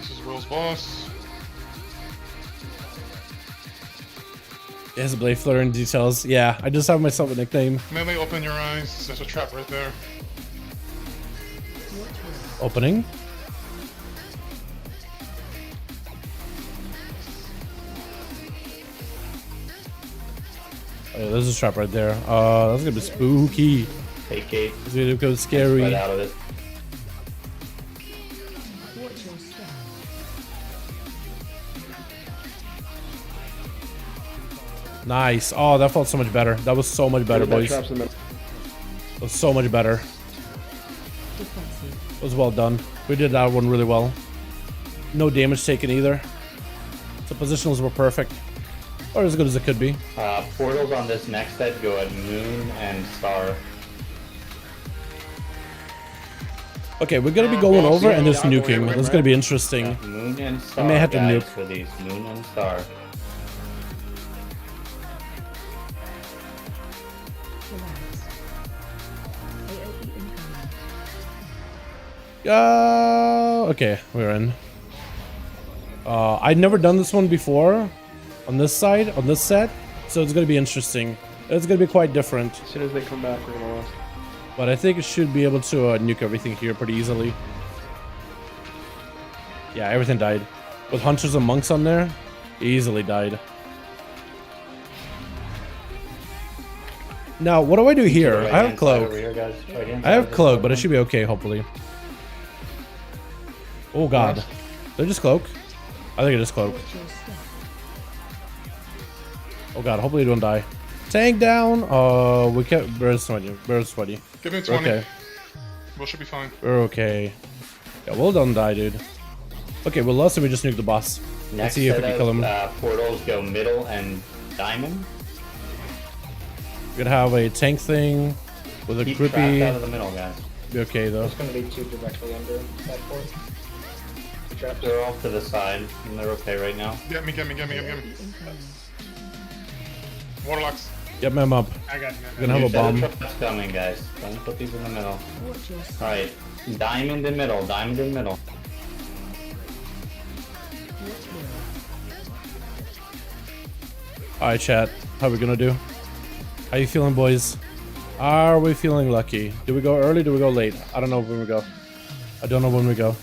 Speaker 9: is Will's boss.
Speaker 6: There's a blade flare in details. Yeah, I just have myself a nickname.
Speaker 9: Melee, open your eyes. There's a trap right there.
Speaker 6: Opening. Oh, yeah, there's a trap right there. That's gonna be spooky.
Speaker 3: Hey, Kate.
Speaker 6: It's gonna go scary.
Speaker 3: Right out of it.
Speaker 7: Watch your step.
Speaker 6: Nice. Oh, that felt so much better. That was so much better, boys. That was so much better. It was well done. We did that one really well. No damage taken either. The positionals were perfect. Or as good as it could be.
Speaker 3: Portals on this next set go at Moon and Star.
Speaker 6: Okay, we're gonna be going over and there's nuking. This is gonna be interesting.
Speaker 3: Moon and Star.
Speaker 6: I may have to
Speaker 3: guys,
Speaker 6: nuke
Speaker 3: for these. Moon and Star.
Speaker 6: Okay, we're in. I'd never done this one before on this side, on this set, so it's gonna be interesting. It's gonna be quite different.
Speaker 1: As soon as they come back, we're gonna lost.
Speaker 6: But I think it should be able to nuke everything here pretty easily. Yeah, everything died. With hunters and monks on there, easily died. Now, what do I do here?
Speaker 11: Right
Speaker 6: I have
Speaker 11: hand side
Speaker 6: cloak.
Speaker 11: over here, guys. Right hand
Speaker 6: I
Speaker 11: side
Speaker 6: have
Speaker 11: of this
Speaker 6: cloak, but it
Speaker 11: one.
Speaker 6: should be okay, hopefully. Oh god. Did I just cloak? I think I just cloak.
Speaker 7: Watch your step.
Speaker 6: Oh god, hopefully you don't die. Tank down. Oh, we can't. We're sweaty. We're sweaty.
Speaker 9: Give me
Speaker 6: We're
Speaker 9: 20.
Speaker 6: okay.
Speaker 9: We should be fine.
Speaker 6: We're okay. Yeah, well done, die, dude. Okay, well, last time we just nuked the boss. Let's
Speaker 11: Next
Speaker 6: see if we
Speaker 11: set
Speaker 6: can kill him.
Speaker 11: of portals go middle and diamond.
Speaker 6: We could have a tank thing with a
Speaker 11: Keep trapped out
Speaker 6: grippy.
Speaker 11: of the middle, guys.
Speaker 6: Be okay though.
Speaker 12: There's gonna be two directly under that port. The traps.
Speaker 11: They're off to the side, and they're okay right now.
Speaker 9: Get me. Warlocks.
Speaker 6: Get them up.
Speaker 9: I got
Speaker 6: We're gonna have a bomb.
Speaker 11: Traps coming, guys. Don't put these in the middle.
Speaker 7: Watch your step.
Speaker 11: Alright, diamond in middle, diamond in middle.
Speaker 6: Alright, chat. How we gonna do? How you feeling, boys? Are we feeling lucky? Do we go early? Do we go late? I don't know when we go. I don't know when we go.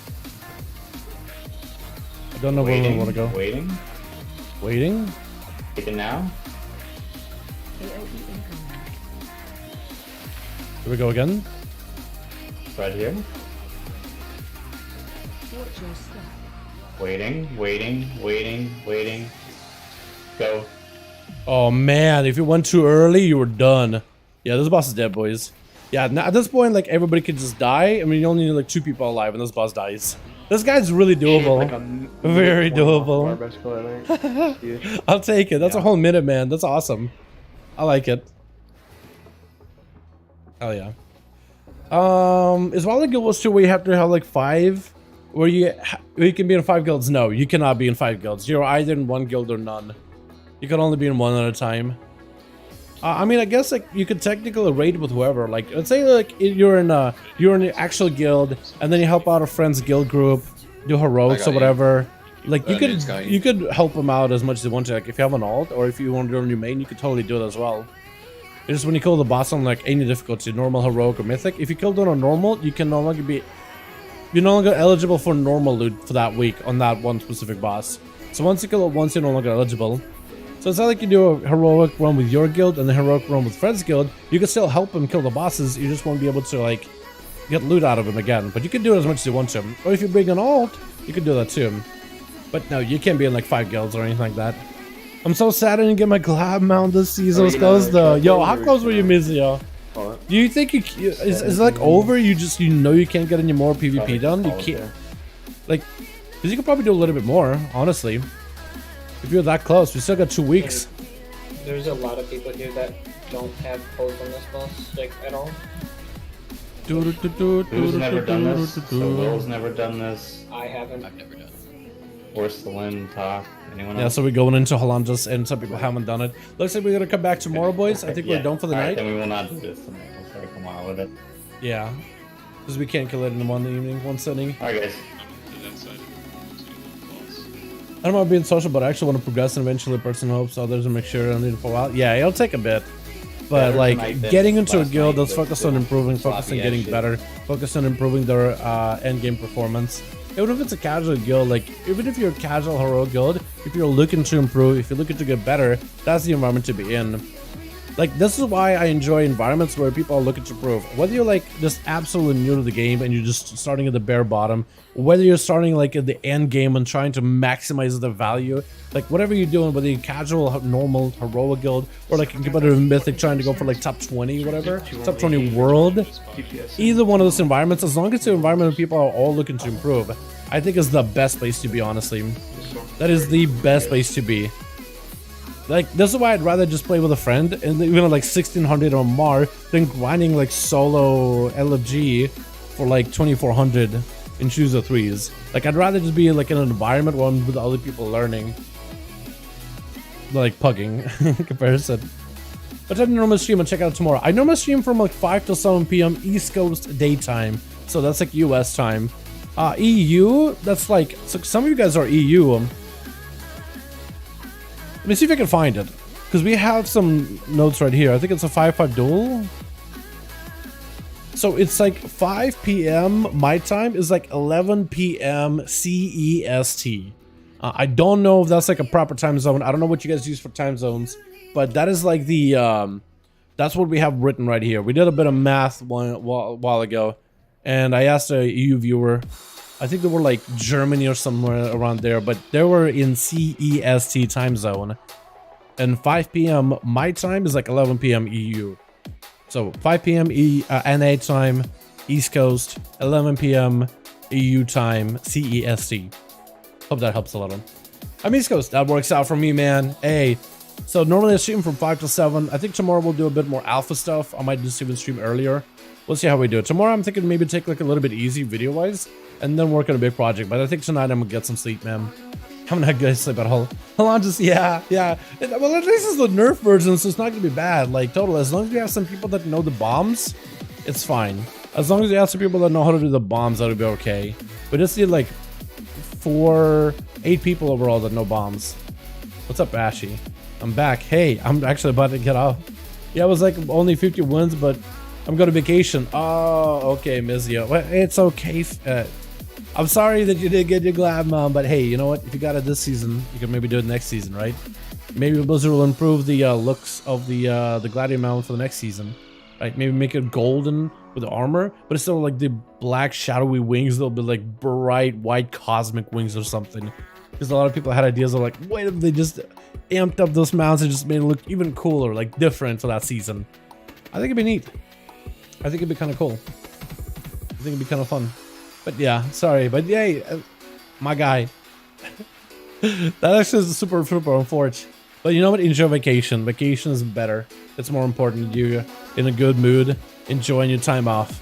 Speaker 6: I don't know when we want to go.
Speaker 11: Waiting.
Speaker 6: Waiting?
Speaker 11: Take it now.
Speaker 7: AOE incoming.
Speaker 6: Do we go again?
Speaker 11: Right here.
Speaker 7: Watch your step.
Speaker 11: Waiting, waiting, waiting, waiting. Go.
Speaker 6: Oh man, if you went too early, you were done. Yeah, this boss is dead, boys. Yeah, now at this point, like, everybody could just die. I mean, you only need like 2 people alive and this boss dies. This guy's really doable. Very doable. I'll take it. That's a whole minute, man. That's awesome. I like it. Hell yeah. Is Wild Guild Wars 2 where you have to have like 5? Where you can be in 5 guilds? No, you cannot be in 5 guilds. You're either in 1 guild or none. You can only be in 1 at a time. I mean, I guess like you could technically raid with whoever. Like, let's say like you're in an actual guild, and then you help out a friend's guild group, do heroics or whatever. Like you could help them out as much as you want to. Like if you have an alt or if you want to do a new main, you could totally do it as well. It's just when you kill the boss on like any difficulty, normal, heroic, or mythic. If you kill them on normal, you can no longer be. You're no longer eligible for normal loot for that week on that one specific boss. So once you kill it once, you're no longer eligible. So it's not like you do a heroic run with your guild and a heroic run with Fred's guild. You can still help him kill the bosses. You just won't be able to like get loot out of him again. But you can do it as much as you want to. Or if you bring an alt, you can do that too. But no, you can't be in like 5 guilds or anything like that. I'm so sad I didn't get my glab mount this season. It's close though. Yo, how close were you missing, yo? Do you think is it like over? You know you can't get any more PvP done? You can't. Like, because you could probably do a little bit more, honestly. If you're that close, we still got 2 weeks.
Speaker 12: There's a lot of people here that don't have pulls on this boss, like, at all.
Speaker 11: Who's never done this? So Will's never done this.
Speaker 12: I haven't.
Speaker 2: I've never done it.
Speaker 11: Porcelain, talk. Anyone
Speaker 6: Yeah,
Speaker 11: else?
Speaker 6: so we're going into Hollandas, and some people haven't done it. Looks like we're gonna come back tomorrow, boys. I think we're done for the night.
Speaker 11: Then we will not do this tonight. We'll start tomorrow with it.
Speaker 6: Yeah, because we can't kill it in one evening, one sitting.
Speaker 11: Alright, guys.
Speaker 2: To that side. To the boss.
Speaker 6: I don't mind being social, but I actually want to progress, and eventually, a person hopes others will make sure I need it for a while. Yeah, it'll take a bit. But
Speaker 11: Better
Speaker 6: like
Speaker 11: tonight than
Speaker 6: getting into a
Speaker 11: last
Speaker 6: guild
Speaker 11: night,
Speaker 6: that's
Speaker 11: but
Speaker 6: focused on improving, focused on
Speaker 11: sloppy
Speaker 6: getting
Speaker 11: ass shit.
Speaker 6: better, focused on improving their end game performance. Even if it's a casual guild, like even if you're a casual heroic guild, if you're looking to improve, if you're looking to get better, that's the environment to be in. Like this is why I enjoy environments where people are looking to improve. Whether you're like just absolutely new to the game and you're just starting at the bare bottom, whether you're starting like at the end game and trying to maximize the value, like whatever you're doing, whether you're casual, normal, heroic guild, or like a competitive mythic trying to go for like top 20, whatever, top 20 world, either one of those environments, as long as the environment where people are all looking to improve, I think is the best place to be, honestly. That is the best place to be. Like, this is why I'd rather just play with a friend, and even at like 1600 or more, than grinding like solo LFG for like 2400 in choose of 3s. Like, I'd rather just be like in an environment where I'm with other people learning. Like, pugging in comparison. But I normally stream and check out tomorrow. I normally stream from like 5 to 7 p.m. East Coast daytime. So that's like US time. EU, that's like, so some of you guys are EU. Let me see if I can find it, because we have some notes right here. I think it's a 5-5 duel. So it's like 5 p.m. my time is like 11 p.m. CEST. I don't know if that's like a proper time zone. I don't know what you guys use for time zones, but that is like the That's what we have written right here. We did a bit of math while ago, and I asked a EU viewer. I think they were like Germany or somewhere around there, but they were in CEST time zone. And 5 p.m. my time is like 11 p.m. EU. So 5 p.m. NA time, East Coast, 11 p.m. EU time, CEST. Hope that helps a lot. I'm East Coast. That works out for me, man. Hey, so normally I stream from 5 to 7. I think tomorrow we'll do a bit more alpha stuff. I might just even stream earlier. We'll see how we do it. Tomorrow I'm thinking maybe take like a little bit easy video-wise and then work on a big project. But I think tonight I'm gonna get some sleep, man. I'm not gonna sleep at all. Yeah. Well, at least it's the nerf version, so it's not gonna be bad. Like, total, as long as you have some people that know the bombs, it's fine. As long as you have some people that know how to do the bombs, that'll be okay. We just need like 8 people overall that know bombs. What's up, Ashy? I'm back. Hey, I'm actually about to get off. Yeah, it was like only 50 wins, but I'm going to vacation. Oh, okay, Mizio. Well, it's okay. I'm sorry that you didn't get your glad, Mom, but hey, you know what? If you got it this season, you can maybe do it next season, right? Maybe Blizzard will improve the looks of the gladiator mount for the next season, right? Maybe make it golden with the armor, but it's still like the black shadowy wings. They'll be like bright white cosmic wings or something. Because a lot of people had ideas of like, wait, if they just amped up those mounts and just made it look even cooler, like different for that season. I think it'd be neat. I think it'd be kind of cool. I think it'd be kind of fun. But yeah, sorry, but yay, my guy. That actually is super unfortunate. But you know what? Enjoy vacation. Vacation is better. It's more important. You're in a good mood, enjoying your time off.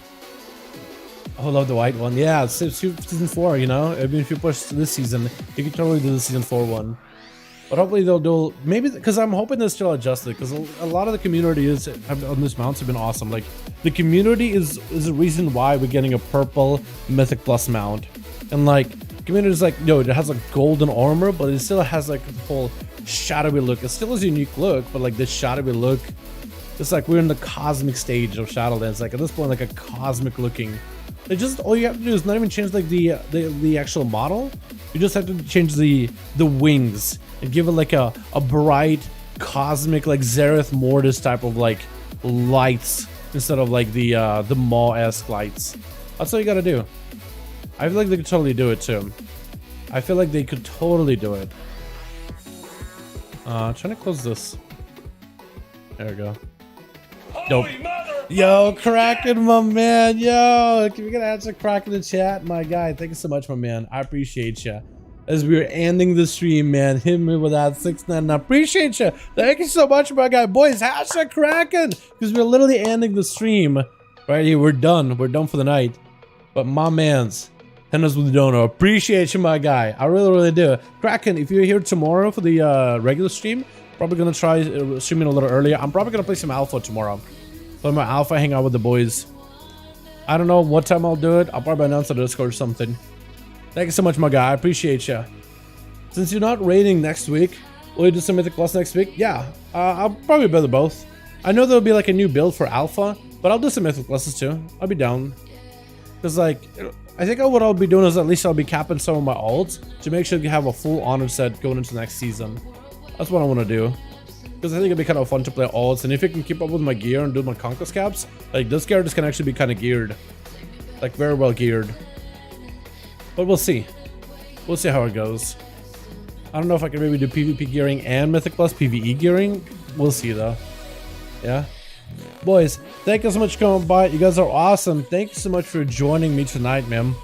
Speaker 6: Oh, I love the white one. Yeah, it's season 4, you know? Even if you push this season, you can totally do the season 4 one. But hopefully they'll do, maybe, because I'm hoping they're still adjusted, because a lot of the community on this mounts have been awesome. Like, the community is the reason why we're getting a purple Mythic Plus mount. And like, community is like, yo, it has like golden armor, but it still has like the whole shadowy look. It still has a unique look, but like this shadowy look, it's like we're in the cosmic stage of Shadowlands. Like at this point, like a cosmic looking. They just, all you have to do is not even change like the actual model. You just have to change the wings and give it like a bright cosmic like Zereth Mortis type of like lights instead of like the Maw-esque lights. That's all you gotta do. I feel like they could totally do it too. I feel like they could totally do it. Trying to close this. There we go. Dope. Yo, Kraken, my man. Yo, can we get answer Kraken in the chat? My guy, thank you so much, my man. I appreciate you. As we're ending the stream, man, hit me with that 699. I appreciate you. Thank you so much, my guy. Boys, hashtag Kraken, because we're literally ending the stream right here. We're done. We're done for the night. But my man's hit us with the donor. Appreciate you, my guy. I really do. Kraken, if you're here tomorrow for the regular stream, probably gonna try streaming a little earlier. I'm probably gonna play some alpha tomorrow. Play my alpha, hang out with the boys. I don't know what time I'll do it. I'll probably announce on Discord or something. Thank you so much, my guy. I appreciate you. Since you're not raiding next week, will you do some Mythic Plus next week? Yeah, I'll probably build both. I know there'll be like a new build for alpha, but I'll do some Mythic Pluses too. I'll be down. Because like, I think what I'll be doing is at least I'll be capping some of my alts to make sure you have a full honor set going into next season. That's what I want to do. Because I think it'd be kind of fun to play alts, and if I can keep up with my gear and do my conquest caps, like this character can actually be kind of geared. Like very well geared. But we'll see. We'll see how it goes. I don't know if I can maybe do PvP gearing and Mythic Plus PvE gearing. We'll see though. Yeah. Boys, thank you so much for coming by. You guys are awesome. Thank you so much for joining me tonight, man.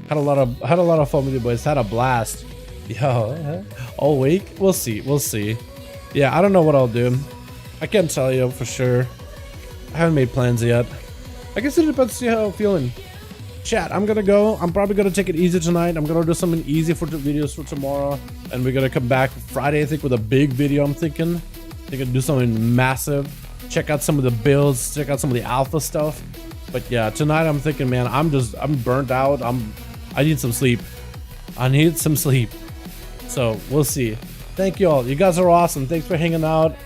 Speaker 6: Had a lot of fun with you boys. Had a blast. Yo, all week. We'll see. We'll see. Yeah, I don't know what I'll do. I can't tell you for sure. I haven't made plans yet. I guess it depends to see how I'm feeling. Chat, I'm gonna go. I'm probably gonna take it easy tonight. I'm gonna do something easy for the videos for tomorrow. And we're gonna come back Friday, I think, with a big video, I'm thinking. I think I'll do something massive. Check out some of the builds, check out some of the alpha stuff. But yeah, tonight I'm thinking, man, I'm burnt out. I need some sleep. I need some sleep. So we'll see. Thank you all. You guys are awesome. Thanks for hanging out.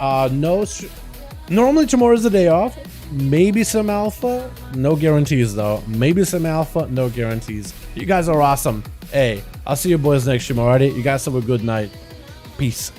Speaker 6: Normally tomorrow's the day off. Maybe some alpha. No guarantees though. Maybe some alpha. No guarantees. You guys are awesome. Hey, I'll see you boys next stream, alrighty? You guys have a good night. Peace.